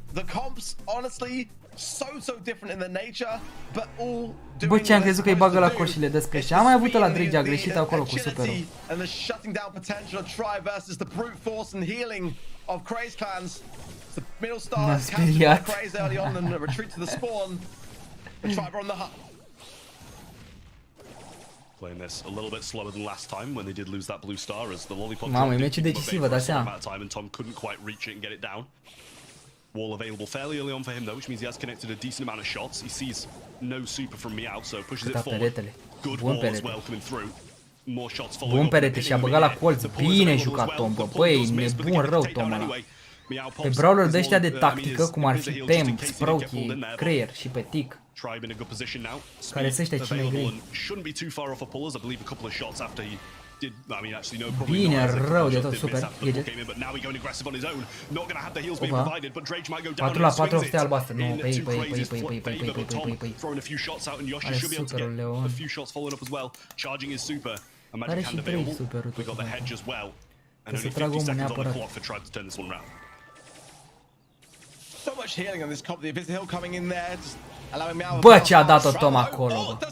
[SPEAKER 1] Bă, ce am crezut că îi bagă la cor și le dă splash. Am mai avut la Drage, a greșit acolo cu superul. M-a speriat.
[SPEAKER 3] Playing this a little bit slower than last time when they did lose that blue star, as the lollipop
[SPEAKER 1] Mamă, e meciul decisiv, vă dați seama.
[SPEAKER 3] and Tom couldn't quite reach it and get it down. Wall available fairly early on for him though, which means he has connected a decent amount of shots. He sees no super from Meow, so pushes it forward. Good wall as well coming through. More shots following.
[SPEAKER 1] Bun perete și a băgat la colț. Bine jucat Tom, bă. Băi, nebun rău Tom ăla. Pe brawler de ăștia de tactică, cum ar fi Pem, Sprout, creier și pe tic.
[SPEAKER 3] Tribe in a good position now.
[SPEAKER 1] Care să ăștia cine grei.
[SPEAKER 3] Shouldn't be too far off of pullers. I believe a couple of shots after he did. I mean, actually, no, probably
[SPEAKER 1] Bine,
[SPEAKER 3] not.
[SPEAKER 1] rău de tot, super.
[SPEAKER 3] But now he's going aggressive on his own. Not going to have the heals being provided, but Drake might go down.
[SPEAKER 1] 4 la 4 ofte albastră. Nu, păi.
[SPEAKER 3] Throwing a few shots out and Yoshi should be able to get a few shots following up as well. Charging his super. And Magic hand available. We got the hedge as well. And only 50 seconds on the clock for Tribe to turn this one around.
[SPEAKER 2] So much healing on this comp. The Abyss Hill coming in there, just allowing me out.
[SPEAKER 1] Bă, ce a dat-o Tom acolo, bă.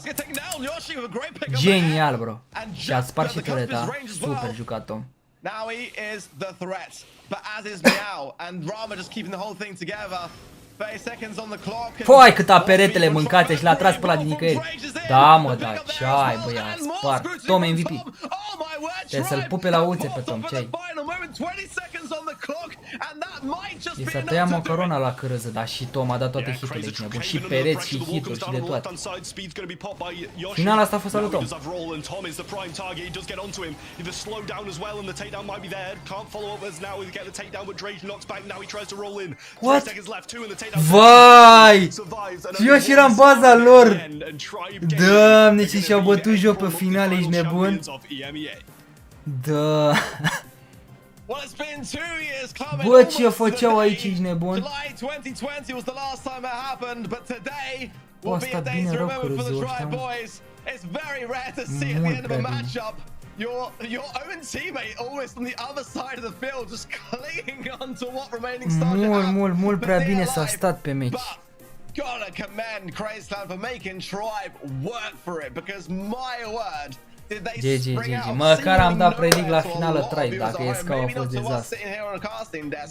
[SPEAKER 1] Genial, bro. Și a spart și tureta. Super jucat, Tom.
[SPEAKER 2] Now he is the threat, but as is Meow and Rama just keeping the whole thing together. 30 seconds on the clock.
[SPEAKER 1] Foi, câta peretele mâncate și l-a tras pe ăla din nicăieri. Da, mă, da, ce-ai, bă, i-a spart. Tom MVP. Trebuie să-l pupe la uțe pe Tom, ce-ai? I s-a tăiat macarona la cărăză, dar și Tom a dat toate hiturile, ești nebun. Și pereți, și hituri, și de toate. Finala asta a fost al Tom. What? Vai! Eu și eram baza lor! Doamne, ce și-au bătut joc pe finale, ești nebun? Da. Bă, ce făceau aici, ești nebun? Bă, asta bine rău cărăzul ăștia, mă. Mult prea bine.
[SPEAKER 2] Your own teammate almost on the other side of the field, just clinging on to what remaining stars you have.
[SPEAKER 1] Mult prea bine s-a stat pe meci.
[SPEAKER 2] Gotta commend Crazy Clan for making Tribe work for it, because my word, did they spring out.
[SPEAKER 1] Măcar am dat predict la finală Tribe, dacă e scau a fost dezastru.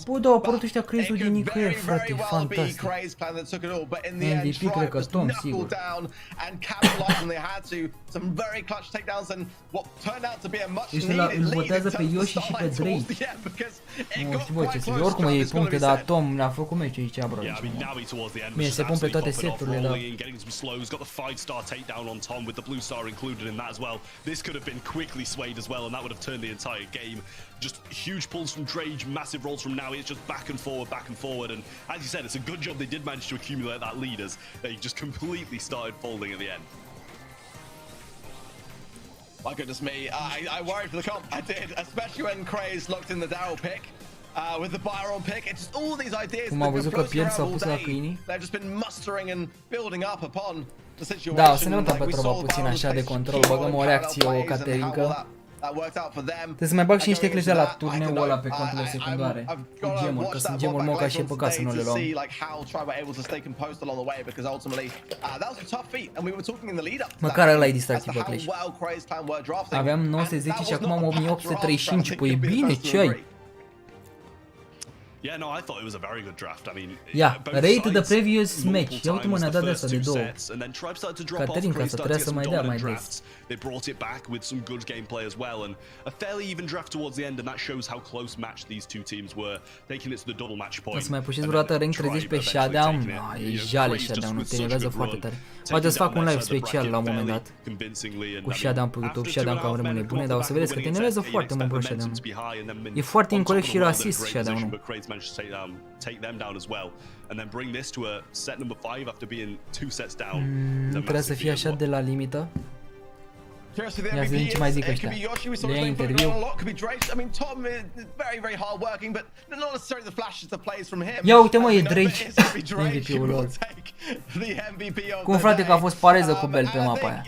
[SPEAKER 1] Bă, da, au apărut ăștia Crazy-ul din nicăieri, frate, fantastic. MVP cred că Tom, sigur. Ăștia îl votează pe Yoshi și pe Drake. Nu știu, bă, ce să fie. Oricum iei puncte, dar Tom ne-a făcut meciul aici, bro. Bine, se pun pe toate seturile, da.
[SPEAKER 3] This could have been quickly swayed as well, and that would have turned the entire game. Just huge pulls from Drage, massive rolls from now. It's just back and forward. And as you said, it's a good job they did manage to accumulate that lead as they just completely started folding at the end.
[SPEAKER 2] My goodness me, I worried for the comp. I did, especially when Craze locked in the Daryl pick. With the Byron pick, it's just all these ideas
[SPEAKER 1] Cum a văzut că pierd s-au pus la câinii.
[SPEAKER 2] They've just been mustering and building up upon the situation.
[SPEAKER 1] Da, o să ne uităm pe troba puțin așa de control, băgăm o reacție, o caterincă. Trebuie să mai bag și niște cliși de la turneul ăla pe conturile secundare cu gemuri, că sunt gemuri moca și e păcat să nu le luăm. Măcar ăla e distractiv pe cliși. Aveam 910 și acum am 1835, păi bine, ce ai?
[SPEAKER 3] Yeah, no, I thought it was a very good draft. I mean,
[SPEAKER 1] yeah, rate the previous match. Ia uite mă, ne-a dat de asta de două. Caterin, ca să trebuie să mai dea mai des.
[SPEAKER 3] They brought it back with some good gameplay as well, and a fairly even draft towards the end, and that shows how close matched these two teams were, taking it to the double match point.
[SPEAKER 1] O să mai pușiți vreodată rank 30 pe Shutdown? No, e jale Shutdown, te enervează foarte tare. Poate să fac un live special la un moment dat cu Shutdown pe YouTube, Shutdown că am rămâne bune, dar o să vedeți că te enervează foarte mult bro Shutdown. E foarte incorect și rasist Shutdown-ul.
[SPEAKER 3] Take them down as well, and then bring this to a set number 5 after being 2 sets down.
[SPEAKER 1] Trebuie să fie așa de la limită. Ia să vedem ce mai zic ăștia. Le ia interviu. Ia uite mă, e Drake, MVP-ul lor. Cum frate că a fost pareză cu Bell pe mapa aia.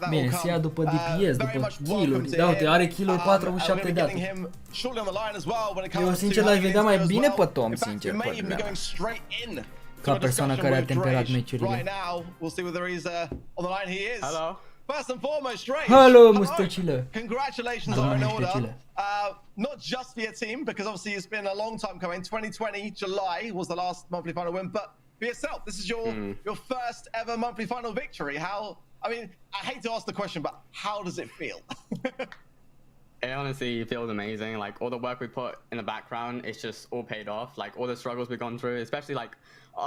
[SPEAKER 1] Bine, se ia după DPS, după kill-uri. Da, uite, are kill-uri 47 de date. Eu sincer l-aș vedea mai bine pe Tom, sincer, părerea mea. Ca persoană care a temperat meciurile. Hello, mustăcile.
[SPEAKER 2] Congratulations on not just for your team, because obviously it's been a long time coming. 2020 July was the last monthly final win, but for yourself, this is your first ever monthly final victory. How? I mean, I hate to ask the question, but how does it feel?
[SPEAKER 5] It honestly feels amazing. Like all the work we put in the background, it's just all paid off. Like all the struggles we've gone through, especially like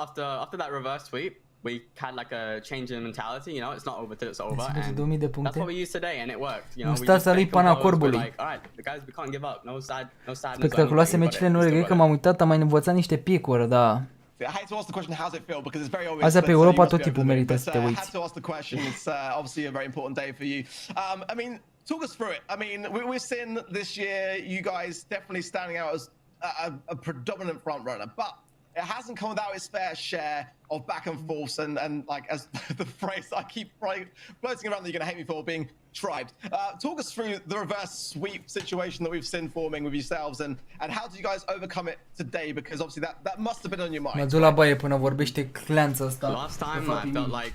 [SPEAKER 5] after that reverse sweep, we had like a change in mentality. You know, it's not over till it's over, and that's what we used today, and it worked. You know, we just stayed composed. We're like, all right, the guys, we can't give up. No sadness.
[SPEAKER 1] Spectaculoase meciurile, nu regret că m-am uitat, am mai învățat niște picuri, da.
[SPEAKER 2] I hate to ask the question, how's it feel? Because it's very obvious.
[SPEAKER 1] Asta pe
[SPEAKER 2] that,
[SPEAKER 1] Europa
[SPEAKER 2] you must
[SPEAKER 1] tot
[SPEAKER 2] be
[SPEAKER 1] timpul
[SPEAKER 2] over the
[SPEAKER 1] merită
[SPEAKER 2] moon,
[SPEAKER 1] să
[SPEAKER 2] but,
[SPEAKER 1] te
[SPEAKER 2] I
[SPEAKER 1] uiți.
[SPEAKER 2] had to ask the question. It's obviously a very important day for you. I mean, talk us through it. I mean, we're seeing this year you guys definitely standing out as a predominant front runner, but it hasn't come without its fair share of back and forth and like, as the phrase I keep floating around that you're going to hate me for, being tribed. Talk us through the reverse sweep situation that we've seen forming with yourselves and how did you guys overcome it today? Because obviously that must have been on your mind.
[SPEAKER 1] Mă duc la baie până vorbește cleanța asta.
[SPEAKER 5] Last time I felt like,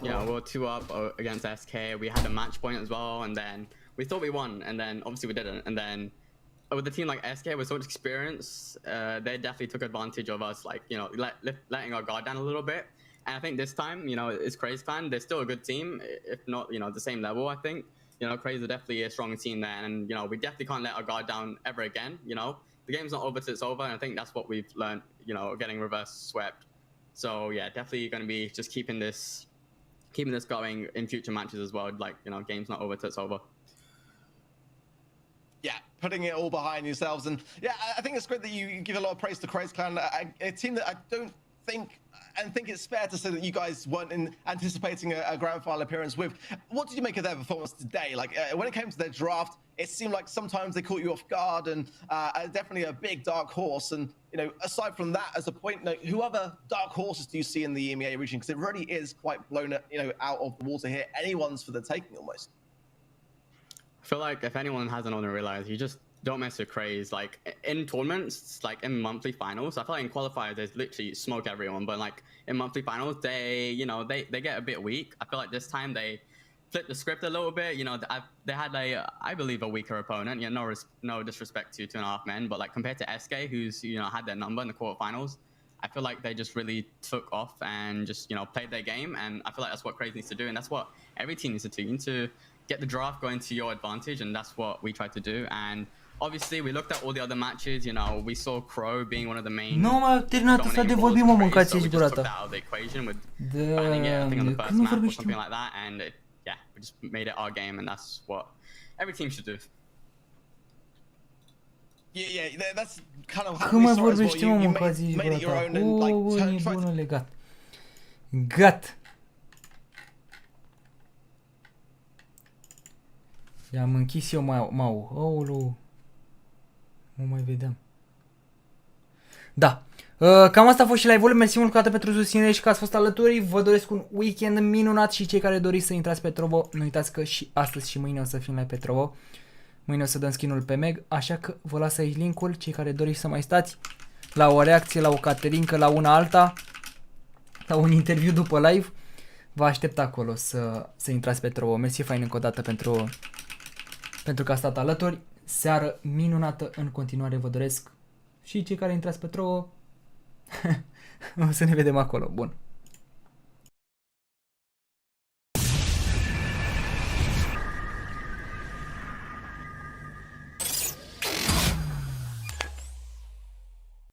[SPEAKER 5] yeah, we were 2 up against SK. We had a match point as well, and then we thought we won, and then obviously we didn't. And then with a team like SK with so much experience, they definitely took advantage of us, like, you know, letting our guard down a little bit. And I think this time, you know, it's Craze Clan. They're still a good team, if not, you know, the same level. I think, you know, Craze are definitely a strong team there, and you know, we definitely can't let our guard down ever again. You know, the game's not over till it's over, and I think that's what we've learned. You know, getting reverse swept. So yeah, definitely going to be just keeping this going in future matches as well. Like, you know, game's not over till it's over.
[SPEAKER 2] Yeah, putting it all behind yourselves. And yeah, I think it's great that you give a lot of praise to Craze Clan, a team that I don't think it's fair to say that you guys weren't anticipating a grand final appearance with. What did you make of their performance today? Like, when it came to their draft, it seemed like sometimes they caught you off guard, and definitely a big dark horse. And, you know, aside from that, as a point note, who other dark horses do you see in the EMEA region? Because it really is quite blown, you know, out of the water here. Anyone's for the taking almost.
[SPEAKER 5] I feel like if anyone hasn't already realized, you just don't mess with Craze. Like in tournaments, like in monthly finals, I feel like in qualifiers there's literally smoke everyone, but like in monthly finals, they get a bit weak. I feel like this time they flipped the script a little bit. You know, they had I believe a weaker opponent. You know, no disrespect to 2.5 Men, but like compared to SK, who's, you know, had their number in the quarterfinals, I feel like they just really took off and just, you know, played their game. And I feel like that's what Craze needs to do, and that's what every team needs to do. You need to get the draft going to your advantage, and that's what we tried to do. And obviously we looked at all the other matches. You know, we saw Crow being one of the main.
[SPEAKER 1] Nu m-a terminat asta de vorbim, mă, mâncați și gura ta.
[SPEAKER 5] The equation with
[SPEAKER 1] Da,
[SPEAKER 5] banning it, I think on the first
[SPEAKER 1] nu
[SPEAKER 5] map or
[SPEAKER 1] vorbești.
[SPEAKER 5] something like that, and yeah, we just made it our game, and that's what every team should do.
[SPEAKER 2] Yeah, that's kind of how
[SPEAKER 1] Când
[SPEAKER 2] we
[SPEAKER 1] mai
[SPEAKER 2] saw it as well.
[SPEAKER 1] vorbești, mă,
[SPEAKER 2] You
[SPEAKER 1] mâncați și
[SPEAKER 2] made it your
[SPEAKER 1] gura
[SPEAKER 2] own
[SPEAKER 1] ta.
[SPEAKER 2] and like
[SPEAKER 1] O,
[SPEAKER 2] tried to.
[SPEAKER 1] nebunule, gat. Gat. I-am închis eu mau. Oulu. Nu mai vedeam. Da. Cam asta a fost și live-ul. Mersi mult pentru susținere și că ați fost alături. Vă doresc un weekend minunat și cei care doriți să intrați pe Trovo, nu uitați că și astăzi și mâine o să fim live pe Trovo. Mâine o să dăm skin-ul pe Meg, așa că vă las aici link-ul. Cei care doriți să mai stați la o reacție, la o caterincă, la una alta, la un interviu după live, vă aștept acolo să intrați pe Trovo. Mersi fain încă o dată pentru că a stat alături. Seară minunată în continuare vă doresc și cei care intrați pe Trovo. O să ne vedem acolo. Bun.